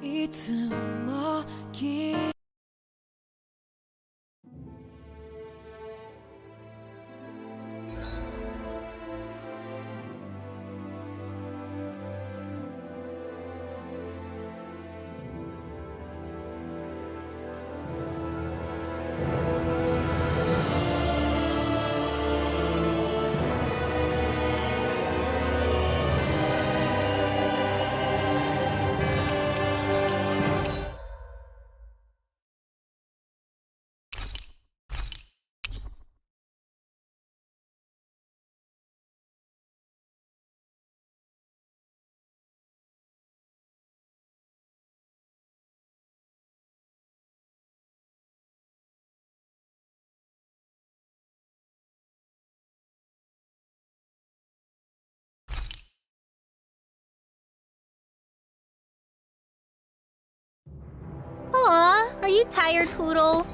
いつも君Aw, are you tired, Poodle?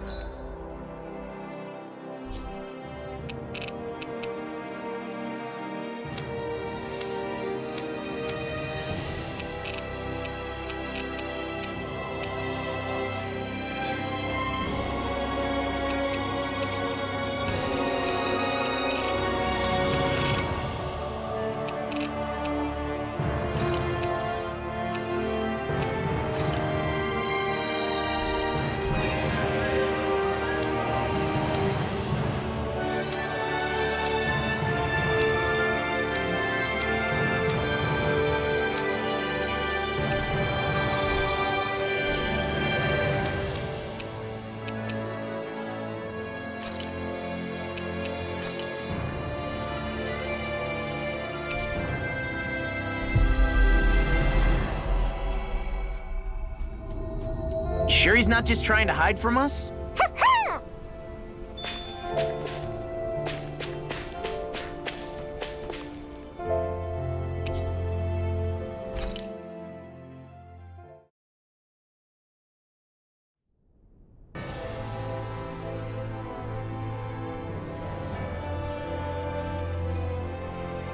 Sure he's not just trying to hide from us?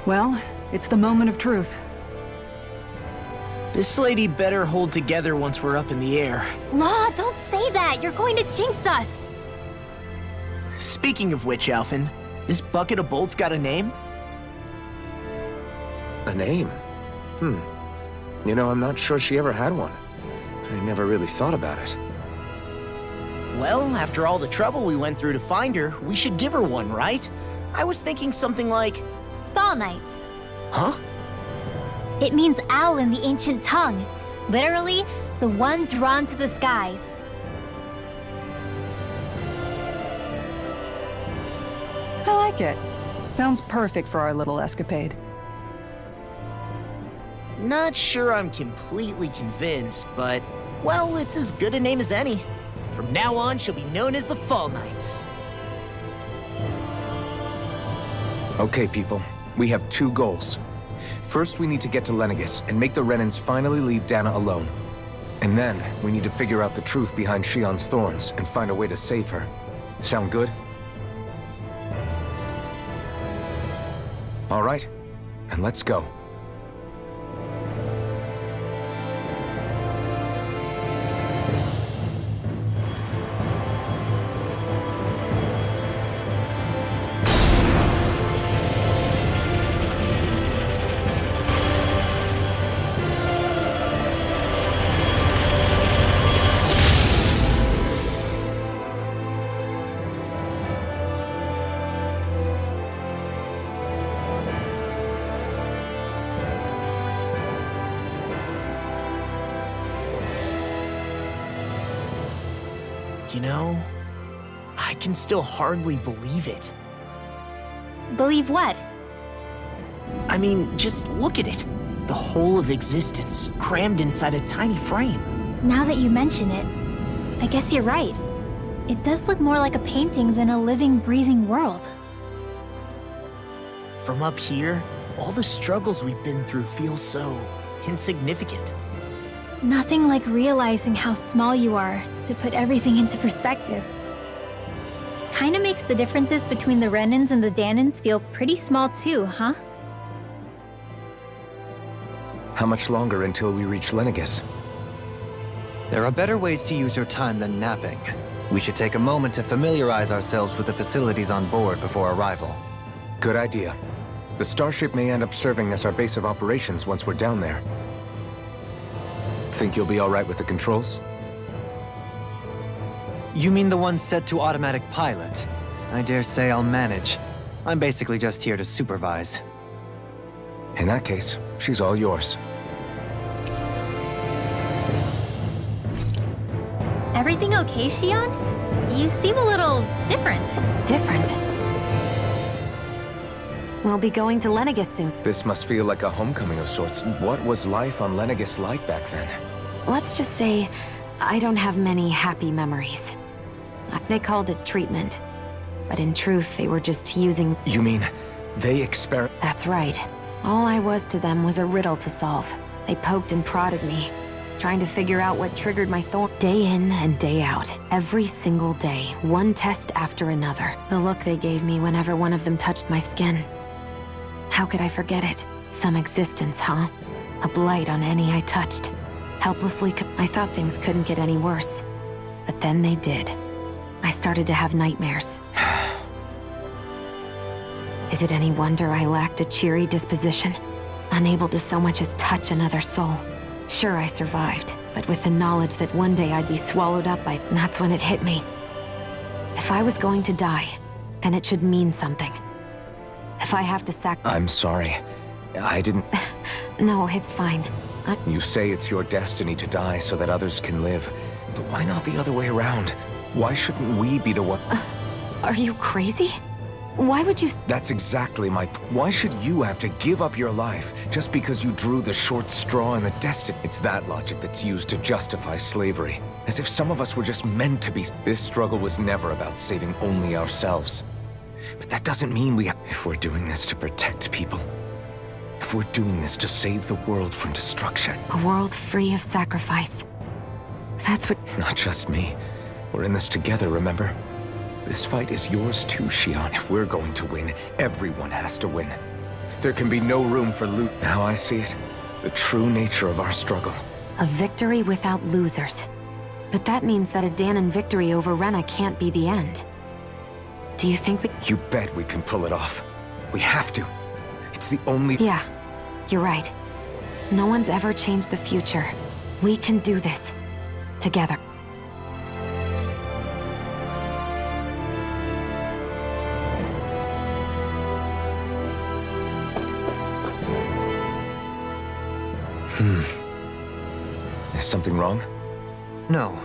Well, it's the moment of truth. This lady better hold together once we're up in the air. Law, don't say that! You're going to jinx us! Speaking of which, Alphen, this bucket of bolts got a name? A name? You know, I'm not sure she ever had one. I never really thought about it. Well, after all the trouble we went through to find her, we should give her one, right? I was thinking something like... Fall Knights. Huh? It means owl in the ancient tongue. Literally, the one drawn to the skies. I like it. Sounds perfect for our little escapade. Not sure I'm completely convinced, but... well, it's as good a name as any. From now on, she'll be known as the Fall Knights. Okay, people. We have two goals. First, we need to get to Lenegis and make the Renans finally leave Dana alone. And then, we need to figure out the truth behind Shionne's thorns and find a way to save her. Sound good? All right, then let's go. You know, I can still hardly believe it. Believe what? I mean, just look at it. The whole of existence, crammed inside a tiny frame. Now that you mention it, I guess you're right. It does look more like a painting than a living, breathing world. From up here, all the struggles we've been through feel so insignificant. Nothing like realizing how small you are to put everything into perspective. Kinda makes the differences between the Renans and the Danans feel pretty small too, huh? How much longer until we reach Lenegis? There are better ways to use your time than napping. We should take a moment to familiarize ourselves with the facilities on board before arrival. Good idea. The starship may end up serving as our base of operations once we're down there. Think you'll be all right with the controls? You mean the one set to automatic pilot? I dare say I'll manage. I'm basically just here to supervise. In that case, she's all yours. Everything okay, Shion? You seem a little different. Different. We'll be going to Lenegis soon. This must feel like a homecoming of sorts. What was life on Lenegis like back then? Let's just say, I don't have many happy memories. They called it treatment. But in truth, they were just using... You mean, they That's right. All I was to them was a riddle to solve. They poked and prodded me, trying to figure out what triggered my thorn. Day in and day out, every single day, one test after another. The look they gave me whenever one of them touched my skin. How could I forget it? Some existence, huh? A blight on any I touched. Helplessly, I thought things couldn't get any worse. But then they did. I started to have nightmares. Is it any wonder I lacked a cheery disposition? Unable to so much as touch another soul. Sure, I survived, but with the knowledge that one day I'd be swallowed up by... That's when it hit me. If I was going to die, then it should mean something. If I have to I'm sorry. I didn't... No, it's fine. You say it's your destiny to die so that others can live. But why not the other way around? Why shouldn't we be the one... Are you crazy? Why would you... That's exactly my... Why should you have to give up your life just because you drew the short straw in the destiny? It's that logic that's used to justify slavery. As if some of us were just meant to be... This struggle was never about saving only ourselves. But that doesn't mean we... If we're doing this to protect people... If we're doing this to save the world from destruction... A world free of sacrifice. That's what... Not just me. We're in this together, remember? This fight is yours too, Shion. If we're going to win, everyone has to win. There can be no room for loot. Now I see it. The true nature of our struggle. A victory without losers. But that means that a Dahnan victory over Rena can't be the end. Do you think we... You bet we can pull it off. We have to. It's the only... Yeah, you're right. No one's ever changed the future. We can do this. Together. Is something wrong? No.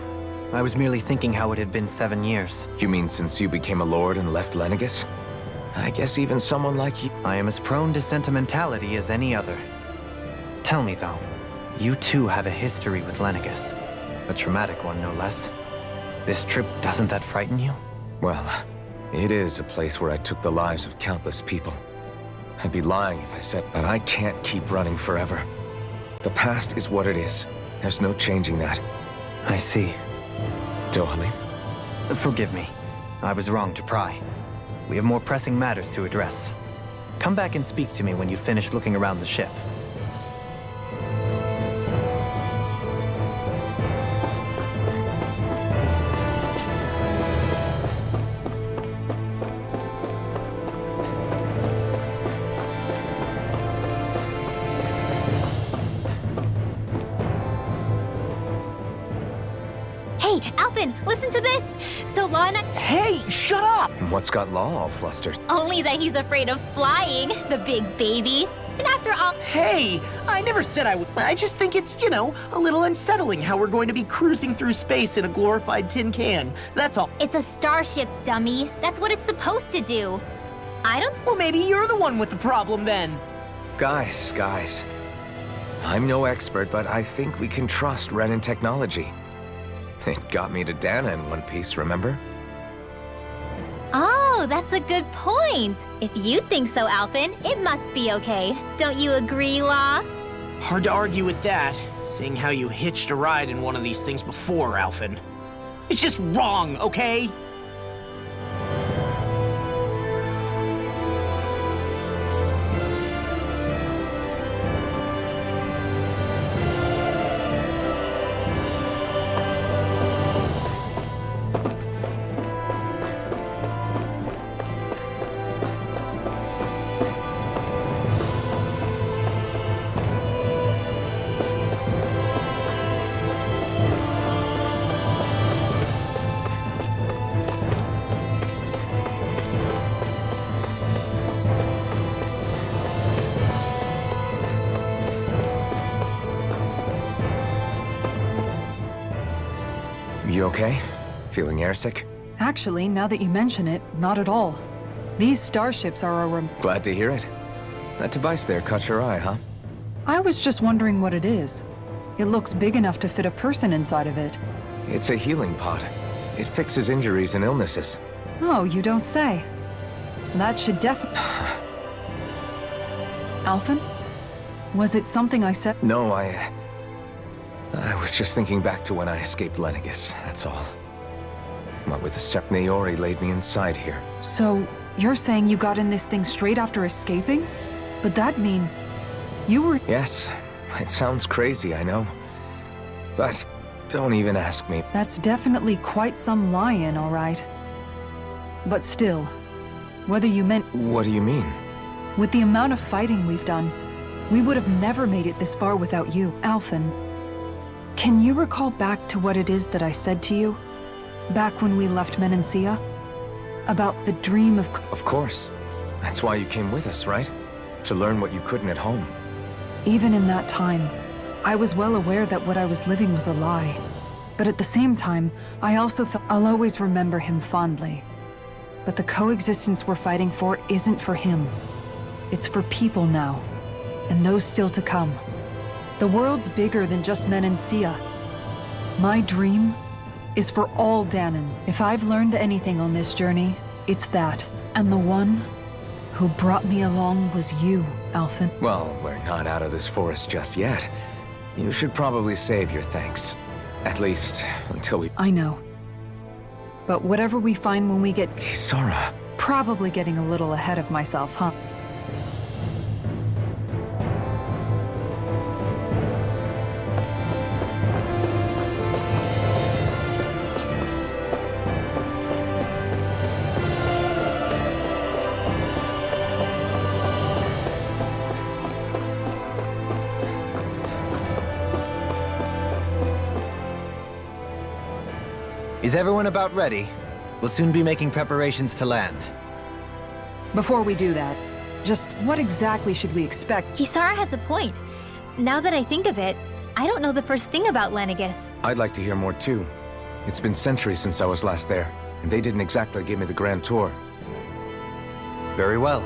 I was merely thinking how it had been 7 years. You mean since you became a lord and left Lenegis? I guess even someone like you... I am as prone to sentimentality as any other. Tell me, though, you too have a history with Lenegis. A traumatic one, no less. This trip, doesn't that frighten you? Well, it is a place where I took the lives of countless people. I'd be lying if I said, but I can't keep running forever. The past is what it is. There's no changing that. I see. Dohalim? Forgive me. I was wrong to pry. We have more pressing matters to address. Come back and speak to me when you've finished looking around the ship. Hey, Alphen, listen to this! So Law and I... Hey, shut up! What's got Law all flustered? Only that he's afraid of flying, the big baby. And after all... Hey, I never said I would. I just think it's, you know, a little unsettling how we're going to be cruising through space in a glorified tin can. That's all. It's a starship, dummy. That's what it's supposed to do. I don't... Well, maybe you're the one with the problem then. Guys. I'm no expert, but I think we can trust Renan technology. It got me to Dana in one piece, remember? Oh, that's a good point. If you think so, Alphen, it must be okay. Don't you agree, Law? Hard to argue with that, seeing how you hitched a ride in one of these things before, Alphen. It's just wrong, okay? You okay? Feeling airsick? Actually, now that you mention it, not at all. These starships are a Glad to hear it. That device there caught your eye, huh? I was just wondering what it is. It looks big enough to fit a person inside of it. It's a healing pod. It fixes injuries and illnesses. Oh, you don't say. That should definitely... Alphen? Was it something I said? No, I was just thinking back to when I escaped Lenegis, that's all. What with the Naori laid me inside here. So, you're saying you got in this thing straight after escaping? But that mean... you were... Yes, it sounds crazy, I know. But don't even ask me. That's definitely quite some lie-in, all right. But still, whether you meant... What do you mean? With the amount of fighting we've done, we would have never made it this far without you. Alphen, can you recall back to what it is that I said to you? Back when we left Menancia? About the dream of... Of course. That's why you came with us, right? To learn what you couldn't at home. Even in that time, I was well aware that what I was living was a lie. But at the same time, I also felt I'll always remember him fondly. But the coexistence we're fighting for isn't for him. It's for people now. And those still to come. The world's bigger than just Menancia. My dream is for all Dahnans. If I've learned anything on this journey, it's that. And the one who brought me along was you, Alphen. Well, we're not out of this forest just yet. You should probably save your thanks. At least, until we... I know. But whatever we find when we get... Kisara. Probably getting a little ahead of myself, huh? Is everyone about ready? We'll soon be making preparations to land. Before we do that, just what exactly should we expect? Kisara has a point. Now that I think of it, I don't know the first thing about Lenegis. I'd like to hear more too. It's been centuries since I was last there, and they didn't exactly give me the grand tour. Very well.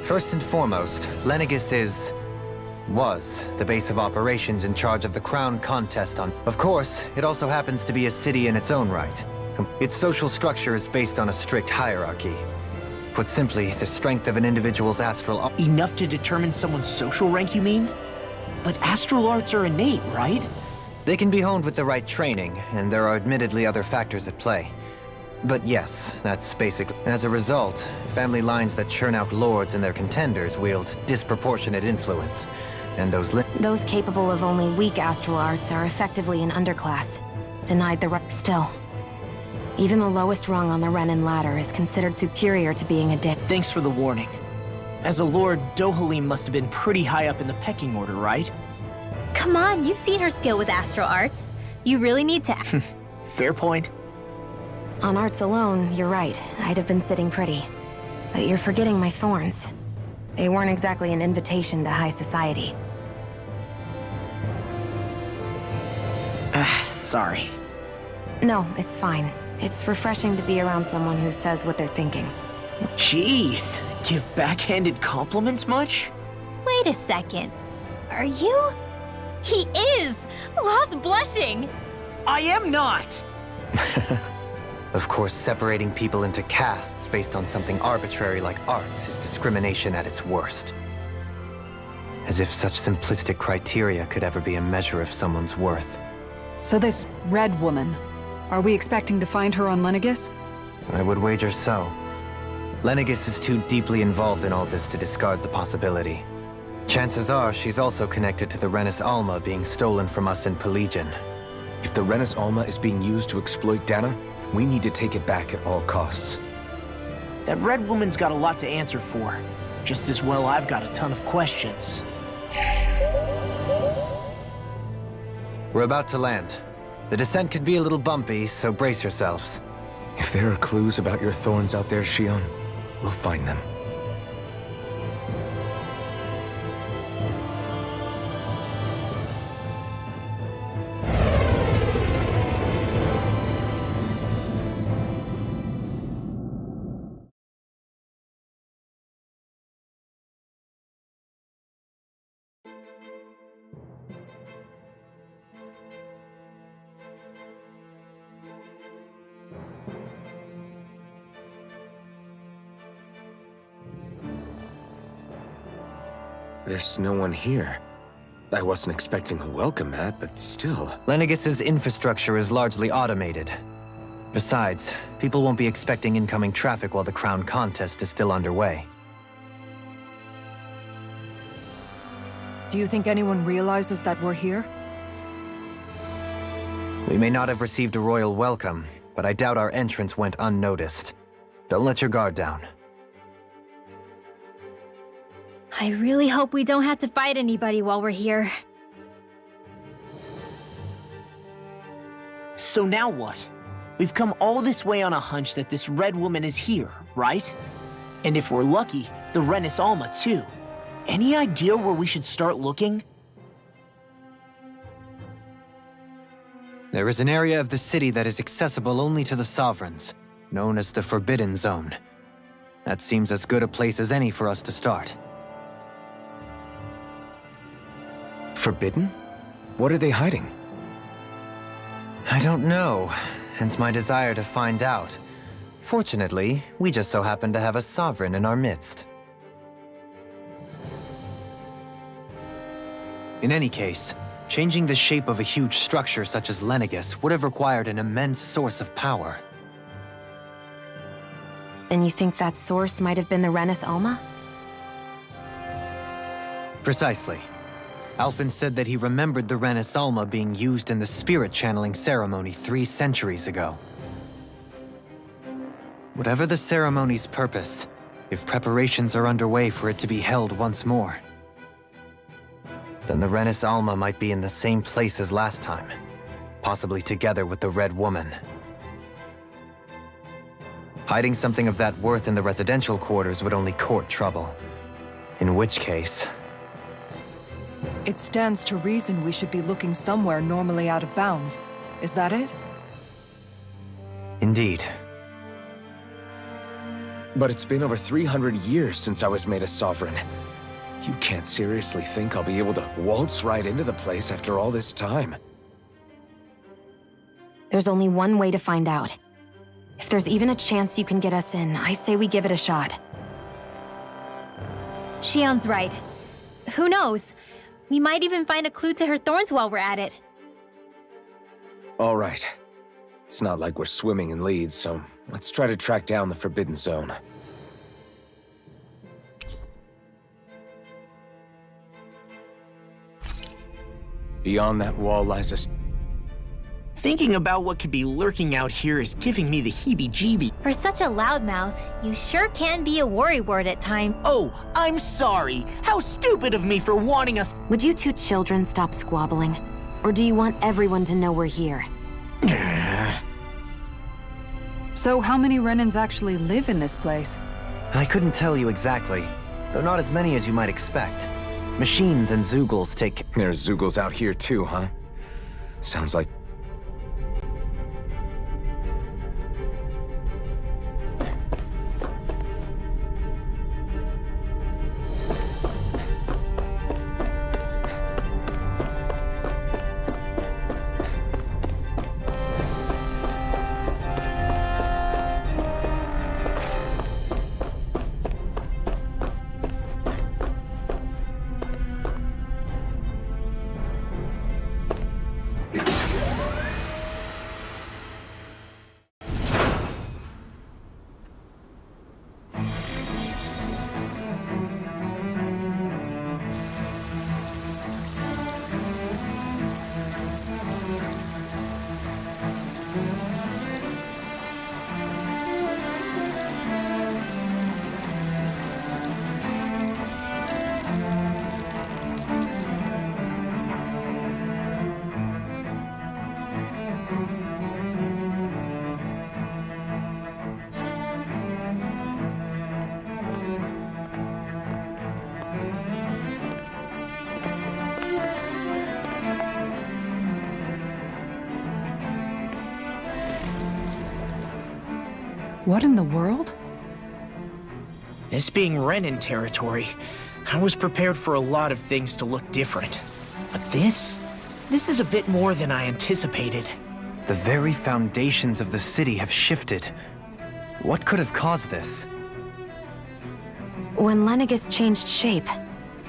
First and foremost, Lenegis was the base of operations in charge of the crown contest on... Of course, it also happens to be a city in its own right. Its social structure is based on a strict hierarchy. Put simply, the strength of an individual's astral... Enough to determine someone's social rank, you mean? But astral arts are innate, right? They can be honed with the right training, and there are admittedly other factors at play. But yes, that's basically... As a result, family lines that churn out lords and their contenders wield disproportionate influence. And those capable of only weak astral arts are effectively an underclass. Denied the right. Still, even the lowest rung on the Renin ladder is considered superior to being a dead. Thanks for the warning. As a lord, Dohalim must have been pretty high up in the pecking order, right? Come on, you've seen her skill with astral arts. You really need to... Fair point. On arts alone, you're right. I'd have been sitting pretty. But you're forgetting my thorns. They weren't exactly an invitation to high society. Sorry. No, it's fine. It's refreshing to be around someone who says what they're thinking. Jeez, give backhanded compliments much? Wait a second. Are you... He is! Lost blushing! I am not! Of course, separating people into castes based on something arbitrary like arts is discrimination at its worst. As if such simplistic criteria could ever be a measure of someone's worth. So this Red Woman, are we expecting to find her on Lenegis? I would wager so. Lenegis is too deeply involved in all this to discard the possibility. Chances are she's also connected to the Renis Alma being stolen from us in Pelegion. If the Renis Alma is being used to exploit Dana, we need to take it back at all costs. That Red Woman's got a lot to answer for. Just as well I've got a ton of questions. We're about to land. The descent could be a little bumpy, so brace yourselves. If there are clues about your thorns out there, Shion, we'll find them. There's no one here. I wasn't expecting a welcome mat, but still. Lenegis's infrastructure is largely automated. Besides, people won't be expecting incoming traffic while the crown contest is still underway. Do you think anyone realizes that we're here? We may not have received a royal welcome, but I doubt our entrance went unnoticed. Don't let your guard down. I really hope we don't have to fight anybody while we're here. So now what? We've come all this way on a hunch that this red woman is here, right? And if we're lucky, the Renis Alma too. Any idea where we should start looking? There is an area of the city that is accessible only to the Sovereigns, known as the Forbidden Zone. That seems as good a place as any for us to start. Forbidden? What are they hiding? I don't know, hence my desire to find out. Fortunately, we just so happen to have a Sovereign in our midst. In any case, changing the shape of a huge structure such as Lenegis would have required an immense source of power. Then you think that source might have been the Renis Alma? Precisely. Alphen said that he remembered the Renis Alma being used in the spirit channeling ceremony 3 centuries ago. Whatever the ceremony's purpose, if preparations are underway for it to be held once more, then the Renis Alma might be in the same place as last time, possibly together with the Red Woman. Hiding something of that worth in the residential quarters would only court trouble. In which case... It stands to reason we should be looking somewhere normally out of bounds. Is that it? Indeed. But it's been over 300 years since I was made a Sovereign. You can't seriously think I'll be able to waltz right into the place after all this time. There's only one way to find out. If there's even a chance you can get us in, I say we give it a shot. Shion's right. Who knows? We might even find a clue to her thorns while we're at it. All right. It's not like we're swimming in leads, so let's try to track down the Forbidden Zone. Beyond that wall lies a... Thinking about what could be lurking out here is giving me the heebie-jeebies. For such a loudmouth, you sure can be a worrywart at times. Oh, I'm sorry. How stupid of me for wanting us... Would you two children stop squabbling? Or do you want everyone to know we're here? So how many Renins actually live in this place? I couldn't tell you exactly, though not as many as you might expect. Machines and Zeugles take... There's Zeugles out here too, huh? Sounds like... What in the world? This being Renin territory, I was prepared for a lot of things to look different. But this is a bit more than I anticipated. The very foundations of the city have shifted. What could have caused this? When Lenegis changed shape,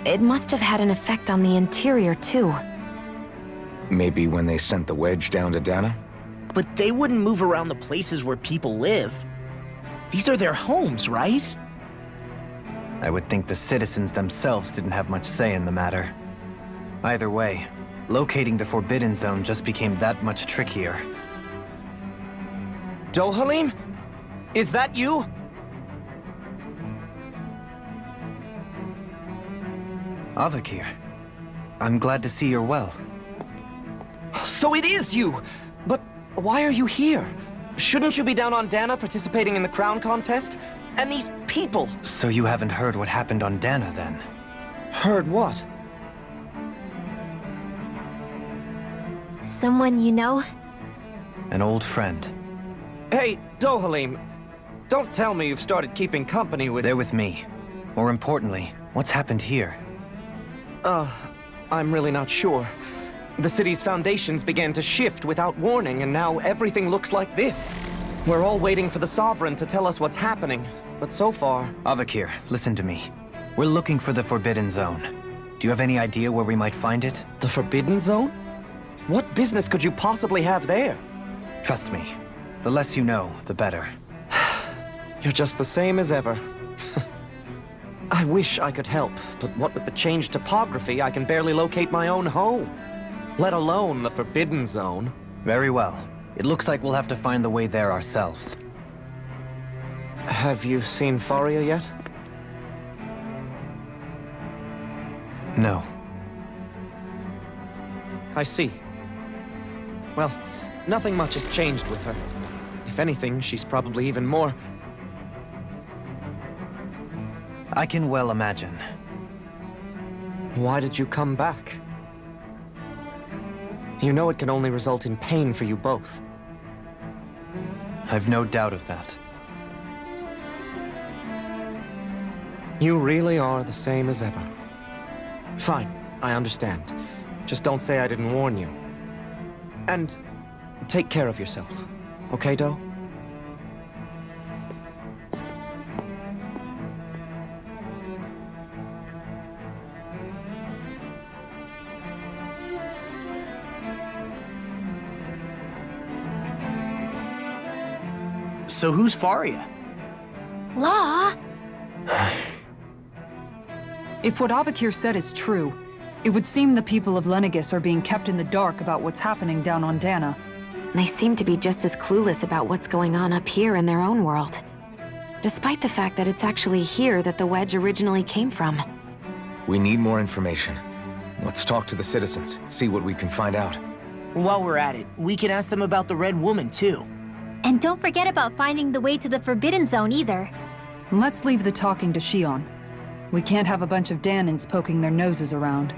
it must have had an effect on the interior too. Maybe when they sent the wedge down to Dana? But they wouldn't move around the places where people live. These are their homes, right? I would think the citizens themselves didn't have much say in the matter. Either way, locating the Forbidden Zone just became that much trickier. Dohalim? Is that you? Avakir, I'm glad to see you're well. So it is you! But why are you here? Shouldn't you be down on Dana participating in the crown contest? And these people! So you haven't heard what happened on Dana, then? Heard what? Someone you know? An old friend. Hey, Dohalim, don't tell me you've started keeping company with... They're with me. More importantly, what's happened here? I'm really not sure. The city's foundations began to shift without warning, and now everything looks like this. We're all waiting for the Sovereign to tell us what's happening, but so far... Avakir, listen to me. We're looking for the Forbidden Zone. Do you have any idea where we might find it? The Forbidden Zone? What business could you possibly have there? Trust me. The less you know, the better. You're just the same as ever. I wish I could help, but what with the changed topography, I can barely locate my own home. Let alone the Forbidden Zone. Very well. It looks like we'll have to find the way there ourselves. Have you seen Faria yet? No. I see. Well, nothing much has changed with her. If anything, she's probably even more... I can well imagine. Why did you come back? You know it can only result in pain for you both. I've no doubt of that. You really are the same as ever. Fine, I understand. Just don't say I didn't warn you. And take care of yourself, okay, Doe? So who's Faria? Law? If what Avakir said is true, it would seem the people of Lenegis are being kept in the dark about what's happening down on Dana. They seem to be just as clueless about what's going on up here in their own world. Despite the fact that it's actually here that the wedge originally came from. We need more information. Let's talk to the citizens, see what we can find out. While we're at it, we can ask them about the Red Woman, too. And don't forget about finding the way to the Forbidden Zone either. Let's leave the talking to Shion. We can't have a bunch of Danans poking their noses around.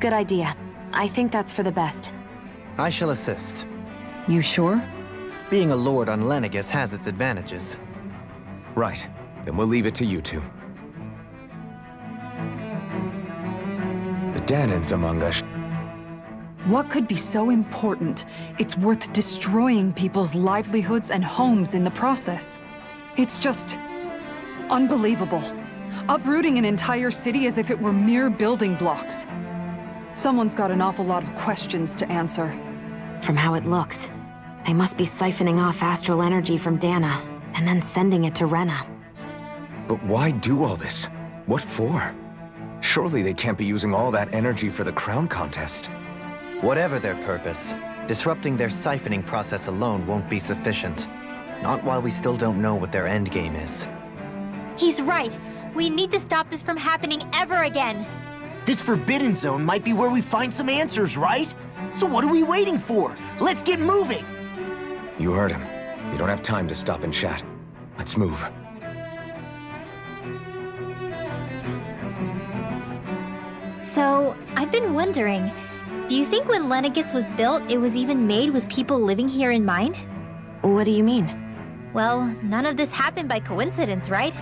Good idea. I think that's for the best. I shall assist. You sure? Being a lord on Lenegis has its advantages. Right. Then we'll leave it to you two. The Danans among us. What could be so important? It's worth destroying people's livelihoods and homes in the process. It's just... unbelievable. Uprooting an entire city as if it were mere building blocks. Someone's got an awful lot of questions to answer. From how it looks, they must be siphoning off astral energy from Dana, and then sending it to Rena. But why do all this? What for? Surely they can't be using all that energy for the crown contest. Whatever their purpose, disrupting their siphoning process alone won't be sufficient. Not while we still don't know what their endgame is. He's right. We need to stop this from happening ever again. This Forbidden Zone might be where we find some answers, right? So what are we waiting for? Let's get moving! You heard him. We don't have time to stop and chat. Let's move. So, I've been wondering, do you think when Lenegis was built, it was even made with people living here in mind? What do you mean? Well, none of this happened by coincidence, right?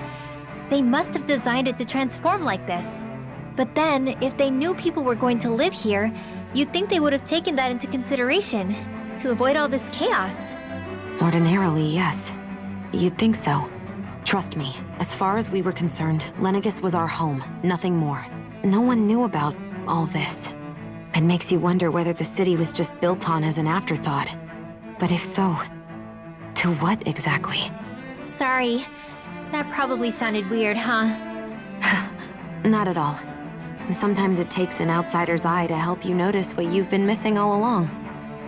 They must have designed it to transform like this. But then, if they knew people were going to live here, you'd think they would have taken that into consideration to avoid all this chaos. Ordinarily, yes. You'd think so. Trust me, as far as we were concerned, Lenegis was our home, nothing more. No one knew about all this. It makes you wonder whether the city was just built on as an afterthought. But if so, to what exactly? Sorry. That probably sounded weird, huh? Not at all. Sometimes it takes an outsider's eye to help you notice what you've been missing all along.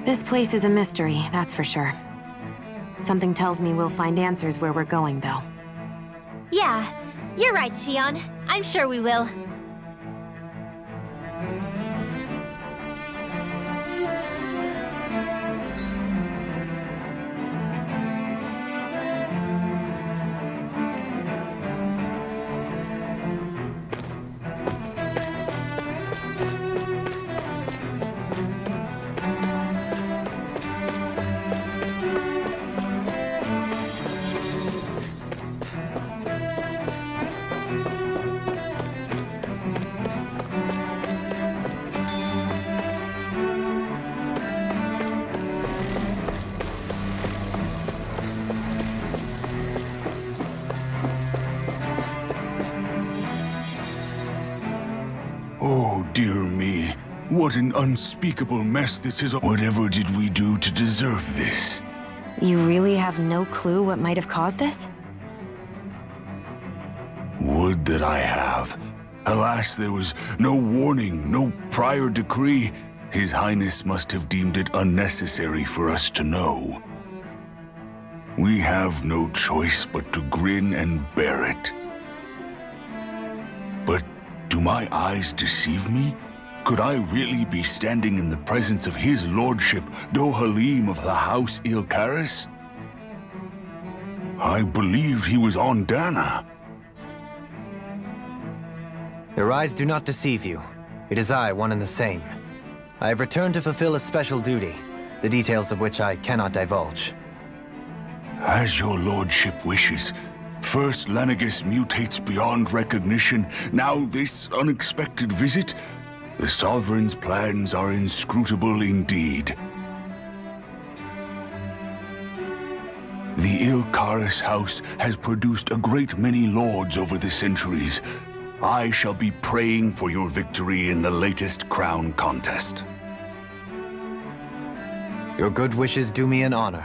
This place is a mystery, that's for sure. Something tells me we'll find answers where we're going, though. Yeah, you're right, Shion. I'm sure we will. Oh, dear me. What an unspeakable mess this is. Whatever did we do to deserve this? You really have no clue what might have caused this? Would that I have. Alas, there was no warning, no prior decree. His Highness must have deemed it unnecessary for us to know. We have no choice but to grin and bear it. But do my eyes deceive me? Could I really be standing in the presence of his lordship, Dohalim of the House Ilkaris? I believed he was on Dana. Your eyes do not deceive you. It is I, one and the same. I have returned to fulfill a special duty, the details of which I cannot divulge. As your lordship wishes. First, Lenegis mutates beyond recognition. Now this unexpected visit? The Sovereign's plans are inscrutable indeed. The Ilkaris house has produced a great many lords over the centuries. I shall be praying for your victory in the latest crown contest. Your good wishes do me an honor.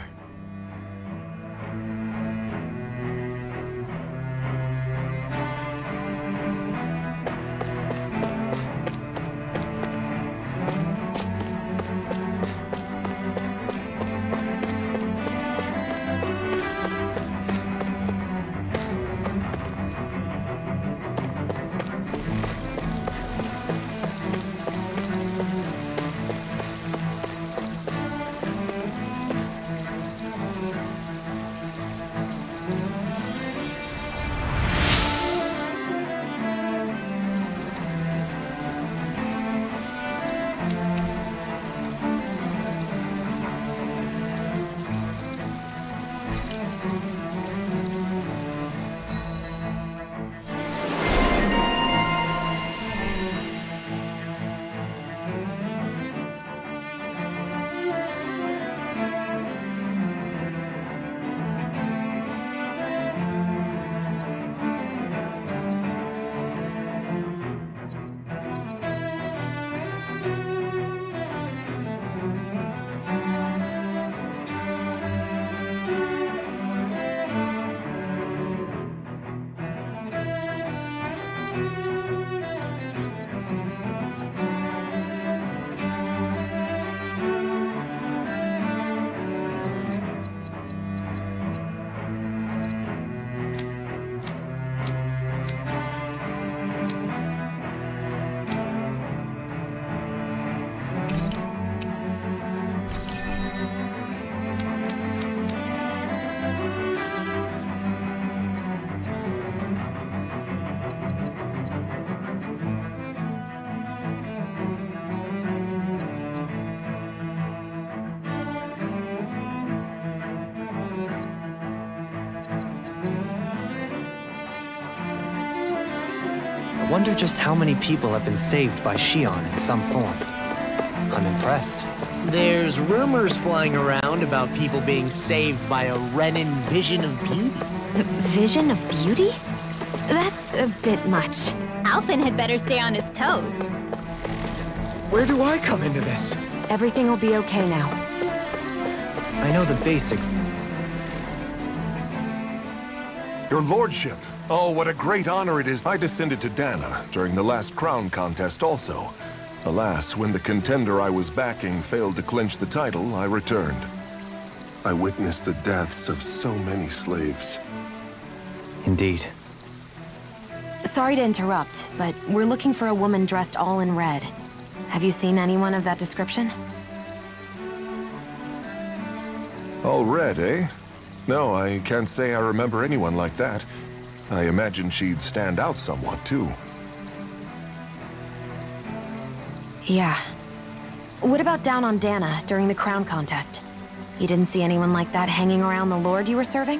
wonder just how many people have been saved by Shion in some form. I'm impressed. There's rumors flying around about people being saved by a Renan vision of beauty. Vision of beauty? That's a bit much. Alphen had better stay on his toes. Where do I come into this? Everything will be okay now. I know the basics. Your lordship. Oh, what a great honor it is. I descended to Dana during the last crown contest also. Alas, when the contender I was backing failed to clinch the title, I returned. I witnessed the deaths of so many slaves. Indeed. Sorry to interrupt, but we're looking for a woman dressed all in red. Have you seen anyone of that description? All red, eh? No, I can't say I remember anyone like that. I imagine she'd stand out somewhat, too. Yeah. What about down on Dana during the crown contest? You didn't see anyone like that hanging around the lord you were serving?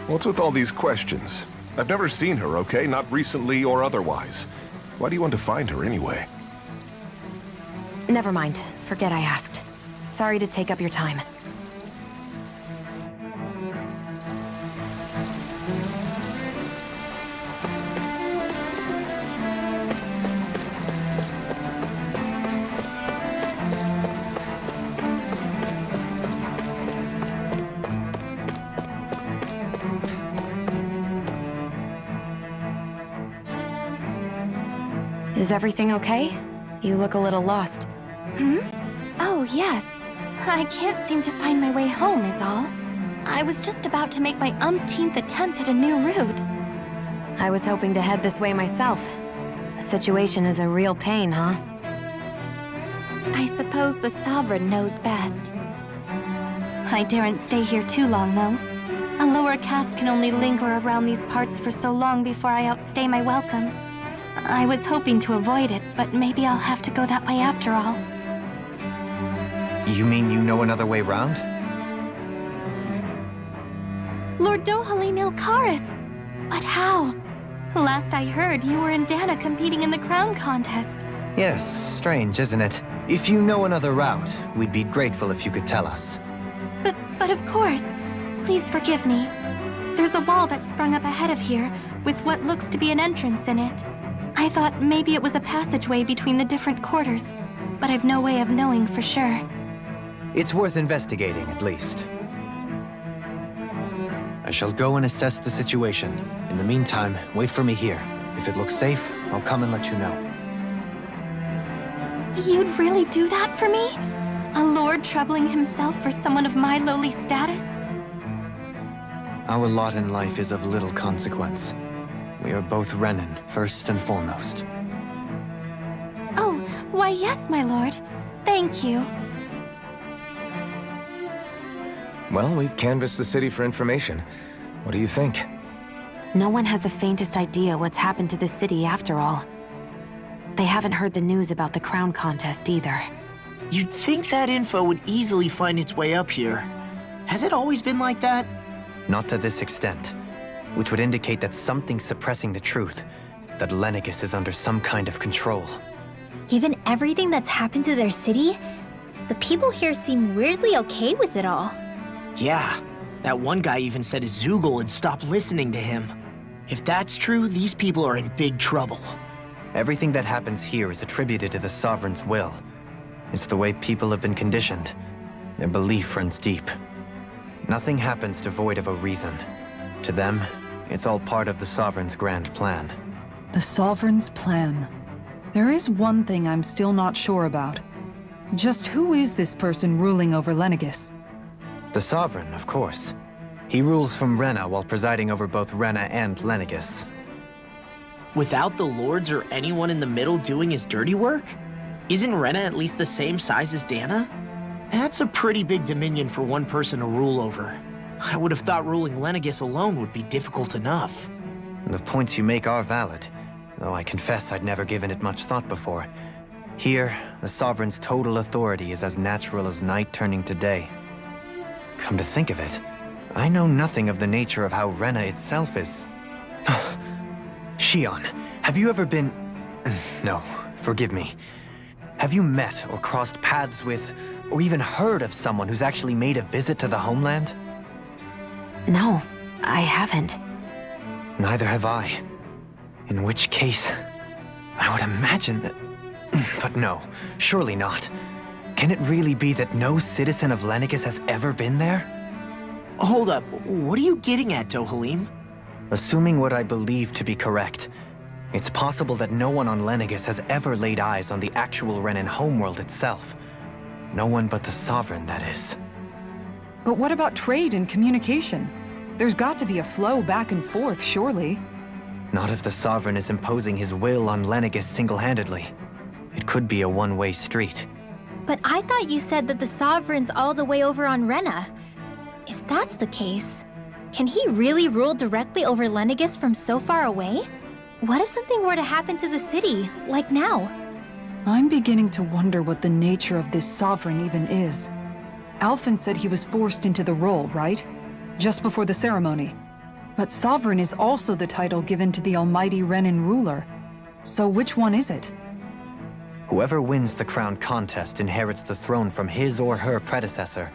What's with all these questions? I've never seen her, okay? Not recently or otherwise. Why do you want to find her anyway? Never mind. Forget I asked. Sorry to take up your time. Is everything okay? You look a little lost. Oh, yes. I can't seem to find my way home, is all. I was just about to make my umpteenth attempt at a new route. I was hoping to head this way myself. The situation is a real pain, huh? I suppose the Sovereign knows best. I daren't stay here too long, though. A lower caste can only linger around these parts for so long before I outstay my welcome. I was hoping to avoid it, but maybe I'll have to go that way after all. You mean you know another way round? Lord Dohalim Ilkaris! But how? Last I heard, you were in Dana competing in the crown contest. Yes, strange, isn't it? If you know another route, we'd be grateful if you could tell us. But of course. Please forgive me. There's a wall that sprung up ahead of here, with what looks to be an entrance in it. I thought maybe it was a passageway between the different quarters, but I've no way of knowing for sure. It's worth investigating, at least. I shall go and assess the situation. In the meantime, wait for me here. If it looks safe, I'll come and let you know. You'd really do that for me? A lord troubling himself for someone of my lowly status? Our lot in life is of little consequence. We are both Renan, first and foremost. Oh, why yes, my lord. Thank you. Well, we've canvassed the city for information. What do you think? No one has the faintest idea what's happened to the city after all. They haven't heard the news about the crown contest either. You'd think that info would easily find its way up here. Has it always been like that? Not to this extent, which would indicate that something's suppressing the truth, that Lenegis is under some kind of control. Given everything that's happened to their city, the people here seem weirdly okay with it all. Yeah, that one guy even said his Zoogle had stopped listening to him. If that's true, these people are in big trouble. Everything that happens here is attributed to the Sovereign's will. It's the way people have been conditioned. Their belief runs deep. Nothing happens devoid of a reason. To them, it's all part of the Sovereign's grand plan. The Sovereign's plan. There is one thing I'm still not sure about. Just who is this person ruling over Lenegis? The Sovereign, of course. He rules from Rena while presiding over both Rena and Lenegis. Without the lords or anyone in the middle doing his dirty work? Isn't Rena at least the same size as Dana? That's a pretty big dominion for one person to rule over. I would have thought ruling Lenegis alone would be difficult enough. The points you make are valid, though I confess I'd never given it much thought before. Here, the Sovereign's total authority is as natural as night turning to day. Come to think of it, I know nothing of the nature of how Rena itself is. Shion, have you ever been... No, forgive me. Have you met or crossed paths with, or even heard of someone who's actually made a visit to the homeland? No, I haven't. Neither have I. In which case, I would imagine that... But no, surely not. Can it really be that no citizen of Lenegis has ever been there? Hold up, what are you getting at, Dohalim? Assuming what I believe to be correct, it's possible that no one on Lenegis has ever laid eyes on the actual Renan homeworld itself. No one but the Sovereign, that is. But what about trade and communication? There's got to be a flow back and forth, surely. Not if the Sovereign is imposing his will on Lenegis single-handedly. It could be a one-way street. But I thought you said that the Sovereign's all the way over on Rena. If that's the case, can he really rule directly over Lenegis from so far away? What if something were to happen to the city, like now? I'm beginning to wonder what the nature of this Sovereign even is. Alphen said he was forced into the role, right? Just before the ceremony. But Sovereign is also the title given to the almighty Renan ruler. So which one is it? Whoever wins the crown contest inherits the throne from his or her predecessor,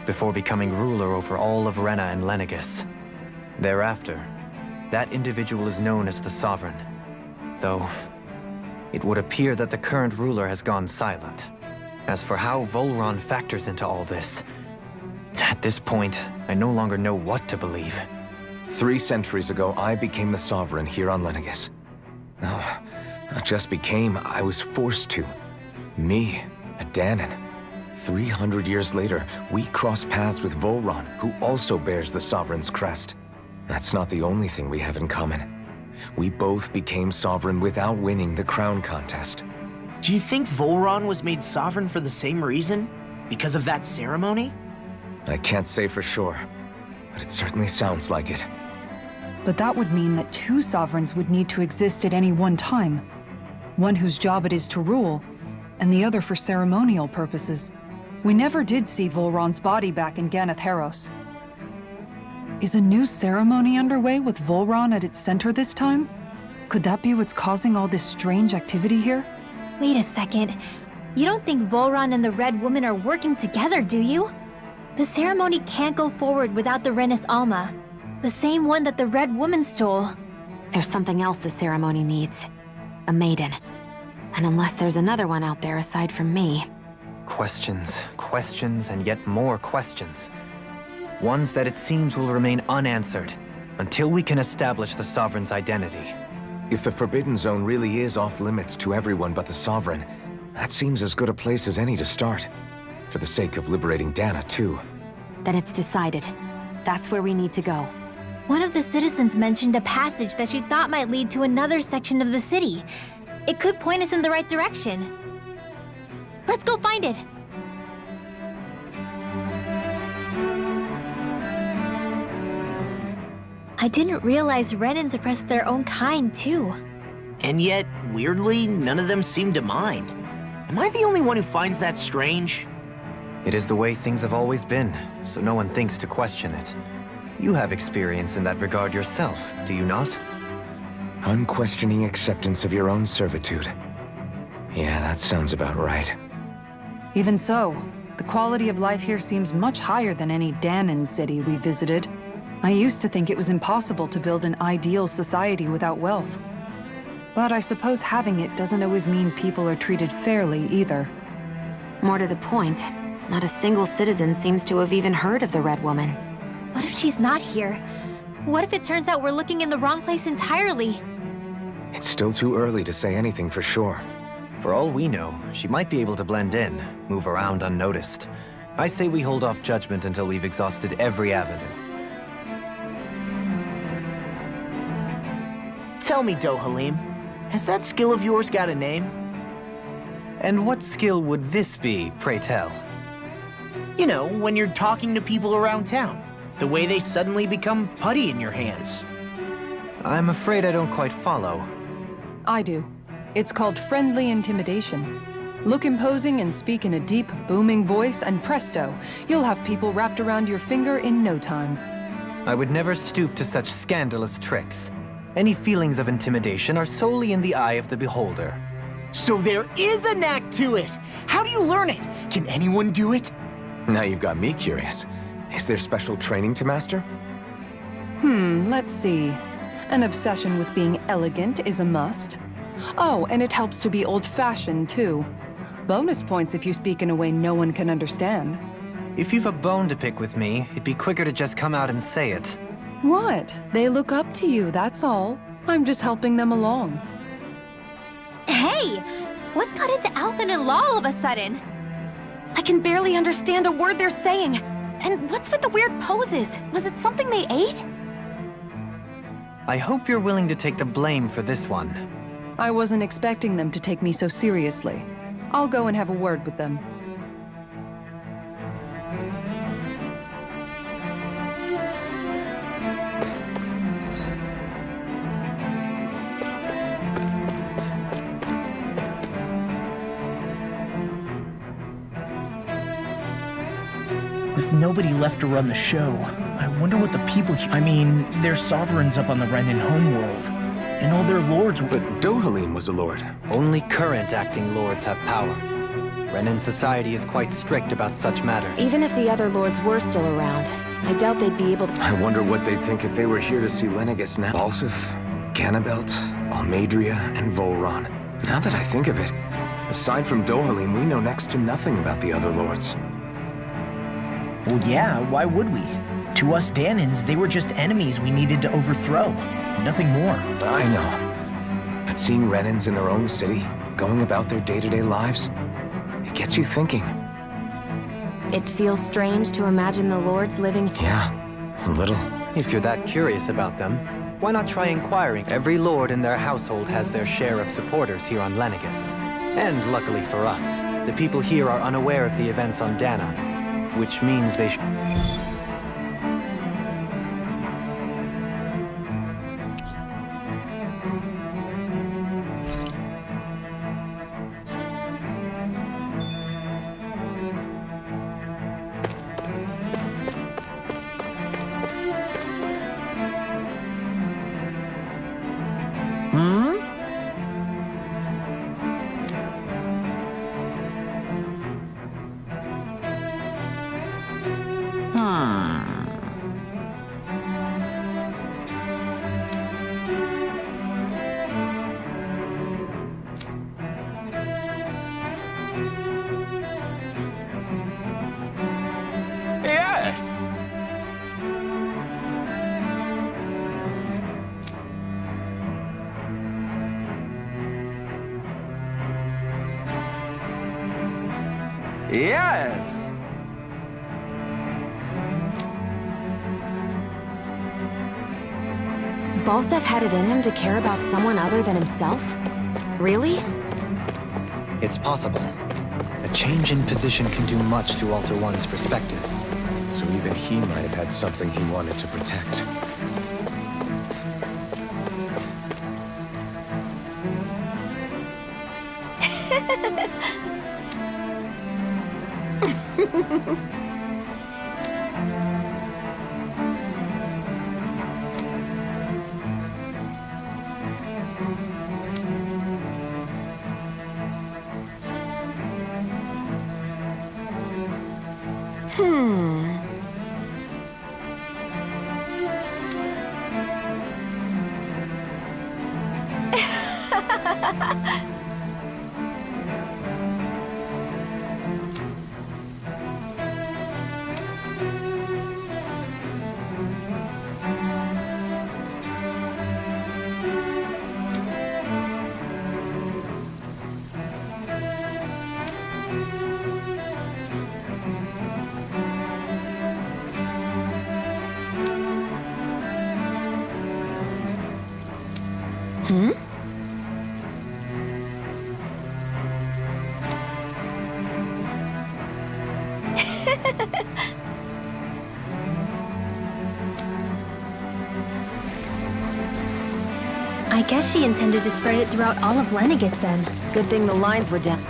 before becoming ruler over all of Rena and Lenegis. Thereafter, that individual is known as the Sovereign. Though, it would appear that the current ruler has gone silent. As for how Volron factors into all this, at this point, I no longer know what to believe. 3 centuries ago, I became the Sovereign here on Lenegis. No, not just became, I was forced to. Me, a Dahnan. 300 years later, we cross paths with Volron, who also bears the Sovereign's crest. That's not the only thing we have in common. We both became Sovereign without winning the crown contest. Do you think Volron was made sovereign for the same reason? Because of that ceremony? I can't say for sure, but it certainly sounds like it. But that would mean that 2 sovereigns would need to exist at any one time. One whose job it is to rule, and the other for ceremonial purposes. We never did see Volron's body back in Ganath Haros. Is a new ceremony underway with Volron at its center this time? Could that be what's causing all this strange activity here? Wait a second. You don't think Volron and the Red Woman are working together, do you? The ceremony can't go forward without the Renis Alma. The same one that the Red Woman stole. There's something else the ceremony needs. A maiden. And unless there's another one out there aside from me... Questions, questions, and yet more questions. Ones that it seems will remain unanswered, until we can establish the Sovereign's identity. If the Forbidden Zone really is off-limits to everyone but the Sovereign, that seems as good a place as any to start. For the sake of liberating Dana, too. Then it's decided. That's where we need to go. One of the citizens mentioned a passage that she thought might lead to another section of the city. It could point us in the right direction. Let's go find it! I didn't realize Renans oppressed their own kind, too. And yet, weirdly, none of them seem to mind. Am I the only one who finds that strange? It is the way things have always been, so no one thinks to question it. You have experience in that regard yourself, do you not? Unquestioning acceptance of your own servitude. Yeah, that sounds about right. Even so, the quality of life here seems much higher than any Dahnan city we visited. I used to think it was impossible to build an ideal society without wealth. But I suppose having it doesn't always mean people are treated fairly either. More to the point, not a single citizen seems to have even heard of the Red Woman. What if she's not here? What if it turns out we're looking in the wrong place entirely? It's still too early to say anything for sure. For all we know, she might be able to blend in, move around unnoticed. I say we hold off judgment until we've exhausted every avenue. Tell me, Dohalim, has that skill of yours got a name? And what skill would this be, pray tell? You know, when you're talking to people around town. The way they suddenly become putty in your hands. I'm afraid I don't quite follow. I do. It's called friendly intimidation. Look imposing and speak in a deep, booming voice, and presto, you'll have people wrapped around your finger in no time. I would never stoop to such scandalous tricks. Any feelings of intimidation are solely in the eye of the beholder. So there is a knack to it! How do you learn it? Can anyone do it? Now you've got me curious. Is there special training to master? Let's see. An obsession with being elegant is a must. Oh, and it helps to be old-fashioned, too. Bonus points if you speak in a way no one can understand. If you've a bone to pick with me, it'd be quicker to just come out and say it. What? They look up to you, that's all. I'm just helping them along. Hey! What's got into Alvin and Law all of a sudden? I can barely understand a word they're saying. And what's with the weird poses? Was it something they ate? I hope you're willing to take the blame for this one. I wasn't expecting them to take me so seriously. I'll go and have a word with them. With nobody left to run the show, I wonder what the people there's sovereigns up on the Renan homeworld. And all their lords were... But Dohalim was a lord. Only current acting lords have power. Renan society is quite strict about such matters. Even if the other lords were still around, I doubt they'd be able to... I wonder what they'd think if they were here to see Lenegis now. Balsif, Ganabelt, Almadria, and Volron. Now that I think of it, aside from Dohalim, we know next to nothing about the other lords. Well, yeah, why would we? To us Danans, they were just enemies we needed to overthrow. Nothing more. I know. But seeing Renans in their own city, going about their day-to-day lives, it gets you thinking. It feels strange to imagine the lords living... Yeah, a little. If you're that curious about them, why not try inquiring? Every lord in their household has their share of supporters here on Lenegis. And luckily for us, the people here are unaware of the events on Dana, which means they Yes! Balsef had it in him to care about someone other than himself? Really? It's possible. A change in position can do much to alter one's perspective. So even he might have had something he wanted to protect. I guess she intended to spread it throughout all of Lenegis then. Good thing the lines were down.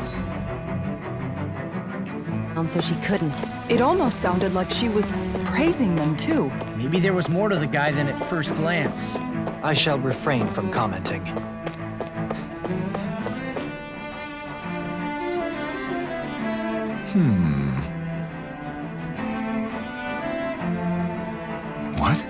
So she couldn't. It almost sounded like she was praising them, too. Maybe there was more to the guy than at first glance. I shall refrain from commenting. What?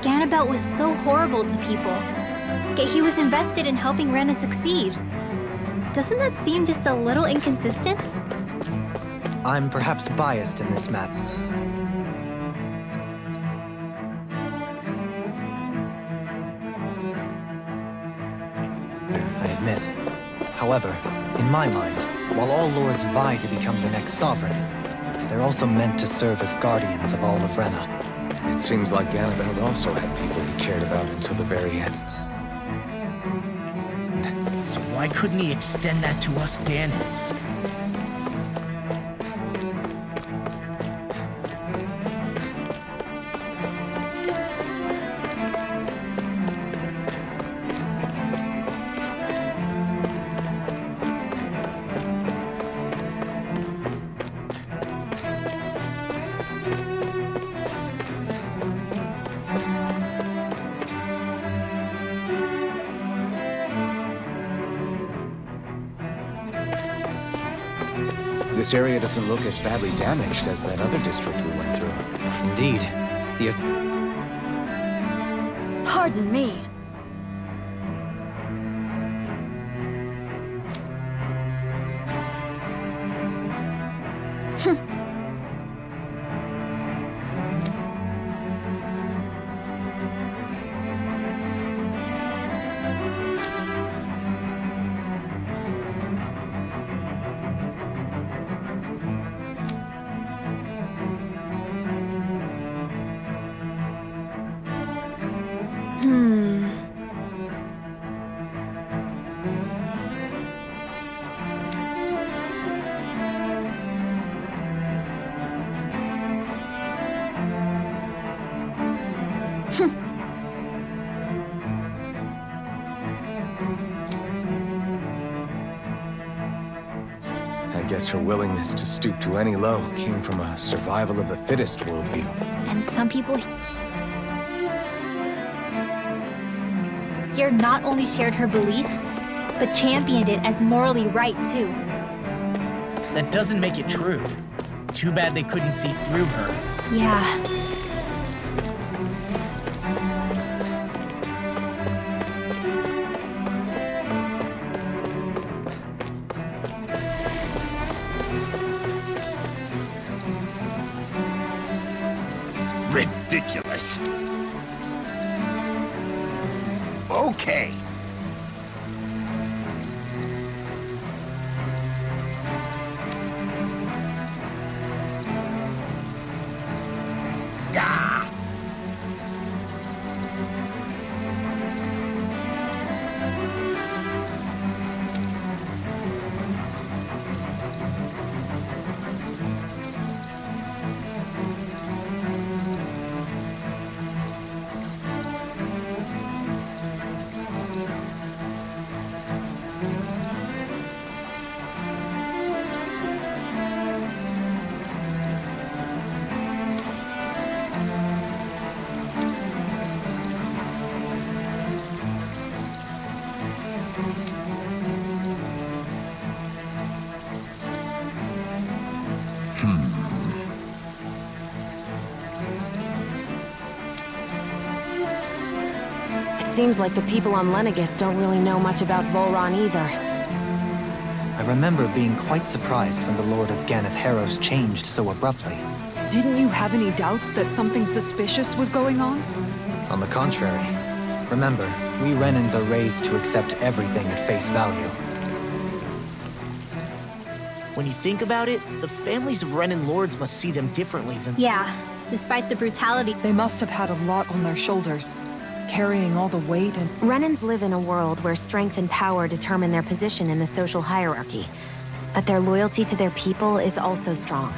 Ganabelt was so horrible to people, yet he was invested in helping Rena succeed. Doesn't that seem just a little inconsistent? I'm perhaps biased in this matter. I admit. However, in my mind, while all lords vie to become the next sovereign, they're also meant to serve as guardians of all of Rena. It seems like Ganabelt also had people he cared about until the very end. So why couldn't he extend that to us Danans? This area doesn't look as badly damaged as that other district we went through. Indeed, the Pardon me. I guess her willingness to stoop to any low came from a survival of the fittest worldview. And some people here not only shared her belief, but championed it as morally right too. That doesn't make it true. Too bad they couldn't see through her. Yeah. Ridiculous. Okay. Ah! Seems like the people on Lenegis don't really know much about Volron either. I remember being quite surprised when the Lord of Ganeth Harros changed so abruptly. Didn't you have any doubts that something suspicious was going on? On the contrary. Remember, we Renans are raised to accept everything at face value. When you think about it, the families of Renan lords must see them differently than... Yeah, despite the brutality. They must have had a lot on their shoulders, carrying all the weight and... Renans live in a world where strength and power determine their position in the social hierarchy. But their loyalty to their people is also strong.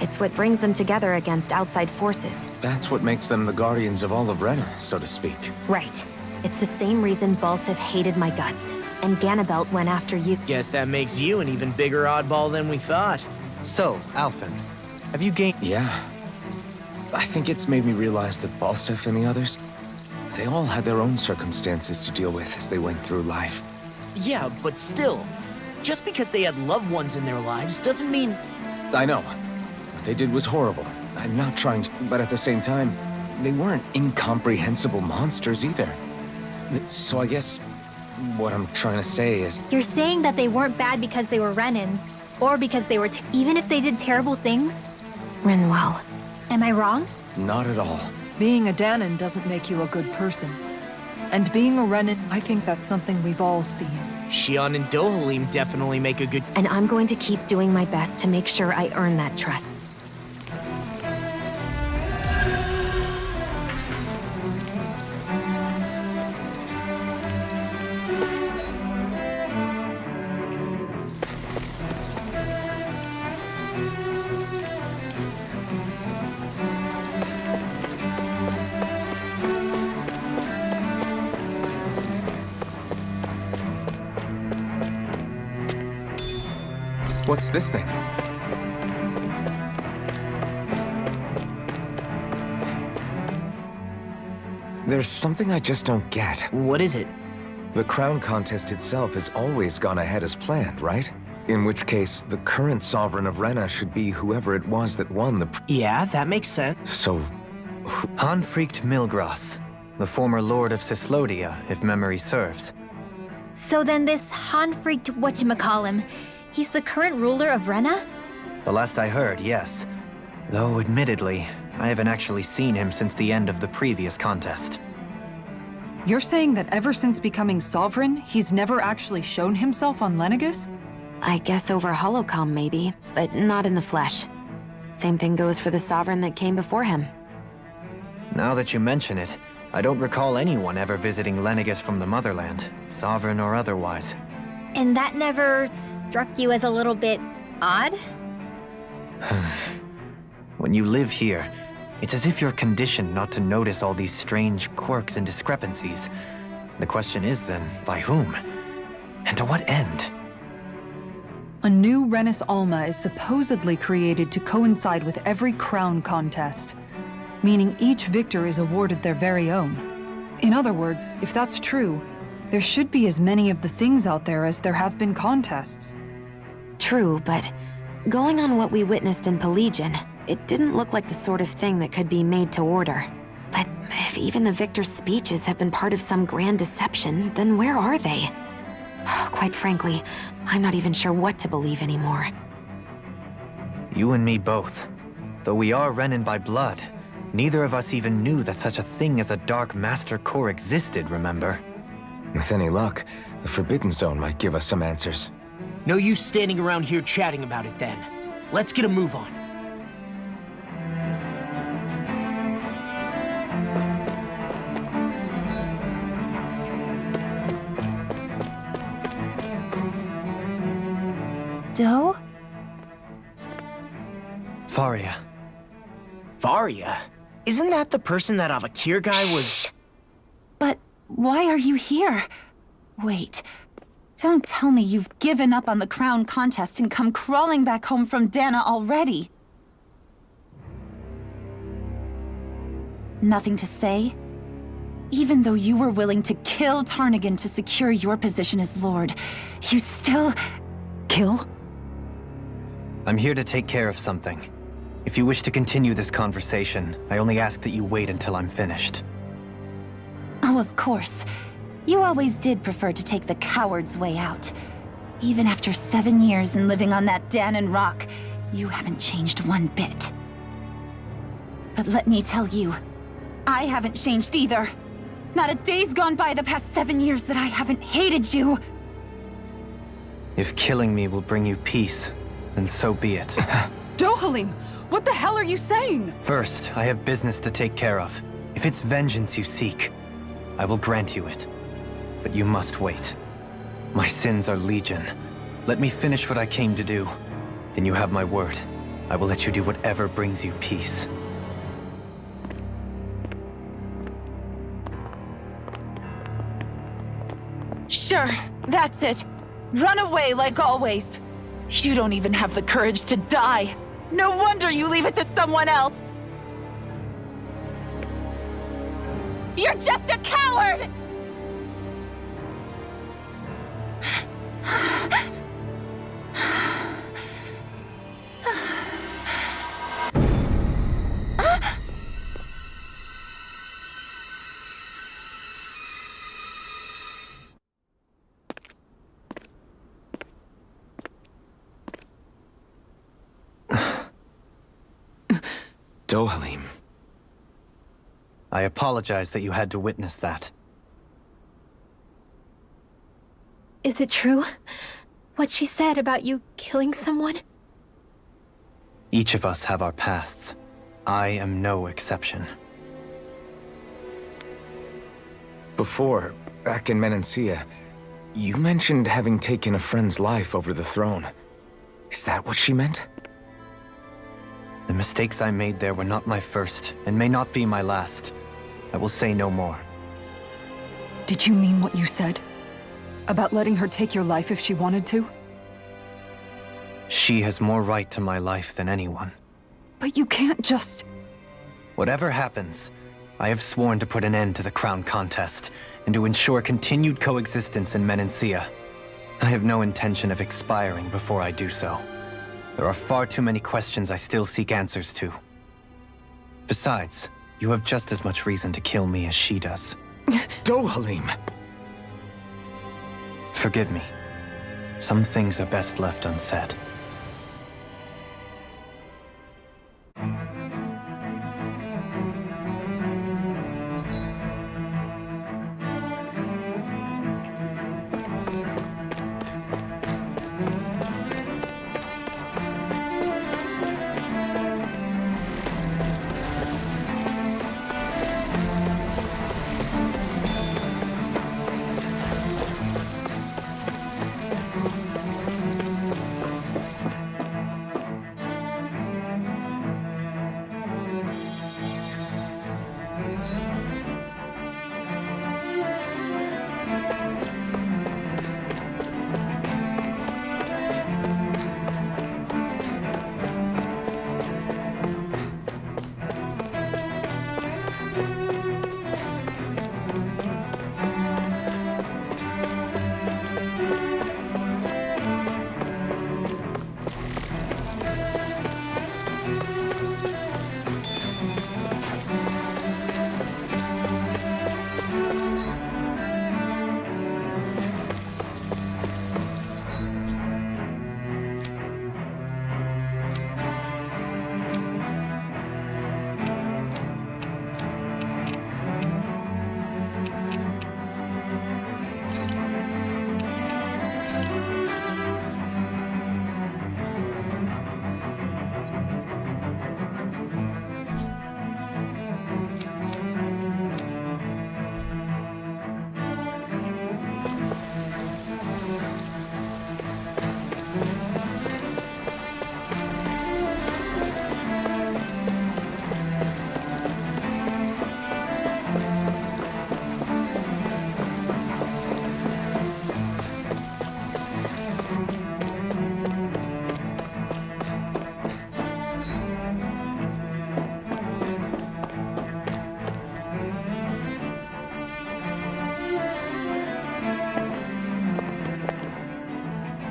It's what brings them together against outside forces. That's what makes them the guardians of all of Rena, so to speak. Right. It's the same reason Balsif hated my guts, and Ganabelt went after you. Guess that makes you an even bigger oddball than we thought. So, Alphen, have you gained... Yeah. I think it's made me realize that Balsif and the others, they all had their own circumstances to deal with as they went through life. Yeah, but still, just because they had loved ones in their lives doesn't mean... I know. What they did was horrible. I'm not trying to... But at the same time, they weren't incomprehensible monsters either. So I guess what I'm trying to say is... You're saying that they weren't bad because they were Renans, or because they were even if they did terrible things? Rinwell. Am I wrong? Not at all. Being a Danan doesn't make you a good person. And being a Renan, I think that's something we've all seen. Shion and Dohalim definitely make a good... And I'm going to keep doing my best to make sure I earn that trust. What's this thing? There's something I just don't get. What is it? The crown contest itself has always gone ahead as planned, right? In which case, the current sovereign of Rena should be whoever it was that won the... Yeah, that makes sense. So... Hanfrikt Milgras, the former Lord of Cyslodia, if memory serves. So then this Hanfrikt whatchamacallem, he's the current ruler of Rena? The last I heard, yes. Though, admittedly, I haven't actually seen him since the end of the previous contest. You're saying that ever since becoming sovereign, he's never actually shown himself on Lenegis? I guess over holocom maybe, but not in the flesh. Same thing goes for the sovereign that came before him. Now that you mention it, I don't recall anyone ever visiting Lenegis from the motherland, sovereign or otherwise. And that never struck you as a little bit odd? When you live here, it's as if you're conditioned not to notice all these strange quirks and discrepancies. The question is then, by whom? And to what end? A new Renis Alma is supposedly created to coincide with every crown contest, meaning each victor is awarded their very own. In other words, if that's true, there should be as many of the things out there as there have been contests. True, but going on what we witnessed in Pelagian, it didn't look like the sort of thing that could be made to order. But if even the victor's speeches have been part of some grand deception, then where are they? Quite frankly, I'm not even sure what to believe anymore. You and me both. Though we are Renan by blood, neither of us even knew that such a thing as a Dark Master Corps existed, remember? With any luck, the Forbidden Zone might give us some answers. No use standing around here chatting about it then. Let's get a move on. Doe? Faria. Varia? Isn't that the person that Avakir guy was... But why are you here? Wait. Don't tell me you've given up on the crown contest and come crawling back home from Dana already. Nothing to say? Even though you were willing to kill Tarnigan to secure your position as Lord, you still... Kill? I'm here to take care of something. If you wish to continue this conversation, I only ask that you wait until I'm finished. Oh, of course. You always did prefer to take the coward's way out. Even after 7 years and living on that Danon rock, you haven't changed one bit. But let me tell you, I haven't changed either. Not a day's gone by the past 7 years that I haven't hated you. If killing me will bring you peace, then so be it. Dohalim, what the hell are you saying? First, I have business to take care of. If it's vengeance you seek, I will grant you it. But you must wait. My sins are legion. Let me finish what I came to do. Then you have my word. I will let you do whatever brings you peace. Sure, that's it. Run away like always. You don't even have the courage to die. No wonder you leave it to someone else. You're just a coward! Dohalim. I apologize that you had to witness that. Is it true? What she said about you killing someone? Each of us have our pasts. I am no exception. Before, back in Menancia, you mentioned having taken a friend's life over the throne. Is that what she meant? The mistakes I made there were not my first, and may not be my last. I will say no more. Did you mean what you said? About letting her take your life if she wanted to? She has more right to my life than anyone. But you can't just... Whatever happens, I have sworn to put an end to the crown contest, and to ensure continued coexistence in Menancia. I have no intention of expiring before I do so. There are far too many questions I still seek answers to. Besides, you have just as much reason to kill me as she does. Dohalim! Forgive me. Some things are best left unsaid.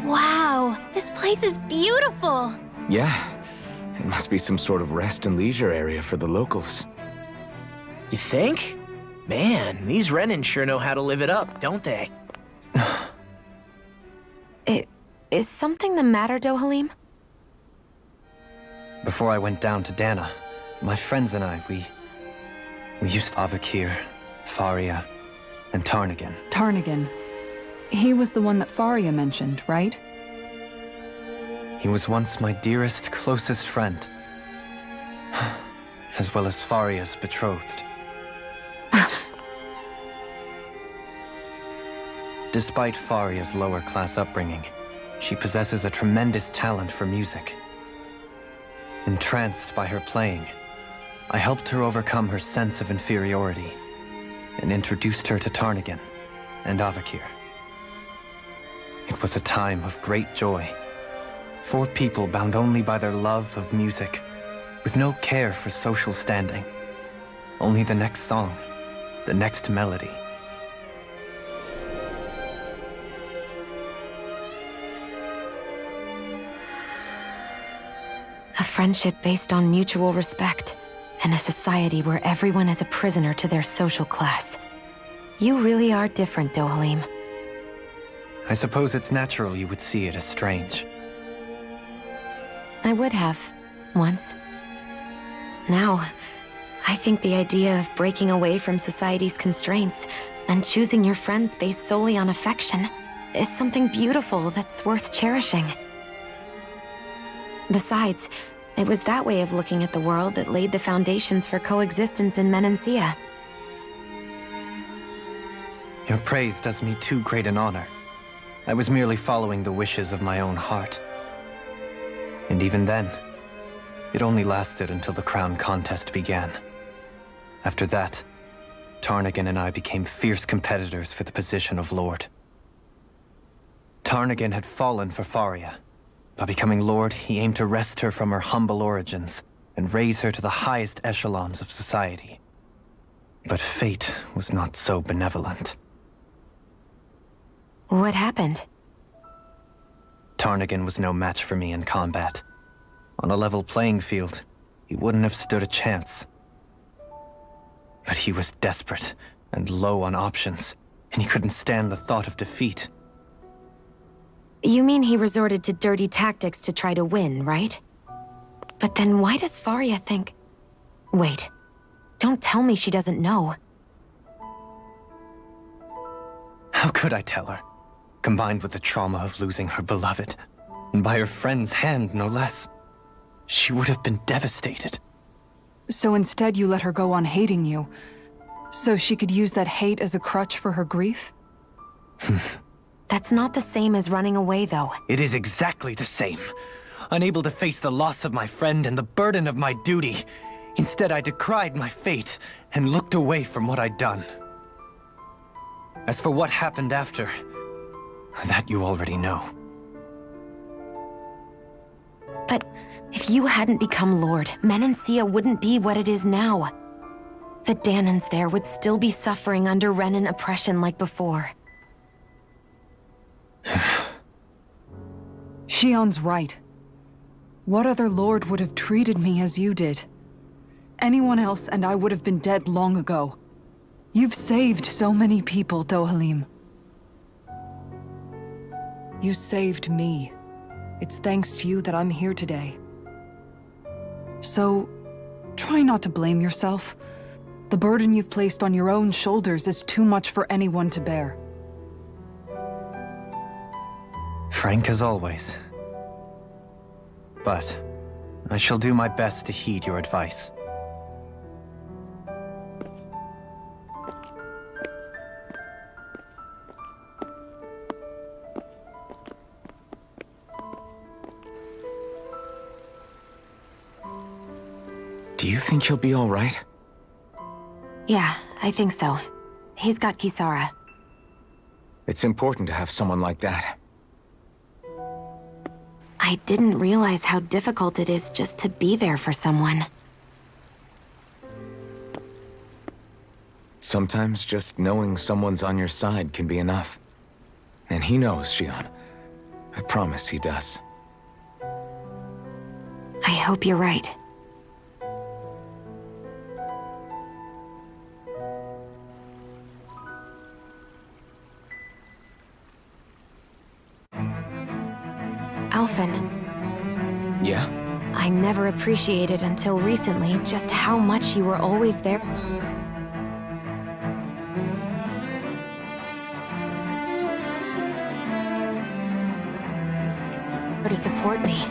Wow, this place is beautiful! Yeah. It must be some sort of rest and leisure area for the locals. You think? Man, these Renan sure know how to live it up, don't they? Is something the matter, Dohalim? Before I went down to Dana, my friends and I, we used Avakir, Faria, and Tarnagan. Tarnagan. He was the one that Faria mentioned, right? He was once my dearest, closest friend. As well as Faria's betrothed. Despite Faria's lower-class upbringing, she possesses a tremendous talent for music. Entranced by her playing, I helped her overcome her sense of inferiority and introduced her to Tarnagan and Avakir. It was a time of great joy. 4 people bound only by their love of music, with no care for social standing. Only the next song, the next melody. A friendship based on mutual respect, and a society where everyone is a prisoner to their social class. You really are different, Dohalim. I suppose it's natural you would see it as strange. I would have, once. Now, I think the idea of breaking away from society's constraints and choosing your friends based solely on affection is something beautiful that's worth cherishing. Besides, it was that way of looking at the world that laid the foundations for coexistence in Menancia. Your praise does me too great an honor. I was merely following the wishes of my own heart. And even then, it only lasted until the crown contest began. After that, Tarnagan and I became fierce competitors for the position of Lord. Tarnagan had fallen for Faria. By becoming Lord, he aimed to wrest her from her humble origins and raise her to the highest echelons of society. But fate was not so benevolent. What happened? Tarnagan was no match for me in combat. On a level playing field, he wouldn't have stood a chance. But he was desperate and low on options, and he couldn't stand the thought of defeat. You mean he resorted to dirty tactics to try to win, right? But then why does Faria think... Wait, don't tell me she doesn't know. How could I tell her? Combined with the trauma of losing her beloved, and by her friend's hand, no less. She would have been devastated. So instead you let her go on hating you, so she could use that hate as a crutch for her grief? That's not the same as running away, though. It is exactly the same. Unable to face the loss of my friend and the burden of my duty, instead I decried my fate and looked away from what I'd done. As for what happened after, that you already know. But if you hadn't become Lord, Menancia wouldn't be what it is now. The Danans there would still be suffering under Renan oppression like before. Shion's right. What other lord would have treated me as you did? Anyone else and I would have been dead long ago. You've saved so many people, Dohalim. You saved me. It's thanks to you that I'm here today. So, try not to blame yourself. The burden you've placed on your own shoulders is too much for anyone to bear. Frank as always. But I shall do my best to heed your advice. Do you think he'll be all right? Yeah, I think so. He's got Kisara. It's important to have someone like that. I didn't realize how difficult it is just to be there for someone. Sometimes just knowing someone's on your side can be enough. And he knows, Shion. I promise he does. I hope you're right. I never appreciated until recently just how much you were always there to support me.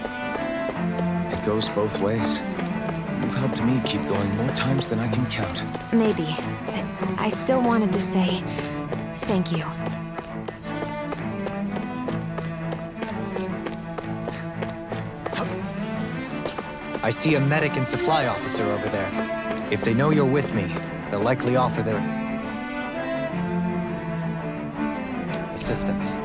It goes both ways. You've helped me keep going more times than I can count. Maybe, but I still wanted to say thank you. I see a medic and supply officer over there. If they know you're with me, they'll likely offer their assistance.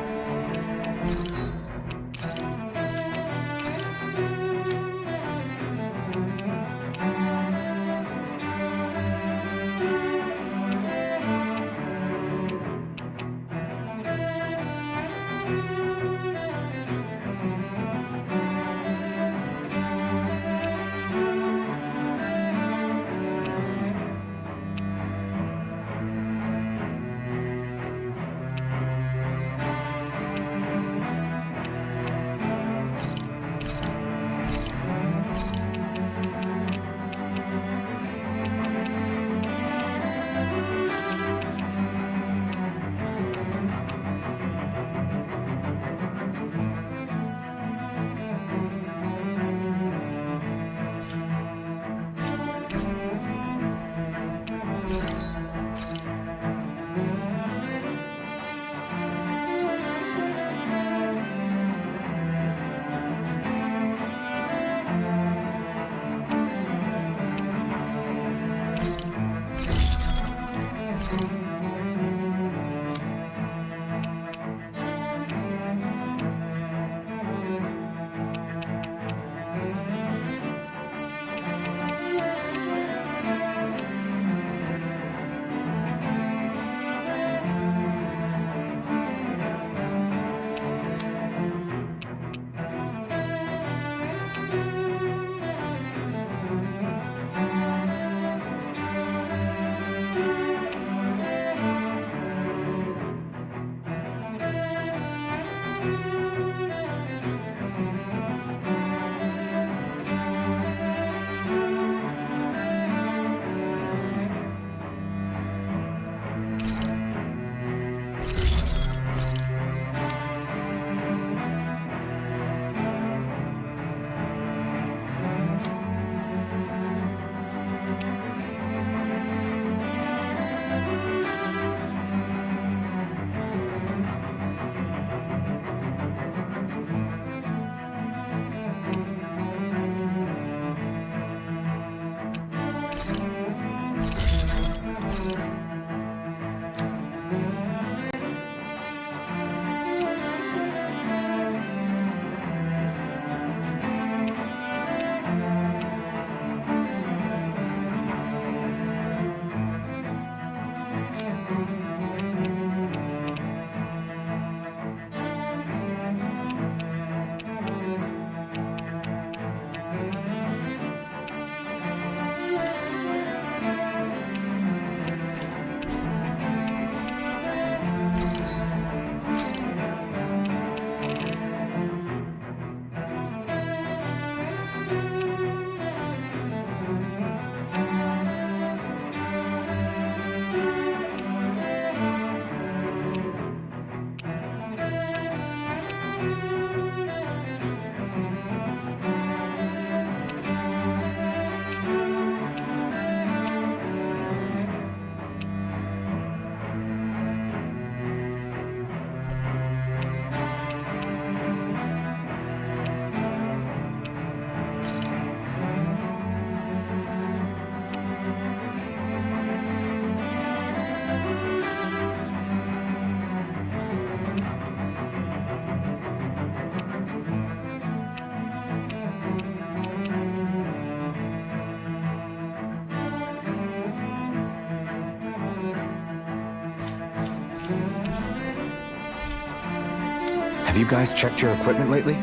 Have you guys checked your equipment lately?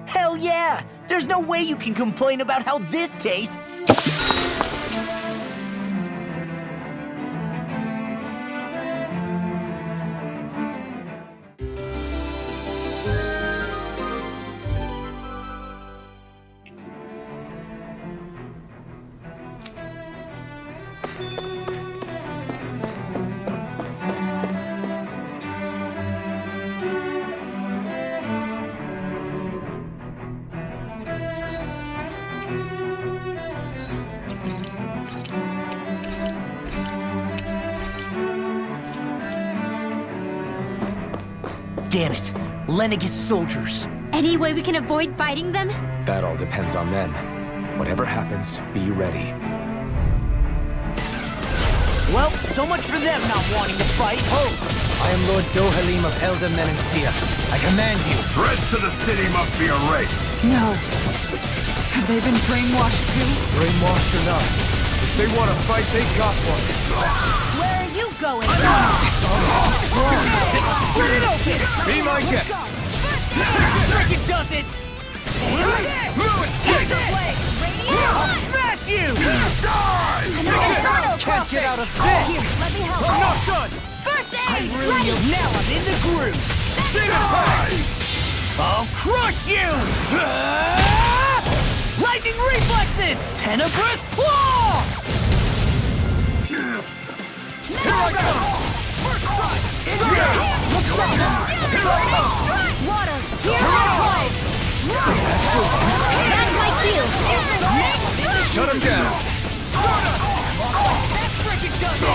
Hell yeah! There's no way you can complain about how this tastes! Damn it! Lenegis soldiers! Any way we can avoid fighting them? That all depends on them. Whatever happens, be ready. Well, so much for them not wanting to fight. Oh! I am Lord Dohalim of Elda Menencia. I command you. The rest of the city must be erased. No. Have they been brainwashed too? Brainwashed or not, if they want to fight, they got one. Where are you going? Split it open! Be my guest. Frickin' does it! Take the blade! I'll smash you! Can't get out of this! Let me help. I'm not done! First aid! I really am. Now I'm in the groove! I'll crush you! Lightning reflexes! Tenebrous claw! Here I come! Water! Here I That's my shield! Shut him down. That frickin' does it!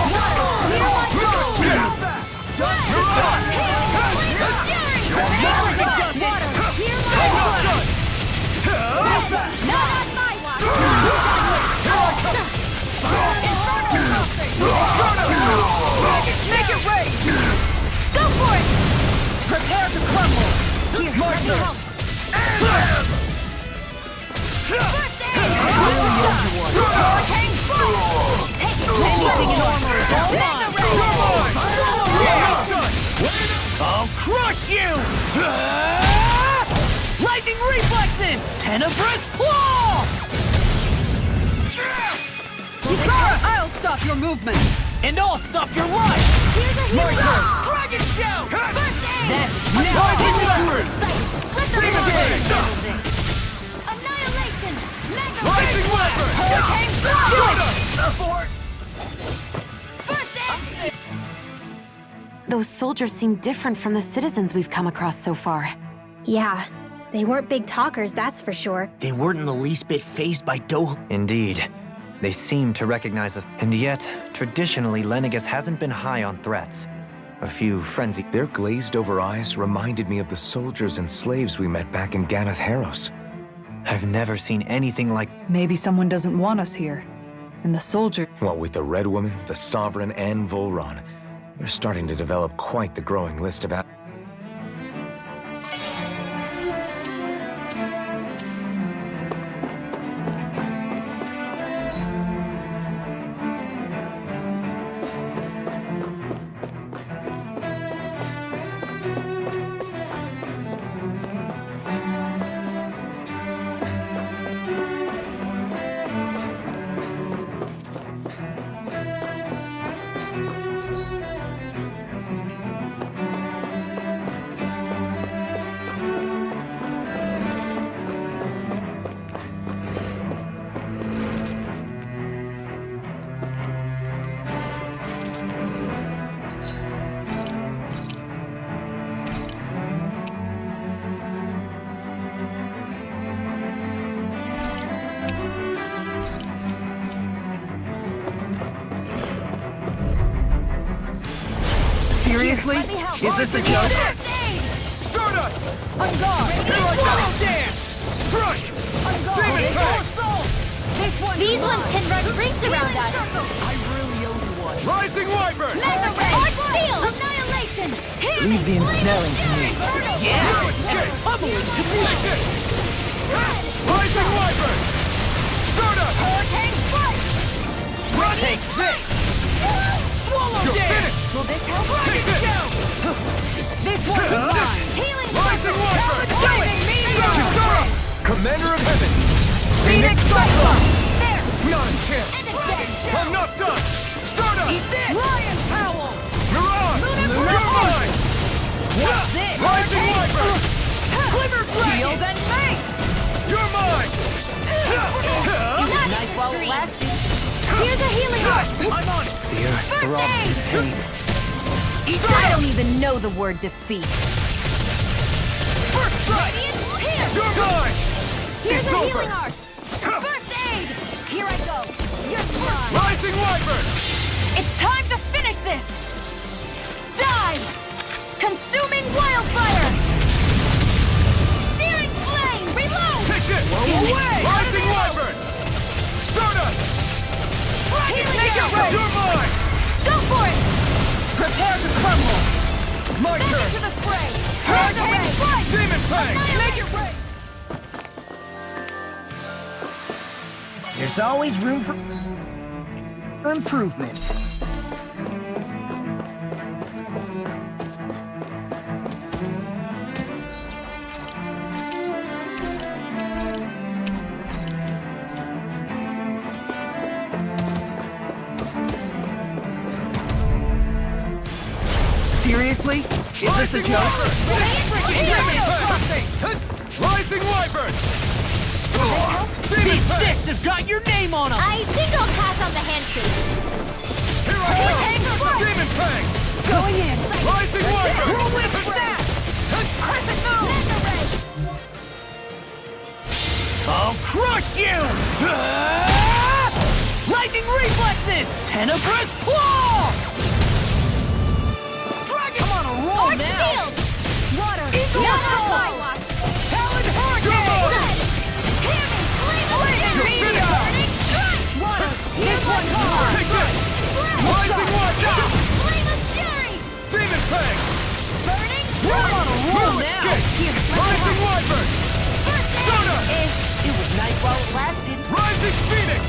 Make it rain! Go for it! Prepare to crumble! Here, let me help. Hurricane Fire! Take it! I'll crush you! Lightning reflexes! Tenebrous claw! I'll stop your movement! And I'll stop your life! Here's a hero! Dragon shout! First aid! That's now in the groove! Let them know. Annihilation! Mega Rising weapon! Hurricane Fire! First aid! Those soldiers seem different from the citizens we've come across so far. Yeah, they weren't big talkers, that's for sure. They weren't in the least bit fazed by Doh. Indeed. They seem to recognize us, and yet, traditionally, Lenegis hasn't been high on threats. A few frenzied... Their glazed-over eyes reminded me of the soldiers and slaves we met back in Ganath Haros. I've never seen anything like... Maybe someone doesn't want us here. And the soldier... What with the Red Woman, the Sovereign, and Volron, we're starting to develop quite the growing list of... Seriously? Is this a joke? Stardust! On guard! Swallow dance! Crush! On guard! These ones can run rings around us! I really owe you one. Rising Wyvern! Mega Ray! Arch Field! Annihilation! Leave the ensnaring to me. Yeah! Bubbling to me! Rising Wyvern! Stardust! Hurricane Strike! Take this! Swallow dance! Will this help? Dragon shout! This one's mine! Healing Rising Wyvern! Lightning me! Commander of Heaven! Phoenix Cyclone! There! Not a chance! And it's dead! I'm not done! Stardust! He's dead! Lion Howl! Mirage! You're mine! What's this? Rising Wyvern! Glimmer Shield and Mace! You're mine! Nice while it lasted. Here's a healing heart! I'm on it! The earth throbs in pain. I don't even know the word defeat. First strike! You're mine! Here's It's a over. healing heart! First aid! Here I go! You're mine! Rising Wyvern! It's time to finish this! Dive! Consuming wildfire! Searing flame! Reload! Take this! Away! Rising Wyvern! Stardust! Make it right! You're mine! Go for it! Prepare to crumble! My Back turn! into the fray! Hurricane Flight! Demon Fang! Make it right! There's always room for improvement. Seriously? Is this a joke? Rising Wyvern! Demon Fang! Fists have got your name on them! I think I'll pass on the handshake. Here I come! Demon Fang! Going in! Rising Wyvern! Whirlwind snap! Crescent moon! I'll crush you! Lightning reflexes! Tenebrous claw! Dragon! Come on a roll Arch now! shield! Water! Eagle Not Assault! on my watch! Talon hurricane! Blood! Hear me! Blazing meteor! Burning strike! Water! This one's hard! Take this! Rising Wyvern! Flame of fury! Demon Fang! Burning We're on a roll No now! escape! Here, Rising Wyvern! Stardust! It was nice while it lasted. Rising Phoenix!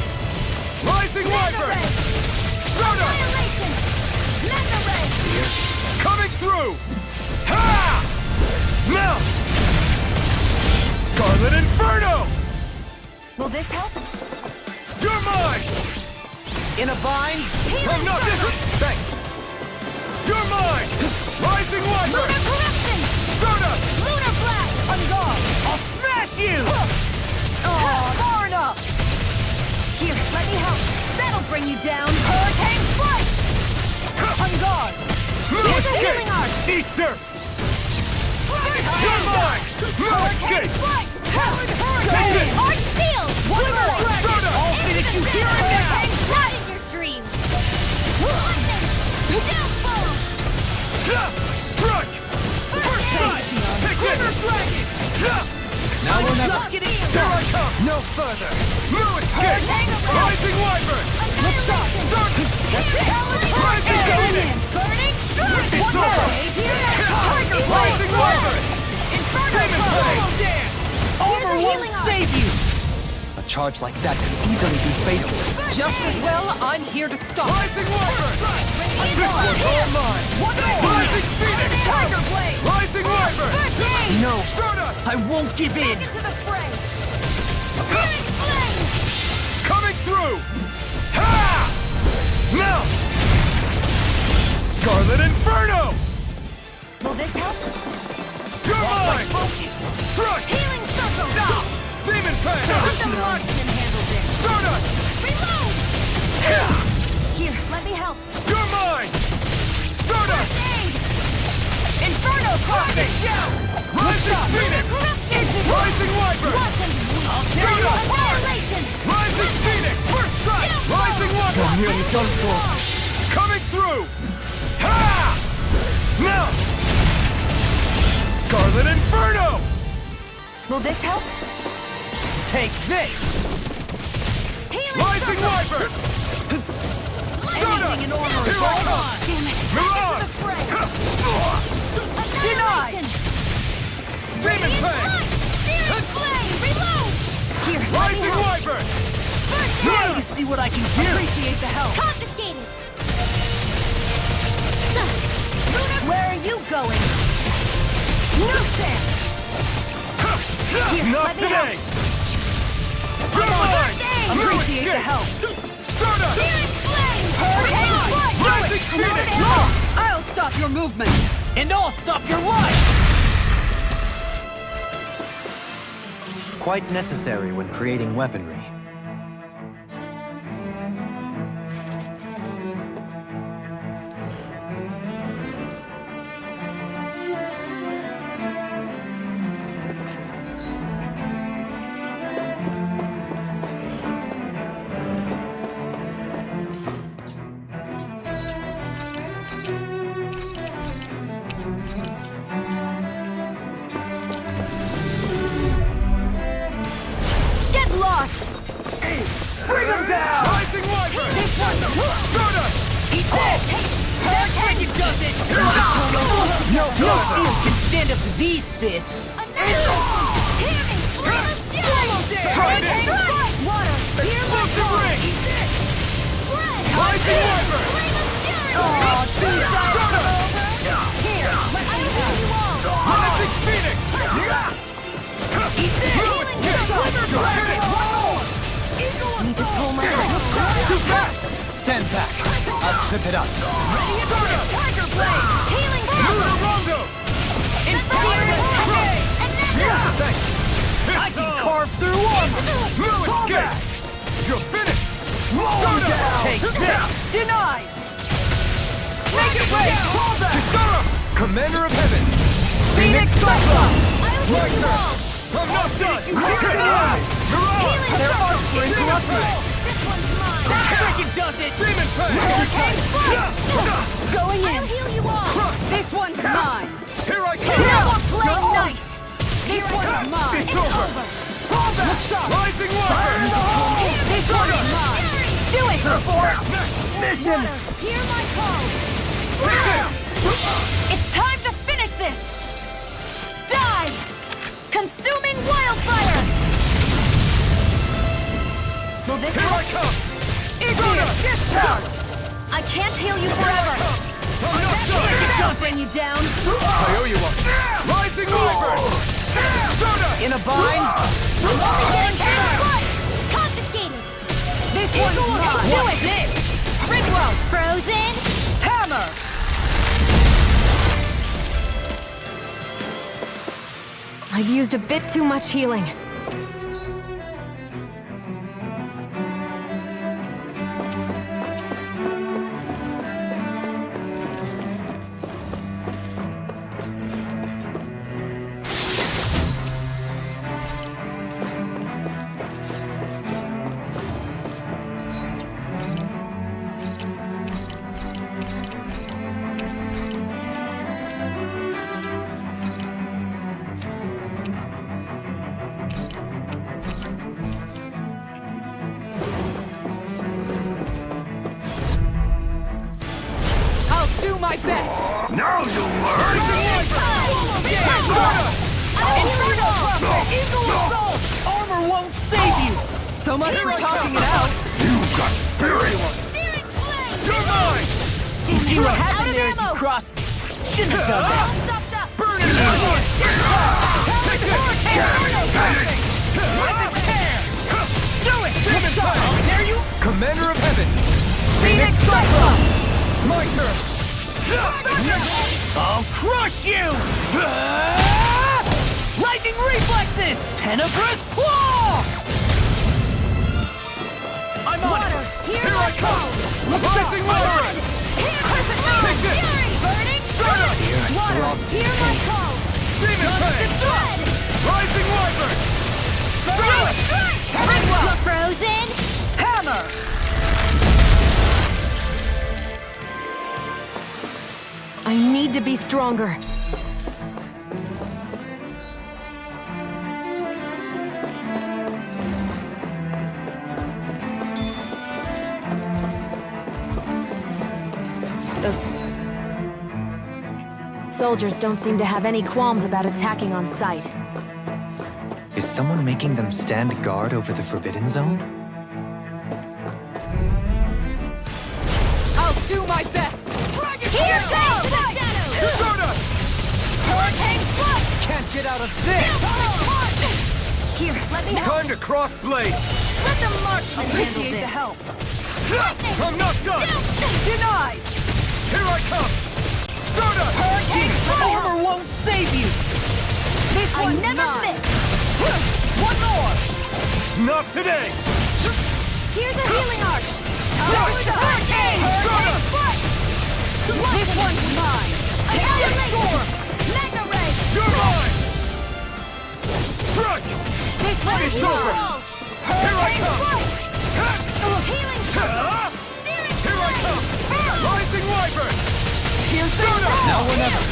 Rising Wyvern! Stardust! Annihilation! Mega ray! Coming through! Ha! Melt! Scarlet Inferno! Will this help? You're mine! In a vine? I'm not this! Thanks! You're mine! Rising Wyvern! Lunar corruption! Stardust! Lunar blast! On guard! I'll smash you! Oh, far enough! Here, let me help. That'll bring you down. Hurricane flight! On guard! No Here's a escape! healing heart! Eat dirt! You're mine! No Hurricane escape! flight! Take it! Arch shield! One of us! Stardust! I'll finish you here and now! Hurricane flight in your dreams! Lightning! Downfall! Strike! First aid! Take this! Dragon! Now we're never... Here I come! No further! No escape! Rising Wyvern! Annihilation! Rising Phoenix! Burning strike! It's over! Tiger Rising Wyvern! Demon Fang! Armor won't healing arm. save you! A charge like that could easily be fatal. Just as well, I'm here to stop. Rising Wyvern! This one's all mine! Rising Phoenix! Tiger blade! Rising Wyvern! First aid! No, Stardust! I won't give in! Back into the fray! Burning flame! Coming through! Ha! Now! Scarlet Inferno! Will this help? You're mine! Strike! Healing circle! Demon Fang! Let the marksman handle this! Stardust! Reload! Here, let me help. You're mine! Stardust! First aid! Inferno crossing! Rising Phoenix! Rising Wyvern! Stardust! Annihilation! Rising Phoenix! First strike! Rising Wyvern! I'm nearly done for. Coming through! Ha! Now! Scarlet Inferno! Will this help? Take this! Healing Rising circle! Wyvern! Stardust! Anything in order Here is I all come! mine! Damn it! Mirage! Back into the fray! Denied! Annihilation! Demon Fang! Searing flame! Reload! Here, let me Rising help. Wyvern! First Now aid! you see what I can do! Appreciate the help. Confiscated! Lunar... Where are you going? Nuisance! Here, let me help. Appreciate the help. I'll stop your movement. And I'll stop your life! Quite necessary when creating weaponry. No shield can stand up to these fists! Stand back. I'll trip it up. I can carve through one! You're finished! Take this! Denied! Make it way! Commander of Heaven! Phoenix Cyclone! I'm not done! There are springs interrupted! That freaking does it! Demon Going in. I'll heal you all. This one's mine. Here I come! Play nice. This one's mine. It's over! Look sharp. Rising water! This one's mine. Do it. Mission! Hear my call. It's time to finish this. Die. Consuming wildfire. Will this Here I come! I can't heal you forever. Don't bring you down. I owe you one! Rising Wyvern! In a bind? Confiscated. This one's mine. Do it. This. Ridwell. Frozen. Hammer! I've used a bit too much healing. Do my best. Now you'll learn! Armor won't save you! So much for talking it out! You got spirit! You're mine! See what happened there as you crossed me. Shouldn't have done that. Burn it! Do it! Demon How dare you? Commander of Heaven! Phoenix Cyclone! My turn! I'll crush you! Lightning reflexes! Tenebrous claw! I'm on it! Here I come. Rising Wyvern! Take this. Burning strike. Water. Hear my call. Demon Fang! Rising Wyvern! Strike. Frozen. Hammer! I need to be stronger. Those soldiers don't seem to have any qualms about attacking on sight. Is someone making them stand guard over the Forbidden Zone? I'll do my best. Here comes the shadows. Stardust! Hurricane Flush. Can't get out of this! Here, let me help. Time to cross blades! Let the marksman handle this. The help. I'm not done! Denied! Here I come! Stardust! Hurricane armor won't save you! This one's never mine. One more! Not today! Here's a healing arc! Hurricane! Hurricane! This one's mine! Annihilation! Mega Ray! You're mine! Strike! This one is over! Here I come! Healing! Searing Here I come! Rising Wyvern! Here's the Now or never!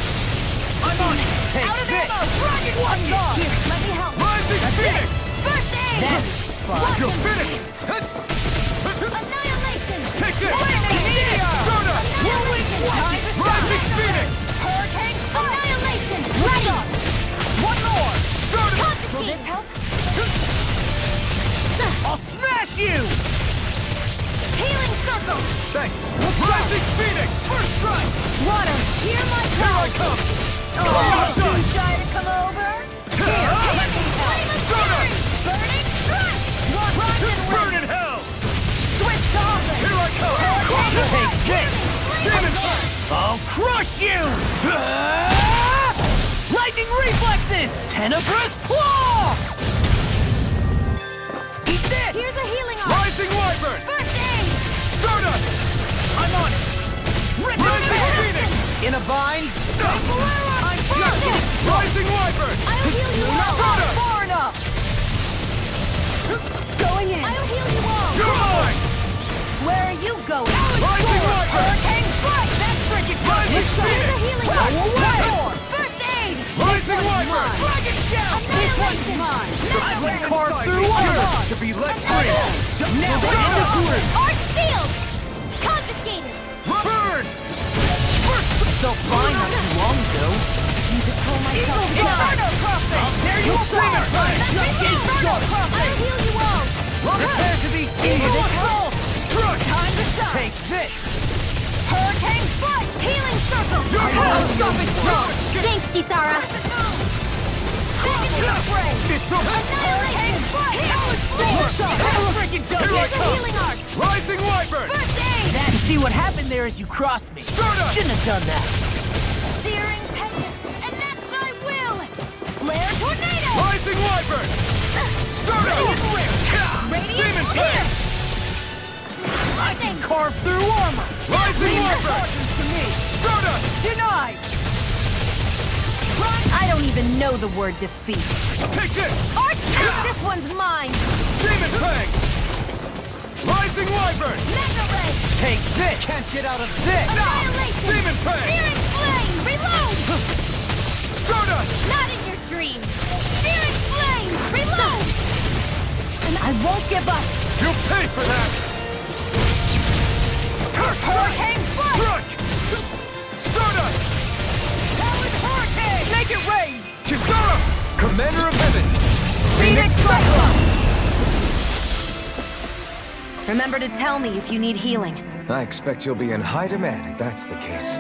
I'm on it! Take Out of this! ammo! Dragon one gone! Here, let me help! Rising Phoenix! First aid! That's fun! You're finished! Annihilation! Take this! Meteor! Stardust! Time to stop! Rising Phoenix! Hurricane! Annihilation! Ready! One more! Stardust! Will this help? I'll smash you! Healing circle! Thanks! Rising Phoenix! First strike! Water, hear my Here call! I come! Oh, too shy to come over? Here, flame of fury! Burning strike! Run and Burn win! in hell! Switch to offense! Here I come! Take this! Demon Strike! I'll crush you! Lightning reflexes! Tenebrous claw! Eat this! Here's a healing arm! Rising Wyvern! First aid! Stardust! I'm on it! Rising Phoenix! In a bind? I'm charging! Rising Wyvern! I'll heal you all! Stardust! Far enough! Going in! I'll heal you all! You're mine! Where are you going? Rising Wyvern! Hurricane strike! That's freaking Rising Phoenix! One more! First aid! Rising Wyvern! Dragon shell! This one's mine! I will carve through armor! To be let free! Never in the group! Arch field! Confiscated! Burn! So fine not too long ago. Need to pull myself down. Inferno crossing! I'll tear you apart! Inferno crossing! I'll heal you all! Prepare to be evil assault! Time to stop! Take this! Hurricane strike! Healing circle! Telescopic charge! Thanks, Kisara. Back into the fray! It's over! Annihilation strike! Look shot! Freaking done! Here I Here's a come! healing arc! Rising Wyvern! First aid! You see what happened there as you crossed me. Stardust! Shouldn't have done that. Searing tempest! And that's thy will! Flare tornado! Rising Wyvern! Stardust! Radiant Demon spear! I can carve through armor. Rising Wyvern! To me! Stardust! Denied! I don't even know the word defeat. Take this! Arch! This one's mine! Demon Fang! Rising Wyvern! Mega Ray! Take this. Can't get out of this. Annihilation! Demon Fang! Searing flame! Reload! Stardust! Not in your dreams! Searing flame! Reload! And I won't give up! You'll pay for that! Hurricane strike! Strike! Stardust! Powered hurricane! Make it rain! Kisara! Commander of Heaven! Phoenix Cyclone! Remember to tell me if you need healing. I expect you'll be in high demand if that's the case.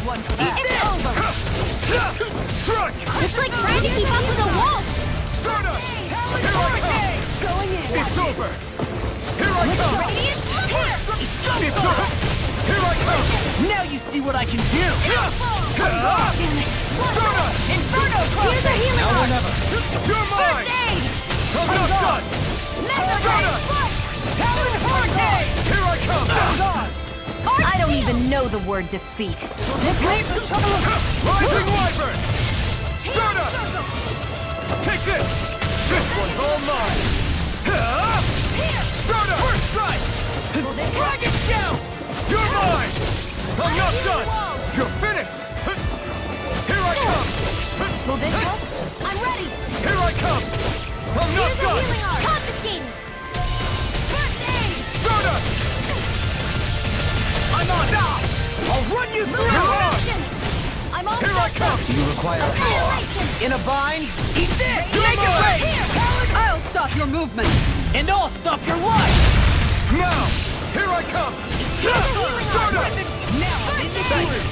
one for that. It's over. Strike! It's like trying to keep up with a wolf. Sturda! Here I come! Going in. It's over! Here I come! Radiant, here. It's over! Here I come! Now you see what I can do. Sturda! Inferno cross. Here's a healing Now or arm. never! You're mine! First aid. I'm not done! Mega Sturda! Talon Hurricane. Here I come! I don't even know the word defeat. Rising Wyvern! Sturda! Take this! This one's all mine! Sturda! First strike! Dragon shout. You're mine! I'm not done! You're finished! Here I come! Will this help? I'm ready. Here I come! I'm not Here's a done! healing arm. Confiscating. First aid. Sturda! I'm on. I'll run you through. Resurrection. I'm all Here I set come! up. Do you require... Annihilation. In a bind. Eat this. Make it right here. I'll stop your movement. And I'll stop your life. Now! Here I come! Sturda! Now I'm in the groove.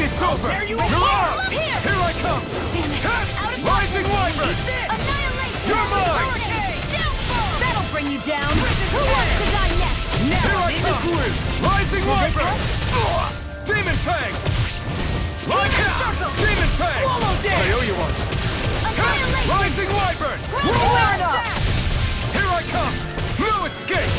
It's over! There you You're are. out! Here I come! Rising Wyvern! Annihilation. You're mine! Downfall. That'll bring you down. Who wants to die next? Now Here I I'm in the come! groove. Rising Wyvern! Demon Fang! Right now! Demon Fang! Swallow I this. owe you one! Annihilation. Rising Wyvern! Roar it up. Here I come! No escape!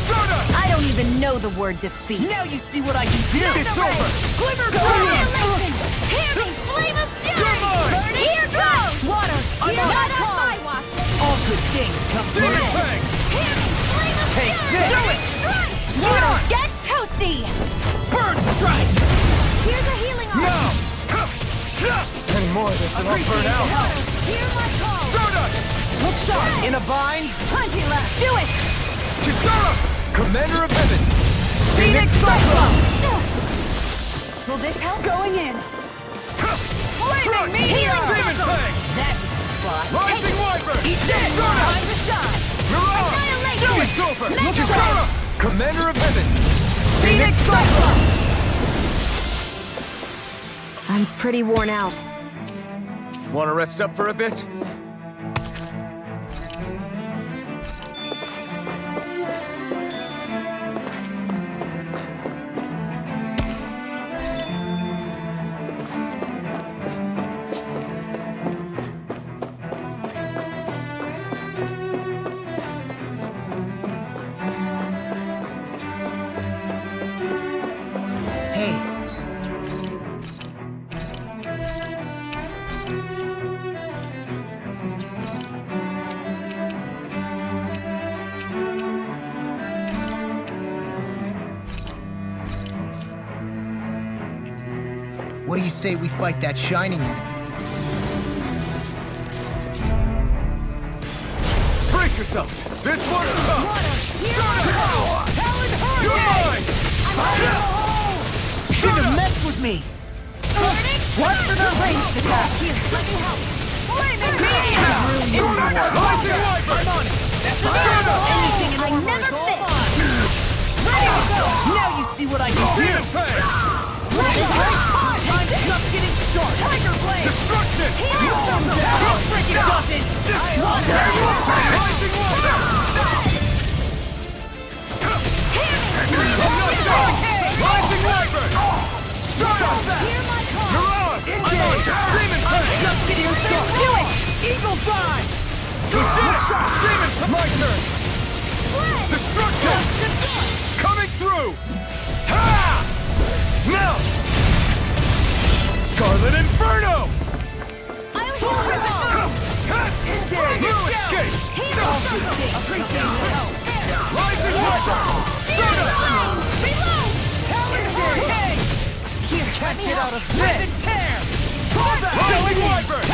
Sturda! I don't even know the word defeat. Now you see what I can do. It's over! Glimmer Annihilation. Hear me, flame of You're fury. mine! Here goes. Water. I'm Not on. on my watch. All good things come to an Demon end. Fang! Hear me, flame of Take fury. this. Strike. Water. Get toasty. Burn strike. Here's a healing arm. Now! Any more of this and I'll burn out. Hear my call. Sturda! Look sharp. In a bind. Plenty left. Do it. Kisara! Commander of Heaven! Phoenix Cyclone. Will this help? Going in. Strike! Meteor. Demon Fang! That's the spot. Rising Wyvern! Eat this. Time to shine. You're out! Annihilation. It's over! Look Kisara! Commander of Heaven! Phoenix Cyclone. I'm pretty worn out. Want to rest up for a bit? Hey, what do you say we fight that shining enemy? Brace yourselves! This one's tough! Talon You're Hurricane. mine! Should have messed with me. Watch for the range attack. Rising Wyvern! I'm on it. Anything in I armor never is all fit. mine. Ready to go. Now you see what I can do. Demon Fang! Time's just getting started. Tiger Blade. Destruction! Don't freaking doesn't. Rising Wyvern! Rising Wyvern! Start off! Hear my call. You're on! I'm on! Demon Fang! Just getting started. Do it. Eagle Dive. You did it! Demon Fang! My turn! Destruction! Coming through! Ha! Now! Scarlet Inferno! I'll heal her all. No escape! Appreciate the help. Rising Wyvern! Start up! Hey! Here, can't get out of this. Tear. Rising Wyvern!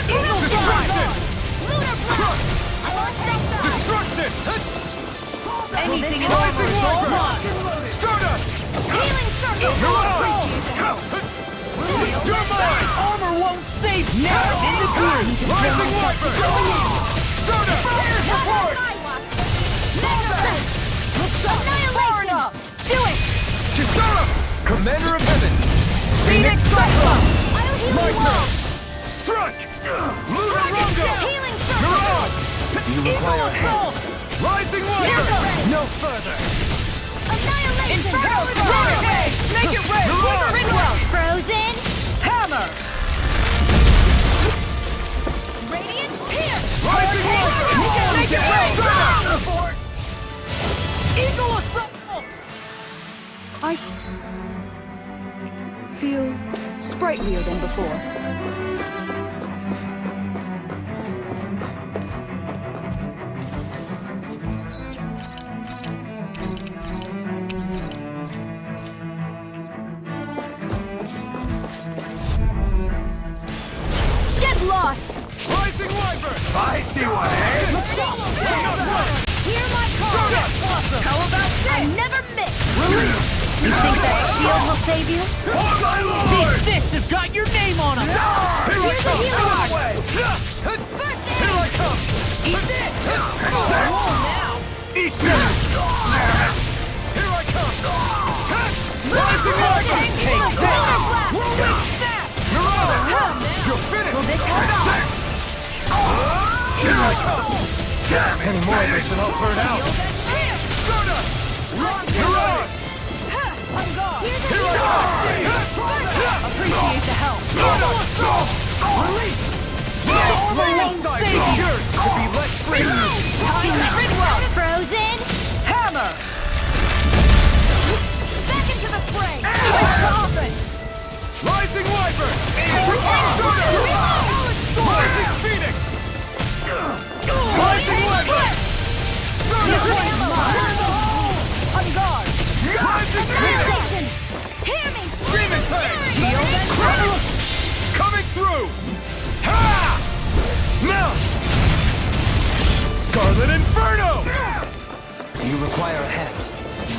Eagle Dive. Destruction! Anything in armor Rising is all Wyvern! mine. Start up! Healing circle. You're on! You're mine! Armor won't save me. Now I'm in the groove. Rising Wyvern! Start up! Fire support. Annihilation. Far enough. Do it. Kisara! Commander of Heaven! Phoenix Cyclone! I'll heal you all! Strike! Lunarongo! Healing You're on! Do you require help? Rising Wyvern! No further! Annihilation! Inferno Strike! Make it red! Ridwell! Frozen! Hammer! Radiant Pierce! Rising Wyvern! Make it red! Eagle Assault! I feel sprightlier than before. Get lost! Rising Wyvern! Feisty one, eh? Hear my call! How about this? I never miss! You think that shield will save you? Oh my lord! These fists have got your name on them! Here I come! Here I come! Eat this! Now! Eat this! Here I come! Rising Wyvern! Take that! Whirlwind snap! You're on it! You're finished! Will this help? Here I come! Any more of this and I'll burn out! Stardust! You're on! On guard! Here I come! Appreciate the help! Release! My won't side save is you. yours to be let free! Ridwell! Frozen! Hammer! Back into the fray! Switch to offense! Rising Wyvern! Rising Phoenix! Rising Wyvern! On guard! Rising Phoenix! Annihilation! Hear me! Demon Fang! Shield and Coming through! Ha! Now! Scarlet Inferno! Do you require a hand?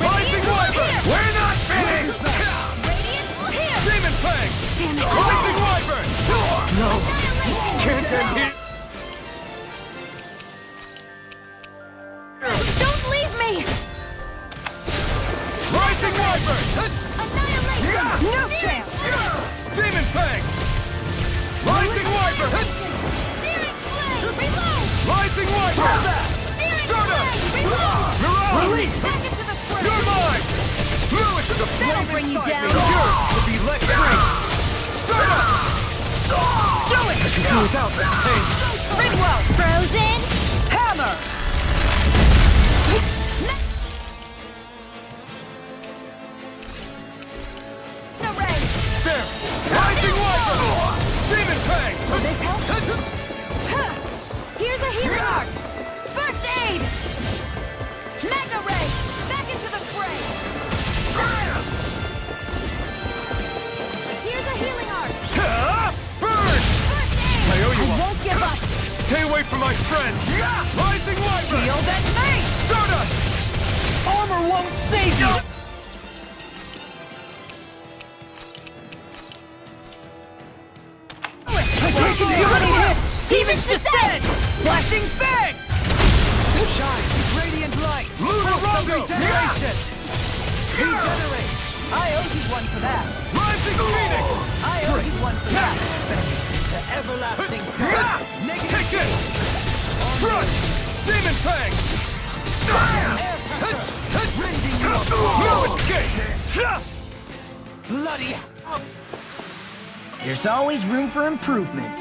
Rising Wyvern! We're not finished! Radiant here! Demon Fang! Damn it! Rising Wyvern! No! Can't end here! Don't leave me! Rising Wyvern! Annihilation! No chance! Demon Fang! Rising Wyvern! Searing flame! Reload! Rising Wyvern! Searing Stardust! flame! Reload! You're on! Release! Back into the fray! You're mine! Fluid to the That'll flame bring you inside down. me! Yours to be let free! Stardust! Do it! I can do without that pain! Ridwell! Frozen! Hammer! The ray! There! Rising Wyvern! Demon Fang! Will this help? Huh. Here's a healing art! First aid! Magna ray! Back into the fray! Here's a healing art! Burn! First aid! I owe you one. Won't give up! Stay away from my friends! Rising Wyvern! Shield and mace! Stardust! Armor won't save you! Demons descend! Flashing bang! Shine, radiant light! Lunarongo! Regeneration! Regenerate! I owe you one for that! Rising Phoenix! I owe you one for that! The everlasting curse! Take it! Strike! Demon Fang! No escape! Bloody... There's always room for improvement.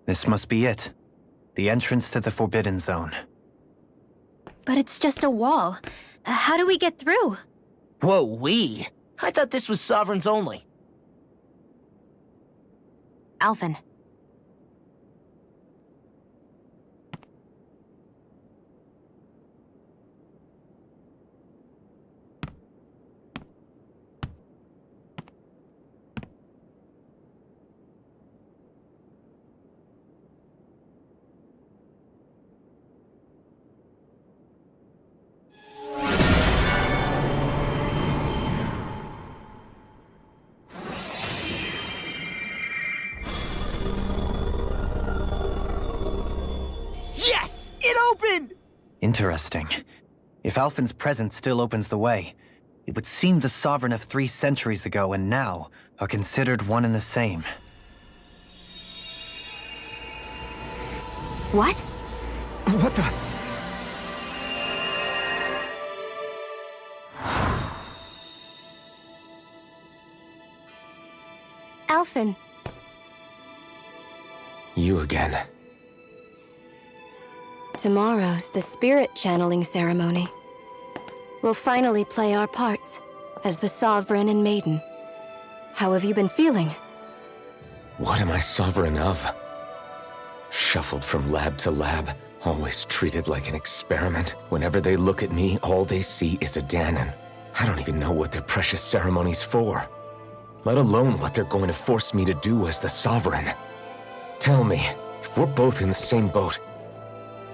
This must be it. The entrance to the Forbidden Zone. But it's just a wall. How do we get through? Whoa, we? I thought this was sovereigns only. Alphen. Yes! It opened! Interesting. If Alphen's presence still opens the way, it would seem the Sovereign of 3 centuries ago and now are considered one and the same. What? What the? Alphen. You again. Tomorrow's the spirit channeling ceremony. We'll finally play our parts as the Sovereign and Maiden. How have you been feeling? What am I sovereign of? Shuffled from lab to lab, always treated like an experiment. Whenever they look at me, all they see is a Dahnan. I don't even know what their precious ceremony's for, let alone what they're going to force me to do as the Sovereign. Tell me, if we're both in the same boat,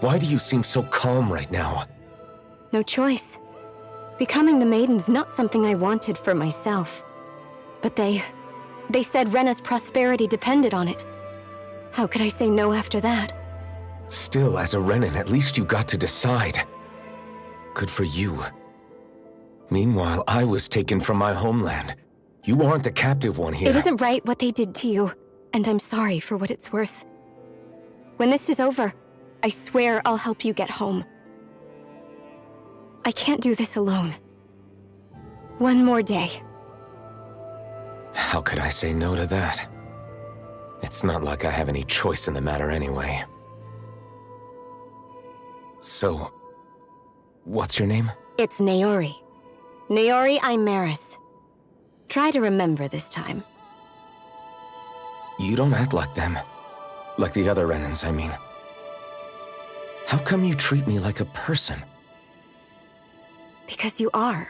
why do you seem so calm right now? No choice. Becoming the Maiden's not something I wanted for myself. But they said Rena's prosperity depended on it. How could I say no after that? Still, as a Renan, at least you got to decide. Good for you. Meanwhile, I was taken from my homeland. You aren't the captive one here. It isn't right what they did to you, and I'm sorry for what it's worth. When this is over, I swear I'll help you get home. I can't do this alone. One more day. How could I say no to that? It's not like I have any choice in the matter anyway. So, what's your name? It's Naori. Naori Imaris. Try to remember this time. You don't act like them. Like the other Renans, I mean. How come you treat me like a person? Because you are.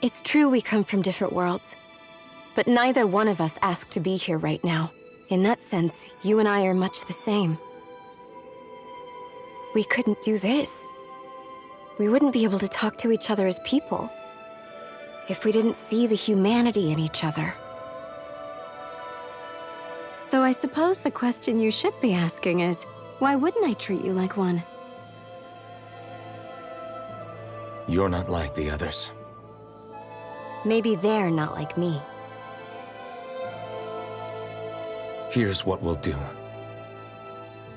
It's true we come from different worlds. But neither one of us asked to be here right now. In that sense, you and I are much the same. We couldn't do this. We wouldn't be able to talk to each other as people if we didn't see the humanity in each other. So I suppose the question you should be asking is, why wouldn't I treat you like one? You're not like the others. Maybe they're not like me. Here's what we'll do.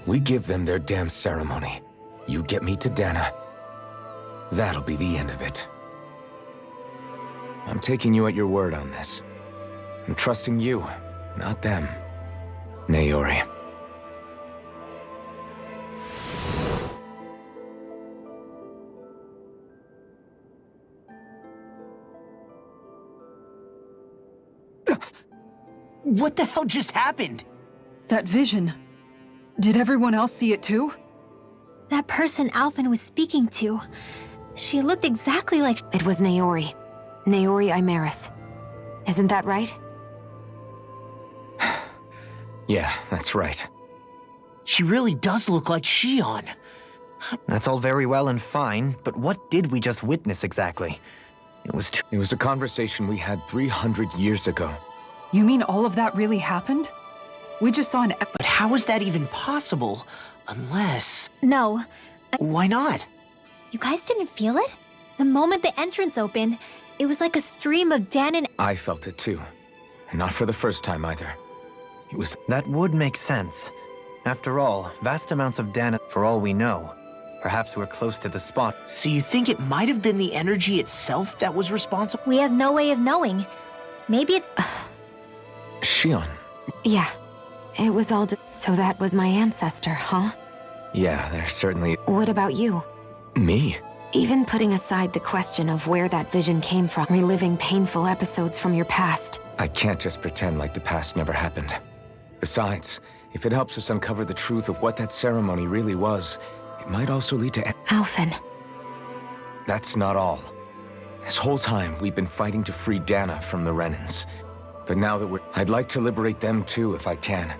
We give them their damn ceremony. You get me to Dana. That'll be the end of it. I'm taking you at your word on this. I'm trusting you, not them. Naori. What the hell just happened? That vision. Did everyone else see it too? That person Alphen was speaking to, she looked exactly like... It was Naori. Naori Imaris. Isn't that right? Yeah, that's right. She really does look like Shion. That's all very well and fine, but what did we just witness exactly? It was a conversation we had 300 years ago. You mean all of that really happened? We just saw an... But how is that even possible? Unless... No. Why not? You guys didn't feel it? The moment the entrance opened, it was like a stream of Dahnan... I felt it too. And not for the first time either. It was... That would make sense. After all, vast amounts of Dahnan, for all we know. Perhaps we're close to the spot. So you think it might have been the energy itself that was responsible? We have no way of knowing. Maybe it's... Shion. Yeah. It was all so that was my ancestor, huh? Yeah, there's certainly... What about you? Me? Even putting aside the question of where that vision came from, reliving painful episodes from your past. I can't just pretend like the past never happened. Besides, if it helps us uncover the truth of what that ceremony really was, it might also lead to... Alphen. That's not all. This whole time, we've been fighting to free Dana from the Renans. But now that I'd like to liberate them too, if I can.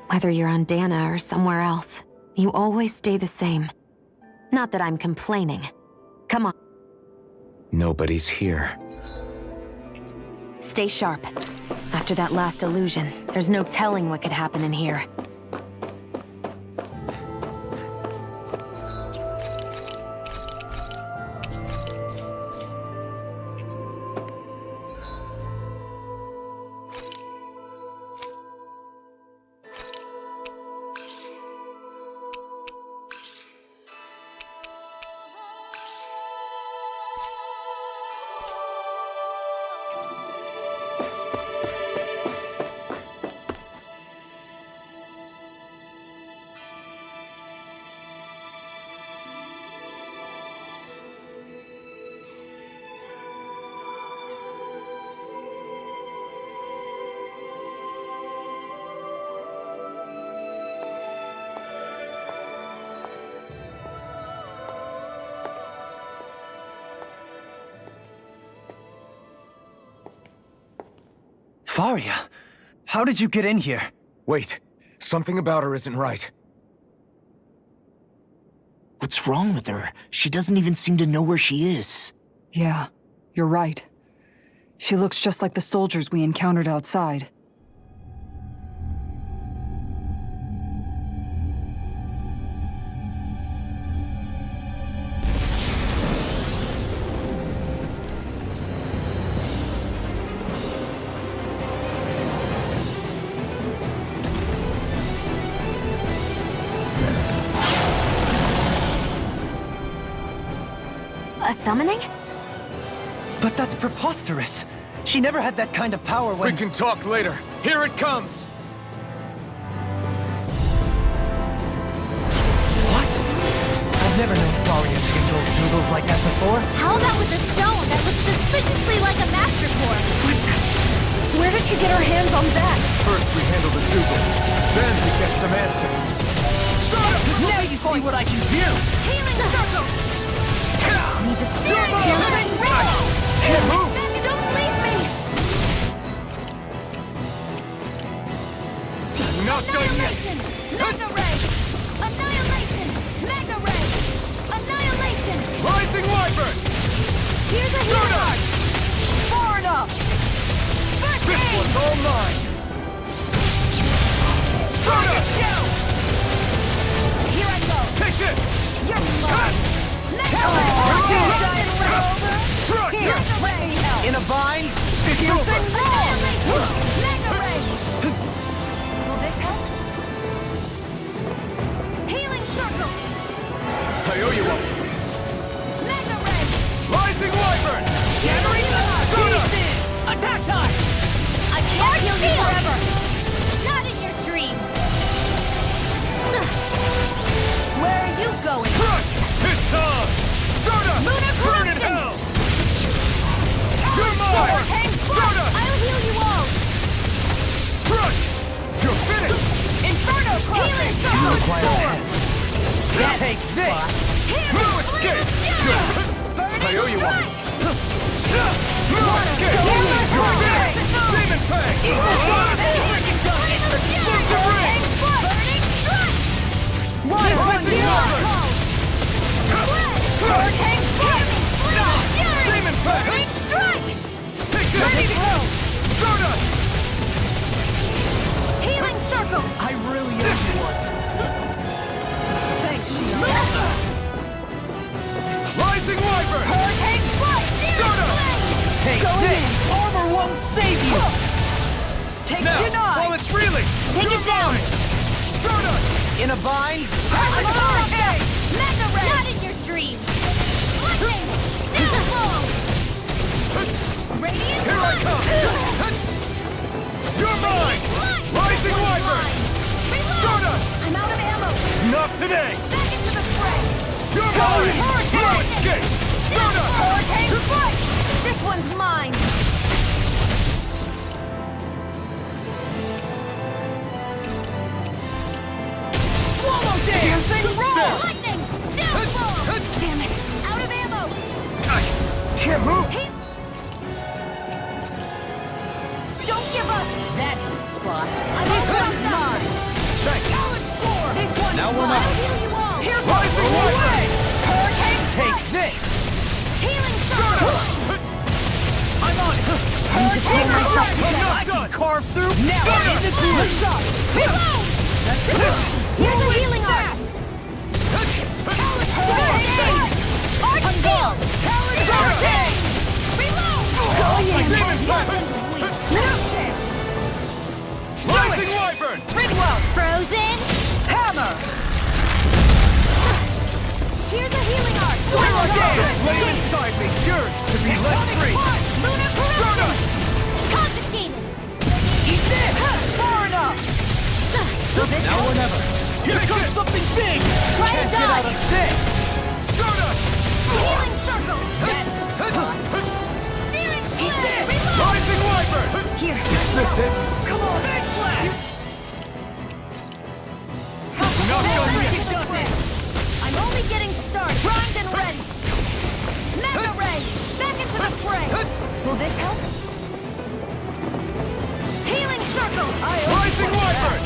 Whether you're on Dana or somewhere else, you always stay the same. Not that I'm complaining. Come on. Nobody's here. Stay sharp. After that last illusion, there's no telling what could happen in here. Faria, how did you get in here? Wait, something about her isn't right. What's wrong with her? She doesn't even seem to know where she is. Yeah, you're right. She looks just like the soldiers we encountered outside. A summoning? But that's preposterous. She never had that kind of power when... We can talk later. Here it comes! What? I've never known Faria to control noodles like that before. How about with the stone that looks suspiciously like a master core? Where did she get her hands on that? First we handle the Zubas, then we get some answers. Now you see what I can do! Healing circle! Need to steer it! Can't move! Don't leave me! Not done yet! Mega Ray! Annihilation! Mega Ray! Annihilation! Rising Wyvern! Here's a hero! Far enough! This one's all mine! Down! Here I go! Take this! You're mine! Mega Ray! Here, let me help! In a bind? It's Here's over! Annihilation! Mega Ray! Will this help? Healing circle! I owe you one! Mega Ray! Rising Wyvern! Shattering pieces! Attack time! I can't heal you forever! Not in your dreams! Where are you going? Crush! It's on! Stardust! Lunar Burn in corruption! hell! You're mine! Stardust! I'll heal you all! Crush! You're finished! Inferno Healing crossing! circle! That takes this! No escape! I owe you one! No escape! You're finished! Demon Fang! Explosive ring! Water Rising Wyvern! Hurricane strike! Demon Fang! Strike! Take this! Ready to go! Stardust! Healing circle! I really owe you one. Thanks, Shion. Rising Wyvern! Hurricane strike! Stardust! Take this! Armor won't save you! Take Now, denied! while it's reeling! Take you're it down! mine! Stardust! In a bind? I'm hurricane! Mega Ray! Not in your dreams! Lightning! Down low! Radiant Here I come! You're mine! Rising Wyvern! Stardust! I'm out of ammo! Not today! Back into the fray! You're mine! Hurricane! escape! Hurricane Strike! This one's mine! Swallow dance! Piercing roll! Lightning! Downfall! Damn it! Out of ammo! Can't move! Don't give up! That's the spot! I'm almost mine! Talent score! This one's Now we're mine! not. I'll heal you all! Here Rising Wiper! Hurricane Take Strike! this! Healing circle! I'm on it! Hurricane Strike! I can carve through! Now I'm in the One groove! shot! Reload! Here's a healing arc! Hurricane! Arc Steel! Hurricane! Reload! Demon Pattern! Rising Wyvern! Ridwell! Frozen! Hammer! Here's a healing arc! Swallow dance! Lay inside me! Yours to be let free! Lunar corruption! Confiscated! Eat this! Far enough! Now or never! Here comes something big! Try to Can't get out dodge! of this! Stardust! Healing circle! Steering flare! Reload! Rising Wyvern! Here! Is this it? Come on! Big flash! Not done yet! I'm only getting started! Primed and ready! Mega Ray! Back into the fray! Will this help? Healing circle! Rising Wyvern!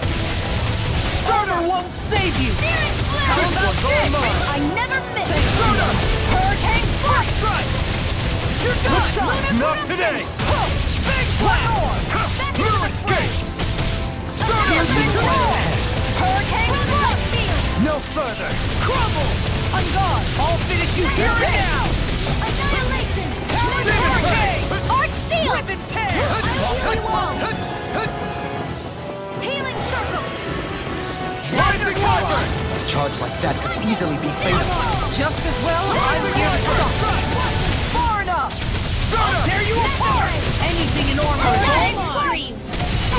Starter won't save you! Steering flare! How about this? I never miss! Stardust! Hurricane First Strike! strike! You're done! Lunar Not corruption! today! Big flash! Blue escape! Stardust! Hurricane Strike! No further! Crumble! On guard! I'll finish you here and now! Annihilation! Hurricane! Arc Steel! Rip and tear! I'll heal you all! Healing circle! Rising Wyvern! A charge like that could easily be fatal. Just as well, I'm here to stop! Far enough! I'll tear you apart! Anything in armor!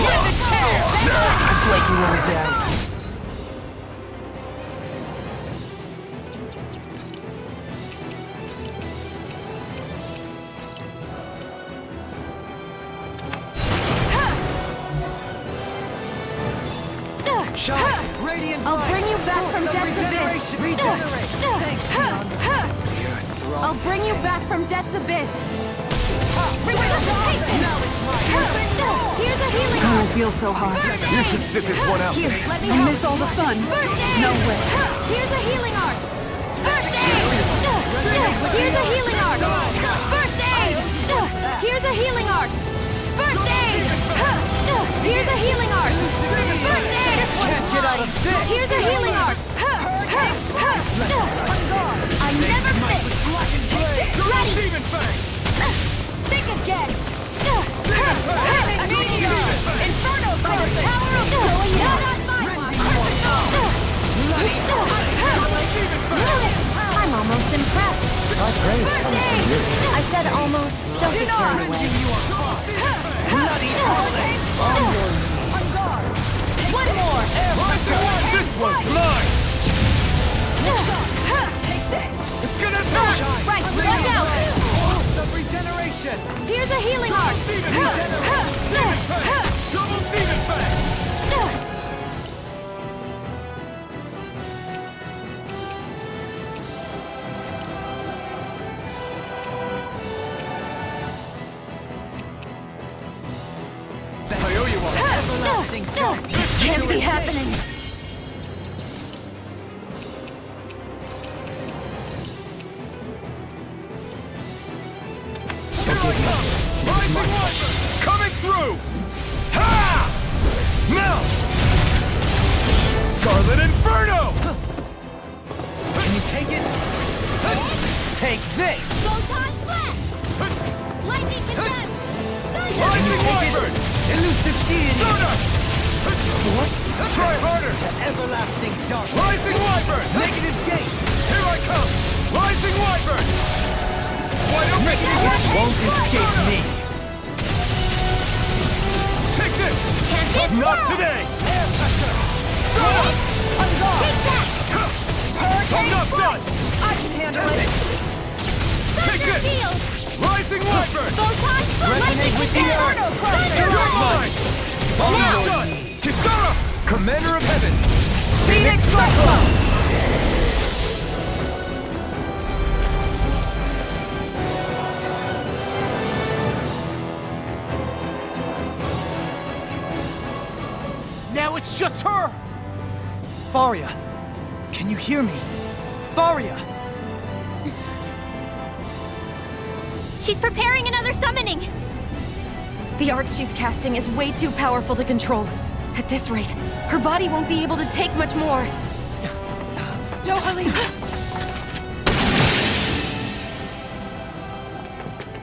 Rip and tear! I'd let you all down. I'll bring you back from Death's Abyss! I'll bring you back from Death's Abyss! Here's a healing I arc! don't feel so hot. You should sit this one out. Here, let me I help. miss all the fun. No way. Here's a healing arc! First aid! Here's a healing arc! First aid! Here's a healing arc! First aid! Here's a healing arc! First aid! Can't get out of this! Here's a healing arc! On guard! I never miss! Ready! Demon Fang! Think again! Meteor! Inferno Force! Power of not on my watch! I'm almost impressed. High praise coming from you. I said almost. Don't get carried away. On guard! One more! This one's mine! Take this! It's gonna die! Right, watch out! Some regeneration! Here's a healing arc! Double Demon Fang! I owe you one. Everlasting thanks. This can't be happening! Rising Wyvern! Coming through! Ha! Now! Scarlet Inferno! Can you take it? Take this! Photon Flash! Lightning Condemned! Rising Wyvern! Elusive deity! What? Try harder! Everlasting dark! Rising Wyvern! Negative gate! Here I come! Rising Wyvern! Wide open! Won't escape me! Take this! Can't get Not through. today! Air pressure! Stop! On guard! Take that! I'm Hurricane not Strike! done! I can handle it! Take this! Rising Wyvern! Resonate with the earth! Dragmine! Now! Kisara! Commander of Heaven! Phoenix Cyclone! Now it's just her! Faria, can you hear me? Faria! She's preparing another summoning! The art she's casting is way too powerful to control. At this rate, her body won't be able to take much more. Dohalim!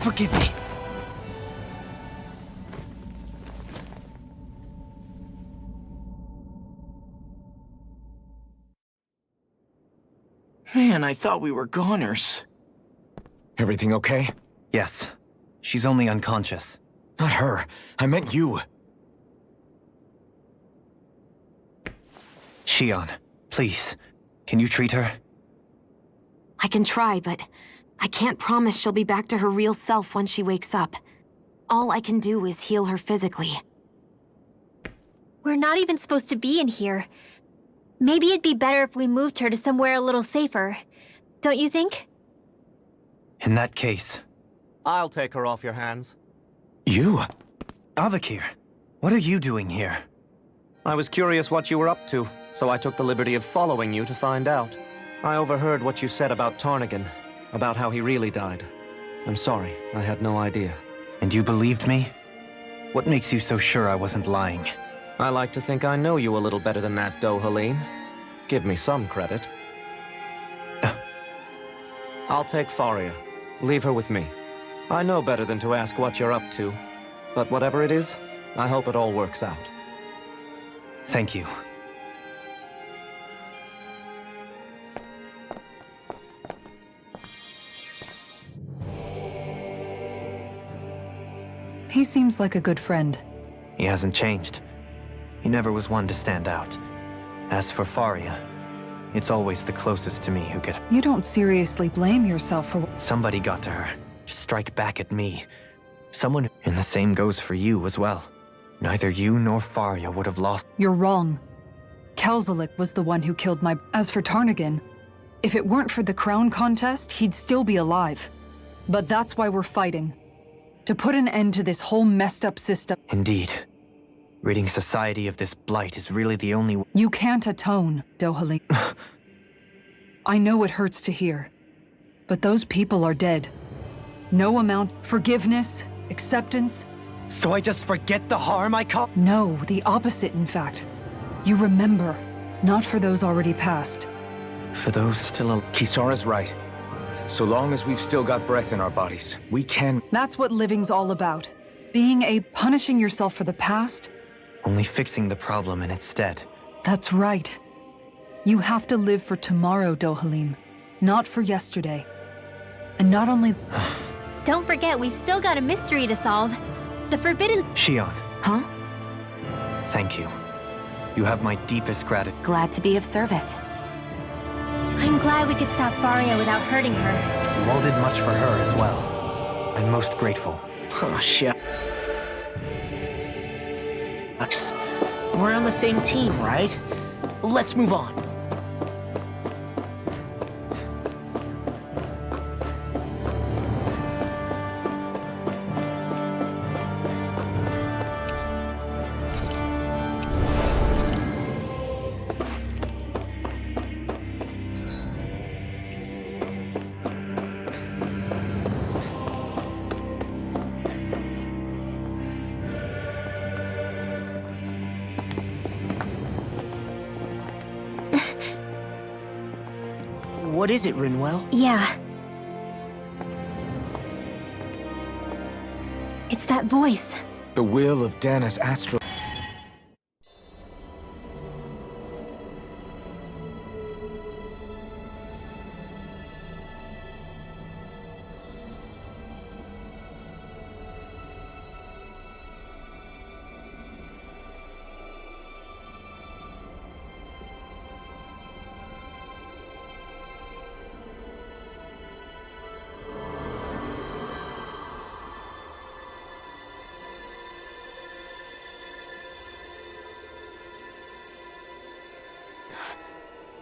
Forgive me. Man, I thought we were goners. Everything okay? Yes. She's only unconscious. Not her. I meant you. Shion, please. Can you treat her? I can try, but I can't promise she'll be back to her real self when she wakes up. All I can do is heal her physically. We're not even supposed to be in here. Maybe it'd be better if we moved her to somewhere a little safer. Don't you think? In that case... I'll take her off your hands. You? Avakir, what are you doing here? I was curious what you were up to, so I took the liberty of following you to find out. I overheard what you said about Tarnigan, about how he really died. I'm sorry, I had no idea. And you believed me? What makes you so sure I wasn't lying? I like to think I know you a little better than that, Dohalim. Give me some credit. I'll take Faria. Leave her with me. I know better than to ask what you're up to. But whatever it is, I hope it all works out. Thank you. He seems like a good friend. He hasn't changed. He never was one to stand out. As for Faria, it's always the closest to me who get... You don't seriously blame yourself for... Somebody got to her. To strike back at me. Someone... And the same goes for you as well. Neither you nor Faria would have lost... You're wrong. Kelzelik was the one who killed my... As for Tarnigan, if it weren't for the crown contest, he'd still be alive. But that's why we're fighting. To put an end to this whole messed up system. Indeed. Ridding society of this blight is really the only... You can't atone, Dohalim. I know it hurts to hear. But those people are dead. No amount... Forgiveness, acceptance... So I just forget the harm I caused? No, the opposite, in fact. You remember, not for those already passed. For those still alive. Kisara's right. So long as we've still got breath in our bodies, we can... That's what living's all about. Punishing yourself for the past. Only fixing the problem in its stead. That's right. You have to live for tomorrow, Dohalim. Not for yesterday. And not only... Don't forget, we've still got a mystery to solve. The forbidden... Shion. Huh? Thank you. You have my deepest gratitude. Glad to be of service. I'm glad we could stop Faria without hurting her. You all did much for her as well. I'm most grateful. Oh, shit. We're on the same team, right? Let's move on. What is it, Rinwell? Yeah. It's that voice. The will of Dana's astral...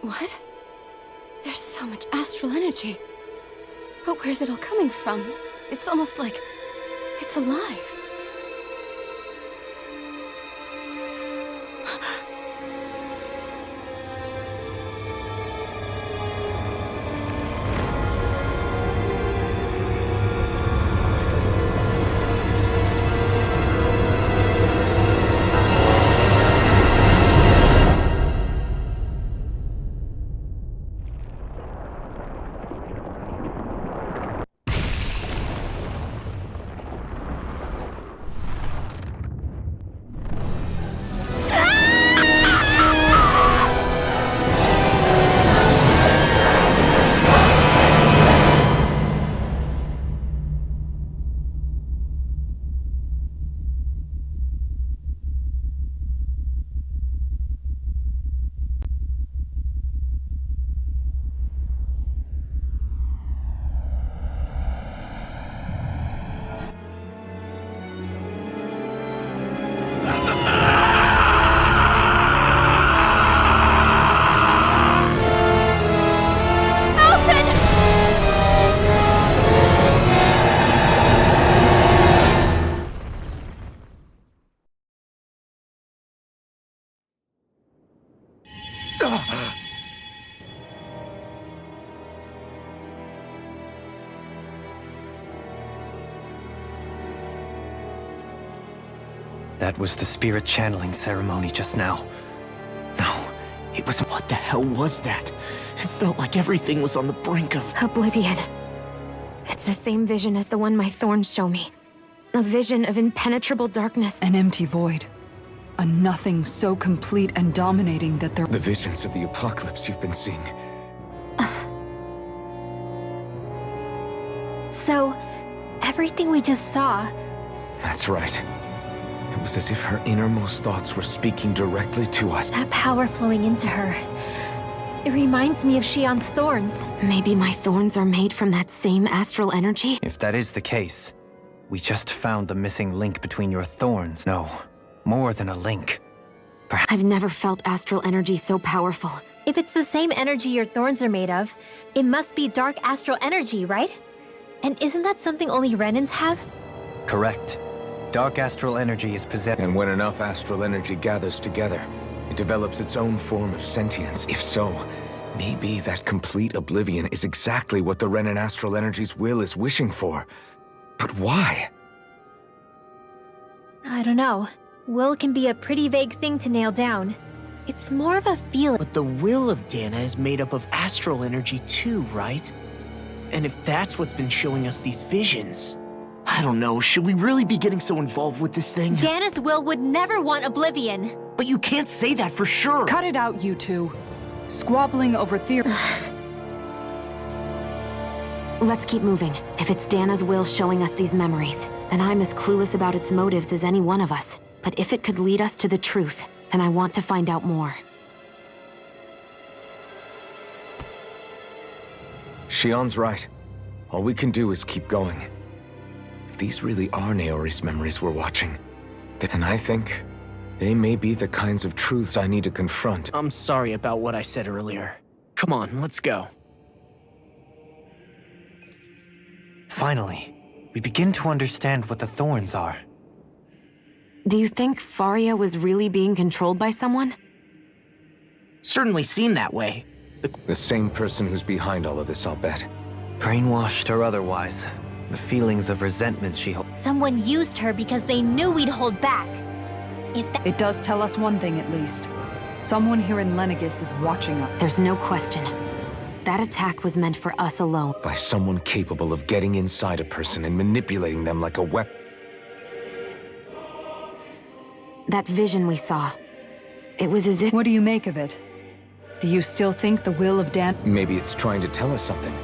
What? There's so much astral energy. But where's it all coming from? It's almost like it's alive. That was the spirit channeling ceremony just now. No, it was... What the hell was that? It felt like everything was on the brink of... Oblivion. It's the same vision as the one my thorns show me. A vision of impenetrable darkness. An empty void. A nothing so complete and dominating that there... The visions of the apocalypse you've been seeing. So, everything we just saw... That's right. It was as if her innermost thoughts were speaking directly to us. That power flowing into her. It reminds me of Shion's thorns. Maybe my thorns are made from that same astral energy? If that is the case, we just found the missing link between your thorns. No, more than a link. I've never felt astral energy so powerful. If it's the same energy your thorns are made of, it must be dark astral energy, right? And isn't that something only Renans have? Correct. Dark astral energy is possessed... And when enough astral energy gathers together, it develops its own form of sentience. If so, maybe that complete oblivion is exactly what the Renan astral energy's will is wishing for. But why? I don't know. Will can be a pretty vague thing to nail down. It's more of a feeling. But the will of Dana is made up of astral energy too, right? And if that's what's been showing us these visions... I don't know, should we really be getting so involved with this thing? Dana's will would never want oblivion. But you can't say that for sure. Cut it out, you two. Squabbling over theory. Let's keep moving. If it's Dana's will showing us these memories, then I'm as clueless about its motives as any one of us. But if it could lead us to the truth, then I want to find out more. Shion's right. All we can do is keep going. If these really are Naori's memories we're watching, then I think they may be the kinds of truths I need to confront. I'm sorry about what I said earlier. Come on, let's go. Finally, we begin to understand what the thorns are. Do you think Faria was really being controlled by someone? Certainly seemed that way. The same person who's behind all of this, I'll bet. Brainwashed or otherwise, the feelings of resentment she holds. Someone used her because they knew we'd hold back. It does tell us one thing at least. Someone here in Lenegis is watching us. There's no question. That attack was meant for us alone. By someone capable of getting inside a person and manipulating them like a weapon. That vision we saw. It was as if... What do you make of it? Do you still think the will of Dan... Maybe it's trying to tell us something.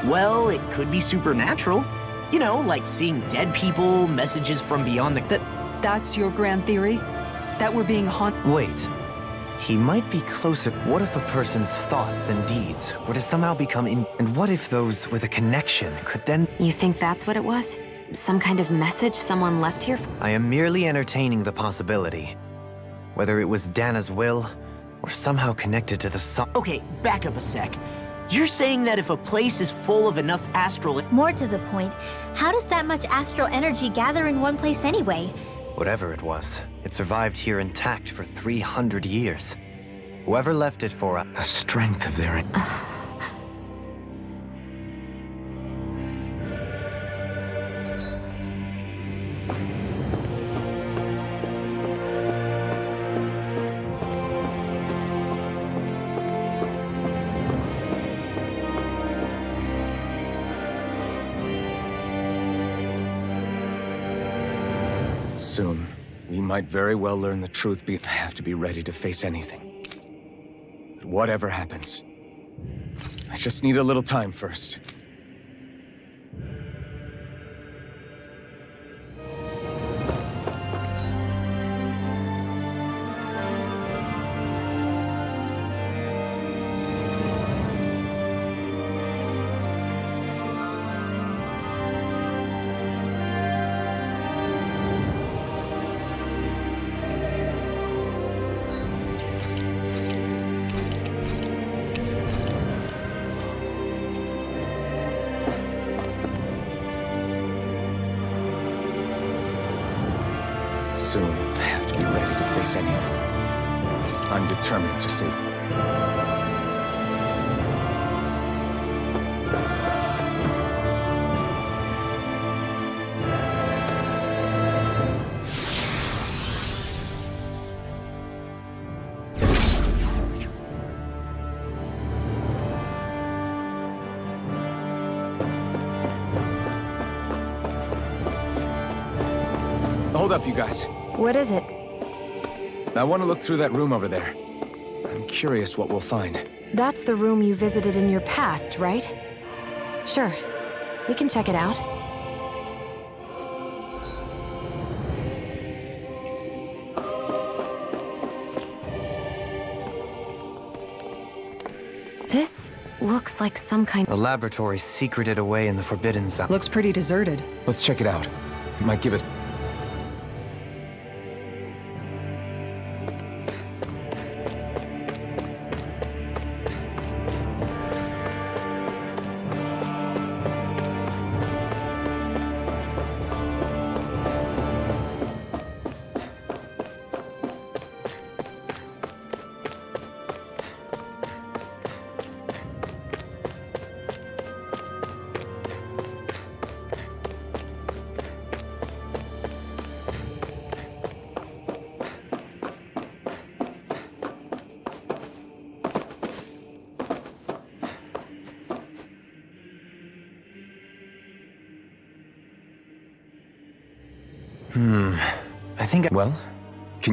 Well, it could be supernatural. You know, like seeing dead people, messages from beyond the... That's your grand theory? That we're being haunted? Wait. He might be closer. What if a person's thoughts and deeds were to somehow become And what if those with a connection could then... You think that's what it was? Some kind of message someone left here? I am merely entertaining the possibility. Whether it was Dana's will, or We're somehow connected to the sun. Okay, back up a sec. You're saying that if a place is full of enough astral... More to the point, how does that much astral energy gather in one place anyway? Whatever it was, it survived here intact for 300 years. Whoever left it for us... The strength of their... Soon, we might very well learn the truth. I have to be ready to face anything. But whatever happens, I just need a little time first. Soon, I have to be ready to face anything. I'm determined to save. Hold up, you guys. What is it? I want to look through that room over there. I'm curious what we'll find. That's the room you visited in your past, right? Sure. We can check it out. This looks like some kind A laboratory secreted away in the Forbidden Zone. Looks pretty deserted. Let's check it out. It might give us... I think... Well?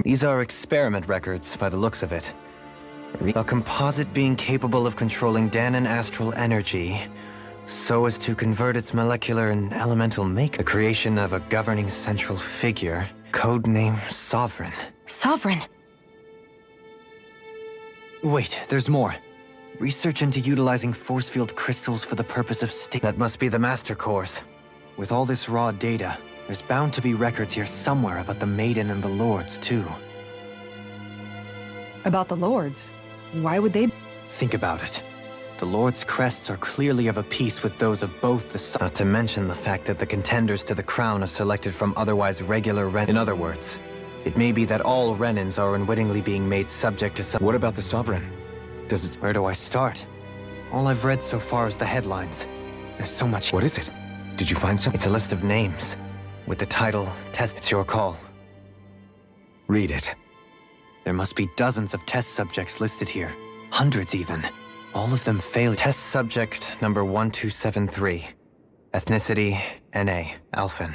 These are experiment records, by the looks of it. A composite being capable of controlling Dahnan astral energy, so as to convert its molecular and elemental make. The creation of a governing central figure, codename Sovereign. Sovereign. Wait, there's more. Research into utilizing force field crystals for the purpose of That must be the Master Cores. With all this raw data, there's bound to be records here somewhere about the Maiden and the Lords, too. About the Lords? Why would they... Think about it. The Lord's crests are clearly of a piece with those of both the Not to mention the fact that the contenders to the crown are selected from otherwise regular Renin. In other words, it may be that all Renins are unwittingly being made subject to some... What about the Sovereign? Does it... Where do I start? All I've read so far is the headlines. There's so much... What is it? Did you find something? It's a list of names. With the title, Test. It's your call. Read it. There must be dozens of test subjects listed here. Hundreds even. All of them failed. Test subject number 1273. Ethnicity, NA, Alphen.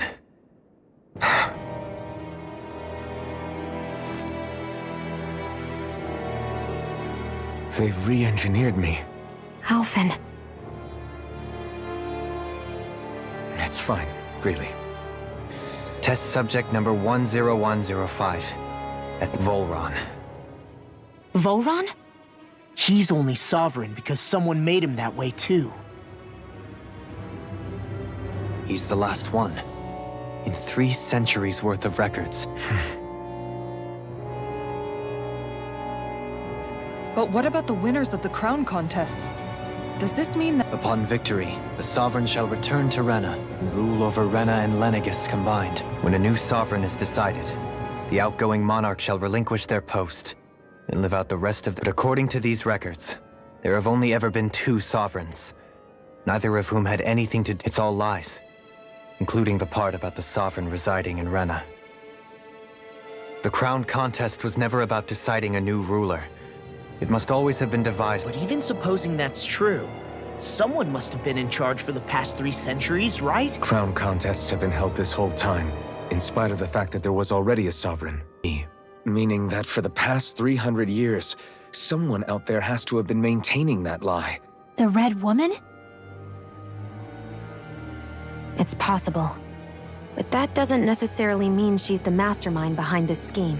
They've re-engineered me. Alphen. It's fine, really. Test subject number 10105. Volron. Volron? He's only sovereign because someone made him that way too. He's the last one. In 3 centuries worth of records. But what about the winners of the crown contests? Does this mean that— Upon victory, the Sovereign shall return to Rena, and rule over Rena and Lenegis combined. When a new Sovereign is decided, the outgoing monarch shall relinquish their post, and live out the rest of the— But according to these records, there have only ever been 2 Sovereigns, neither of whom had anything to— It's all lies, including the part about the Sovereign residing in Rena. The crown contest was never about deciding a new ruler. It must always have been devised— But even supposing that's true, someone must have been in charge for the past 3 centuries, right? Crown contests have been held this whole time, in spite of the fact that there was already a sovereign. Meaning that for the past 300 years, someone out there has to have been maintaining that lie. The Red Woman? It's possible. But that doesn't necessarily mean she's the mastermind behind this scheme.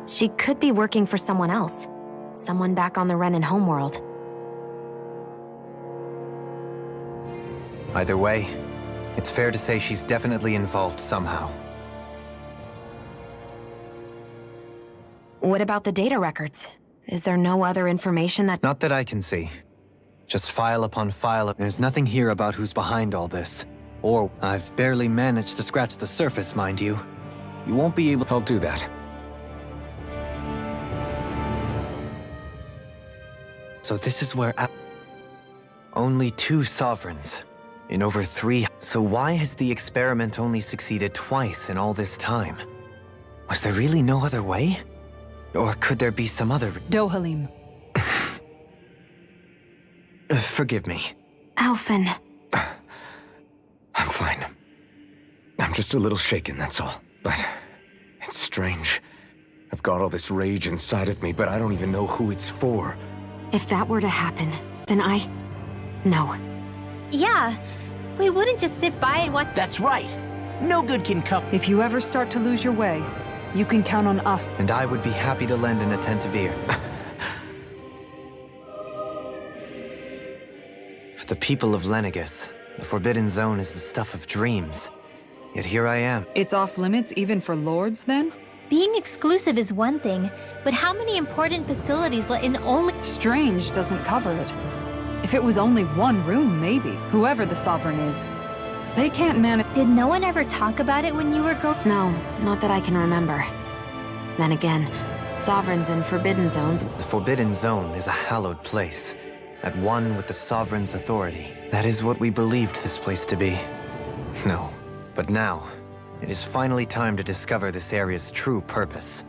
She could be working for someone else. Someone back on the Renan homeworld. Either way, it's fair to say she's definitely involved somehow. What about the data records? Is there no other information that— Not that I can see. Just file upon file. There's nothing here about who's behind all this. Or I've barely managed to scratch the surface, mind you. You won't be able— I'll do that. So this is where— Only 2 Sovereigns. In over 3— So why has the experiment only succeeded twice in all this time? Was there really no other way? Or could there be some other— Dohalim? Forgive me. Alphen. I'm fine. I'm just a little shaken, that's all. But it's strange. I've got all this rage inside of me, but I don't even know who it's for. If that were to happen, then No. Yeah, we wouldn't just sit by and watch— That's right. No good can come— If you ever start to lose your way, you can count on us. And I would be happy to lend an attentive ear. For the people of Lenegis, the Forbidden Zone is the stuff of dreams. Yet here I am. It's off limits even for lords, then? Being exclusive is one thing, but how many important facilities let in only— Strange doesn't cover it. If it was only 1 room, maybe. Whoever the Sovereign is. They can't manage— Did no one ever talk about it when you were No, not that I can remember. Then again, Sovereigns in Forbidden Zones— The Forbidden Zone is a hallowed place, at one with the Sovereign's authority. That is what we believed this place to be. No, but now, it is finally time to discover this area's true purpose.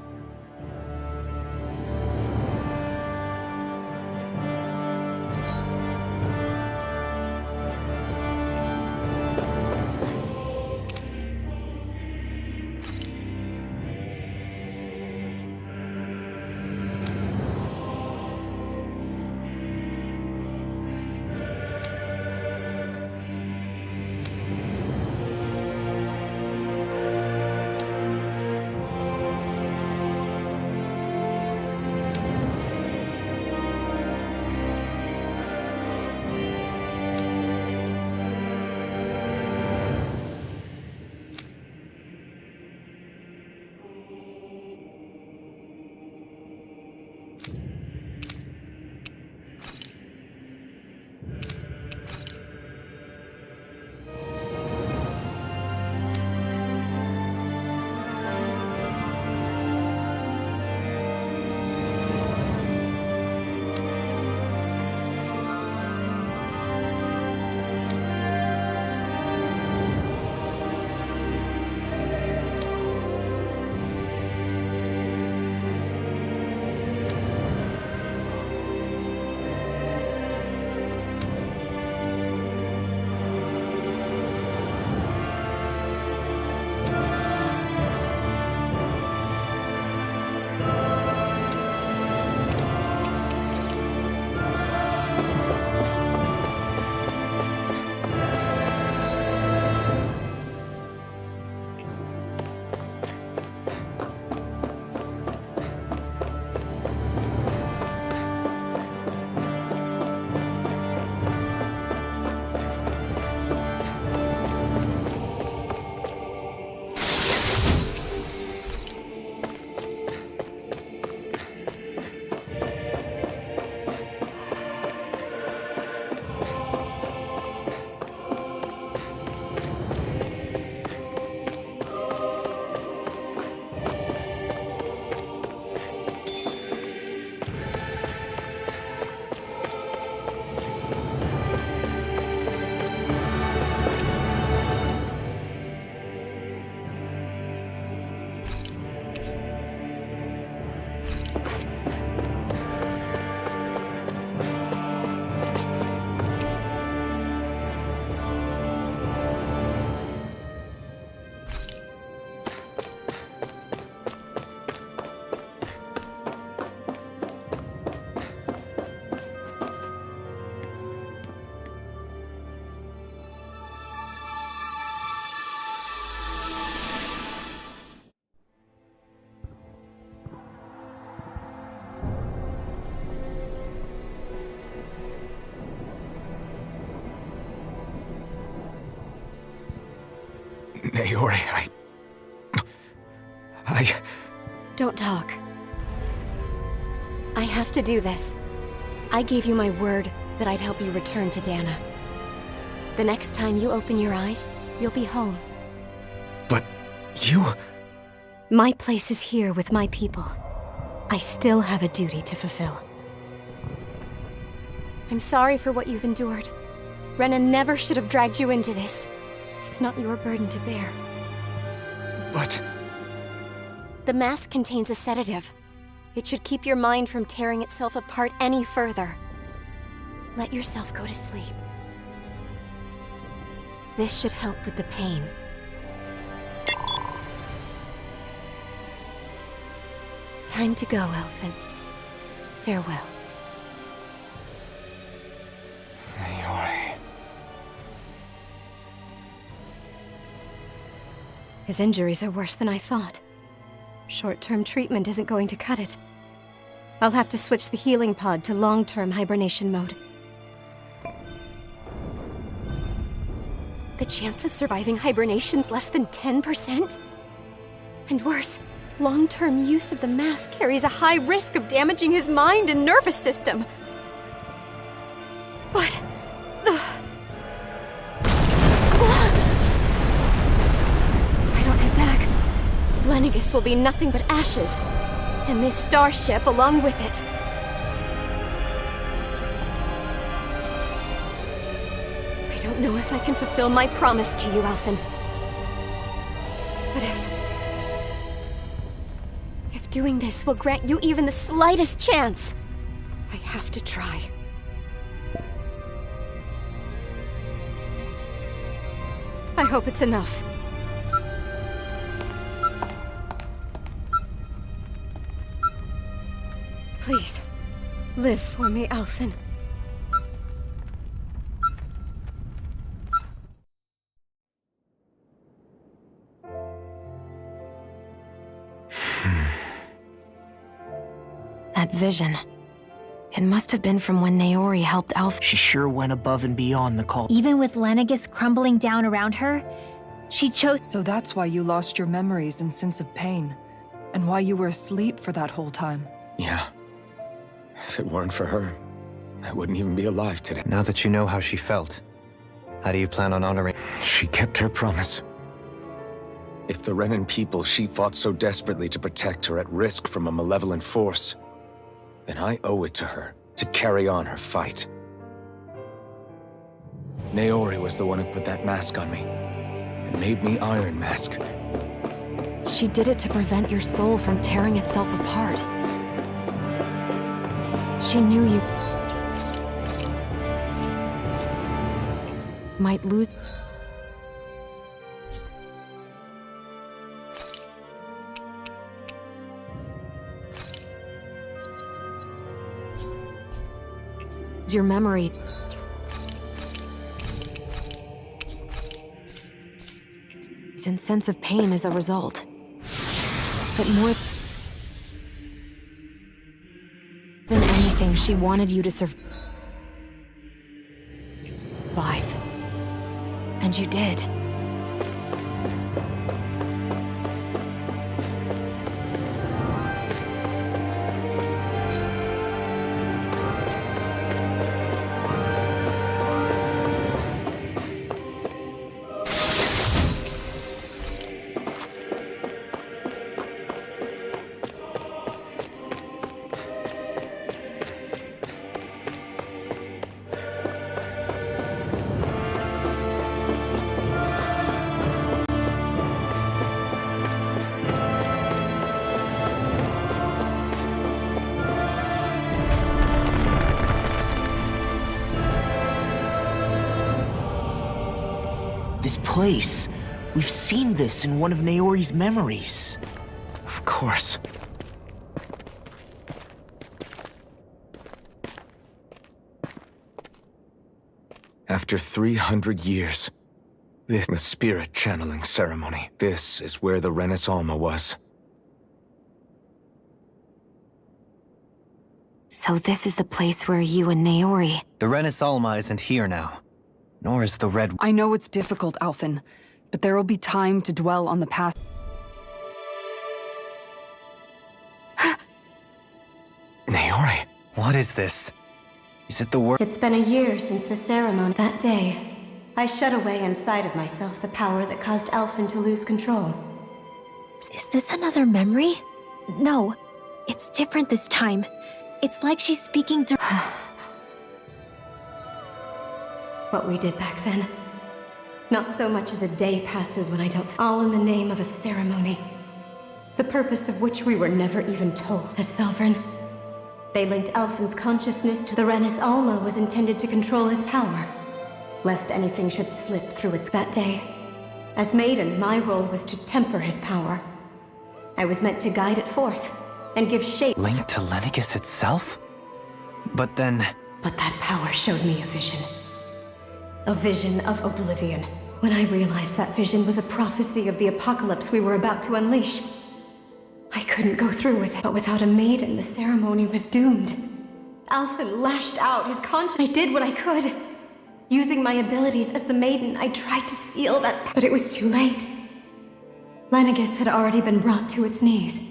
Naori, Don't talk. I have to do this. I gave you my word that I'd help you return to Dana. The next time you open your eyes, you'll be home. But you... My place is here with my people. I still have a duty to fulfill. I'm sorry for what you've endured. Rena never should have dragged you into this. It's not your burden to bear. But... The mask contains a sedative. It should keep your mind from tearing itself apart any further. Let yourself go to sleep. This should help with the pain. Time to go, Elfin. Farewell. Naori... His injuries are worse than I thought. Short-term treatment isn't going to cut it. I'll have to switch the healing pod to long-term hibernation mode. The chance of surviving hibernation's less than 10%? And worse, long-term use of the mask carries a high risk of damaging his mind and nervous system. But... If I don't head back, Lenegis will be nothing but ashes, and this starship along with it. I don't know if I can fulfill my promise to you, Alphen. But if doing this will grant you even the slightest chance, I have to try. I hope it's enough. Please, live for me, Alphen. That vision. It must have been from when Naori helped Alphen. She sure went above and beyond the call. Even with Lenegis crumbling down around her, she chose. So that's why you lost your memories and sense of pain, and why you were asleep for that whole time. Yeah. If it weren't for her, I wouldn't even be alive today. Now that you know how she felt, how do you plan on honoring... She kept her promise. If the Renan people she fought so desperately to protect are at risk from a malevolent force, then I owe it to her to carry on her fight. Naori was the one who put that mask on me, and made me Iron Mask. She did it to prevent your soul from tearing itself apart. She knew you might lose. Your memory. And sense of pain as a result. But more than anything, she wanted you to survive. And you did. This place. We've seen this in one of Naori's memories. Of course. After 300 years, this is the spirit channeling ceremony. This is where the Renis Alma was. So this is the place where you and Naori... The Renis Alma isn't here now. Nor is the Red... I know it's difficult, Alphen. but there will be time to dwell on the past. Naori, What is this? Is it the work? It's been a year since the ceremony. That day, I shut away inside of myself the power that caused Alphen to lose control. Is this another memory? No, it's different this time. It's like she's speaking to. What we did back then. Not so much as a day passes when I don't. All in the name of a ceremony. The purpose of which we were never even told as Sovereign. They linked Alphen's consciousness to the Renis Alma was intended to control his power, lest anything should slip through its that day. As Maiden, my role was to temper his power. I was meant to guide it forth and give shape. Linked to Lenegis itself? But then... But that power showed me a vision. A vision of oblivion. When I realized that vision was a prophecy of the apocalypse we were about to unleash, I couldn't go through with it. But without a maiden, the ceremony was doomed. Alphen lashed out his conscience. I did what I could. Using my abilities as the maiden, I tried to seal that, but it was too late. Lenegis had already been brought to its knees.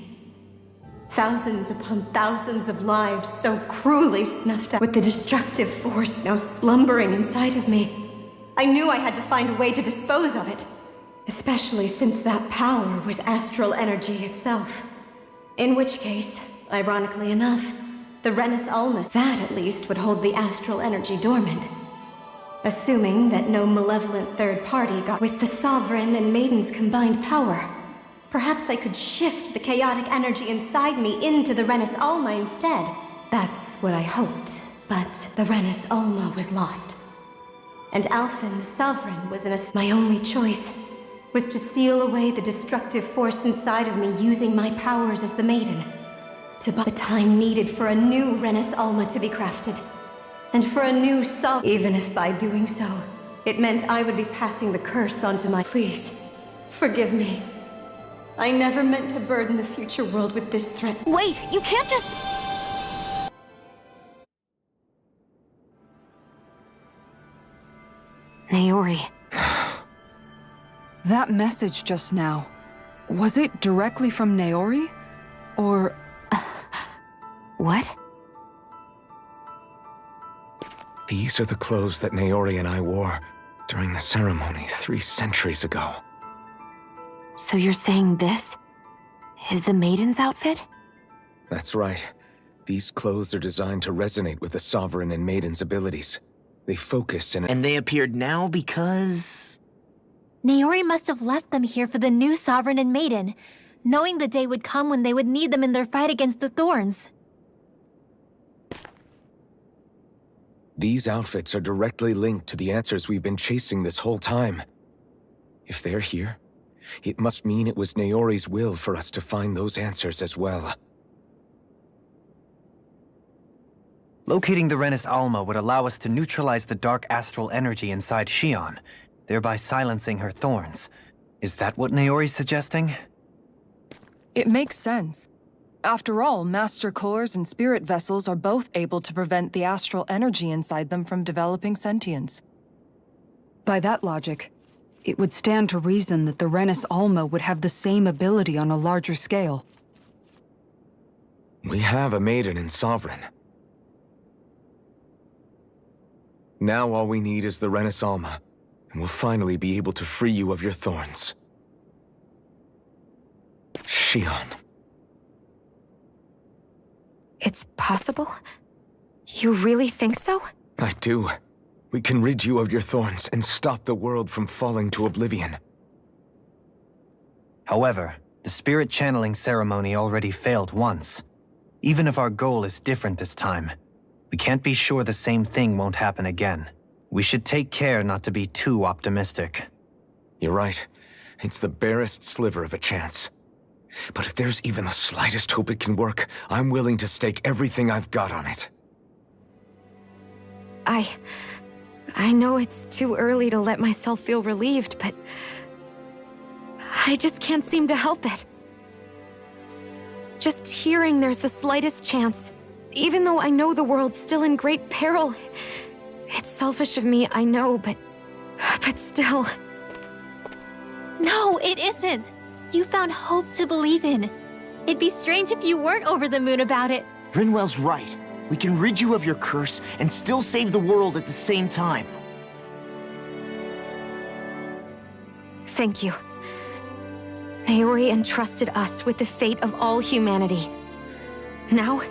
Thousands upon thousands of lives so cruelly snuffed out, with the destructive force now slumbering inside of me. I knew I had to find a way to dispose of it, especially since that power was astral energy itself. In which case, ironically enough, the Renis Alma, that at least would hold the astral energy dormant. Assuming that no malevolent third party got with the Sovereign and Maiden's combined power, perhaps I could shift the chaotic energy inside me into the Renis Alma instead. That's what I hoped, but the Renis Alma was lost. And Alphen, the Sovereign, was in my only choice was to seal away the destructive force inside of me using my powers as the Maiden, to buy the time needed for a new Renis Alma to be crafted, and for a new Sovereign, even if by doing so, it meant I would be passing the curse onto my... Please, forgive me. I never meant to burden the future world with this threat. Wait, you can't just... Naori. That message just now, was it directly from Naori? Or... What? these are the clothes that Naori and I wore during the ceremony 3 centuries ago. So you're saying this is the Maiden's outfit? That's right. These clothes are designed to resonate with the Sovereign and Maiden's abilities. They focus And they appeared now because... Naori must have left them here for the new Sovereign and Maiden, knowing the day would come when they would need them in their fight against the Thorns. These outfits are directly linked to the answers we've been chasing this whole time. If they're here, it must mean it was Naori's will for us to find those answers as well. Locating the Renis Alma would allow us to neutralize the dark astral energy inside Shion, thereby silencing her thorns. Is that what Naori's suggesting? It makes sense. After all, Master Cores and Spirit Vessels are both able to prevent the astral energy inside them from developing sentience. By that logic, it would stand to reason that the Renis Alma would have the same ability on a larger scale. We have a Maiden and Sovereign. Now all we need is the Renis Alma, and we'll finally be able to free you of your thorns. Shion. It's possible? You really think so? I do. We can rid you of your thorns and stop the world from falling to oblivion. However, the spirit channeling ceremony already failed once. Even if our goal is different this time, we can't be sure the same thing won't happen again. We should take care not to be too optimistic. You're right. It's the barest sliver of a chance. But if there's even the slightest hope it can work, I'm willing to stake everything I've got on it. I know it's too early to let myself feel relieved, but I just can't seem to help it. Just hearing there's the slightest chance, even though I know the world's still in great peril. It's selfish of me, I know, but still. No, it isn't. You found hope to believe in. It'd be strange if you weren't over the moon about it. Rinwell's right. We can rid you of your curse and still save the world at the same time. Thank you. Naori entrusted us with the fate of all humanity. Now,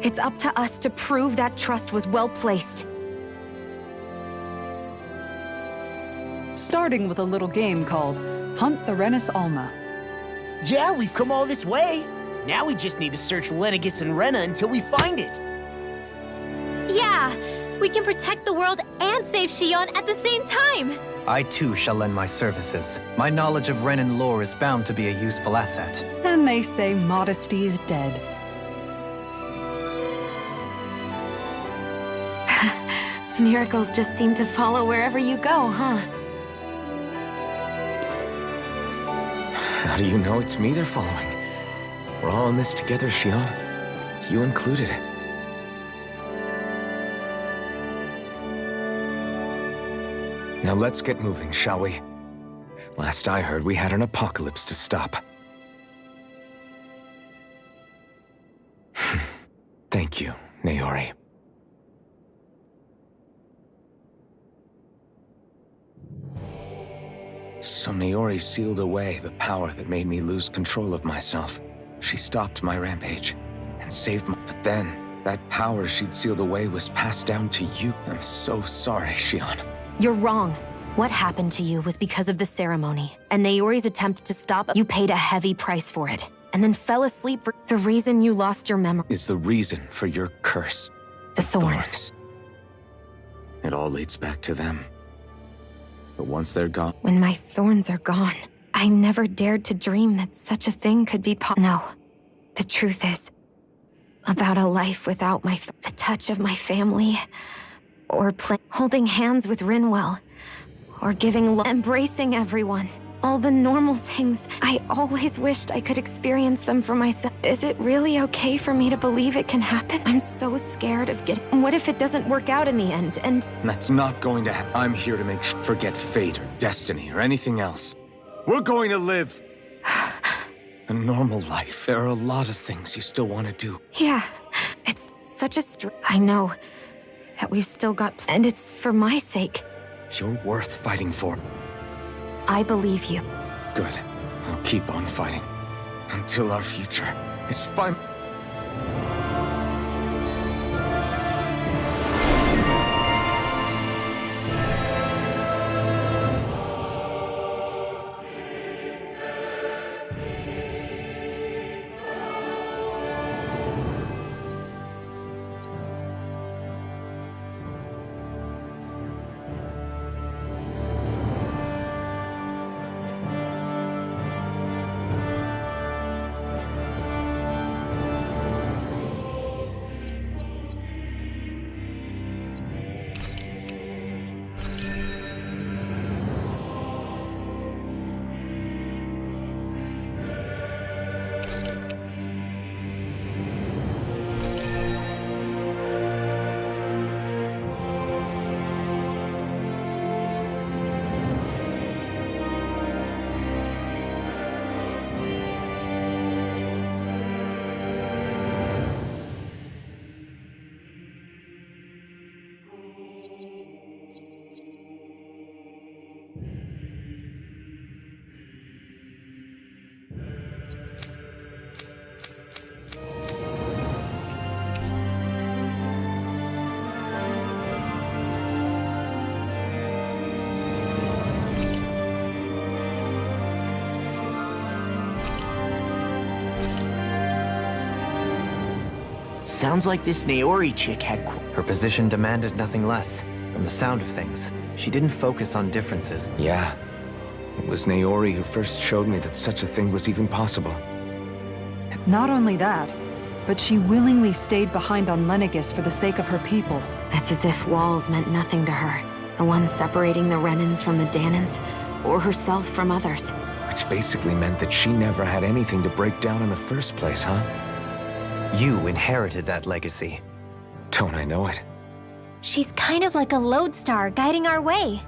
it's up to us to prove that trust was well placed. Starting with a little game called Hunt the Rennis Alma. Yeah, we've come all this way. Now we just need to search Lenegis and Rena until we find it. Yeah, we can protect the world and save Shion at the same time. I too shall lend my services. My knowledge of Renan lore is bound to be a useful asset. And they say modesty is dead. Miracles just seem to follow wherever you go, huh? How do you know it's me they're following? We're all in this together, Shion. You included. Now let's get moving, shall we? Last I heard, we had an apocalypse to stop. Thank you, Naori. So Naori sealed away the power that made me lose control of myself. She stopped my rampage and saved me. But then, that power she'd sealed away was passed down to you. I'm so sorry, Shion. You're wrong. What happened to you was because of the ceremony, and Naori's attempt to stop. You paid a heavy price for it, and then fell asleep for the reason you lost your memory. Is the reason for your curse. The thorns. It all leads back to them. But once they're gone... When my thorns are gone, I never dared to dream that such a thing could be No. The truth is, about a life without the touch of my family, or holding hands with Rinwell, or embracing everyone. All the normal things. I always wished I could experience them for myself. Is it really okay for me to believe it can happen? I'm so scared of getting... What if it doesn't work out in the end, and... That's not going to happen. I'm here to make forget fate or destiny or anything else. We're going to live a normal life. There are a lot of things you still want to do. Yeah, it's such a I know that we've still got... And it's for my sake. You're worth fighting for. I believe you. Good. We'll keep on fighting. Until our future is fine. Sounds like this Naori chick had... Her position demanded nothing less. From the sound of things, she didn't focus on differences. Yeah. It was Naori who first showed me that such a thing was even possible. Not only that, but she willingly stayed behind on Lenegis for the sake of her people. It's as if walls meant nothing to her. The one separating the Renans from the Danans, or herself from others. Which basically meant that she never had anything to break down in the first place, huh? You inherited that legacy. Don't I know it? She's kind of like a lodestar guiding our way.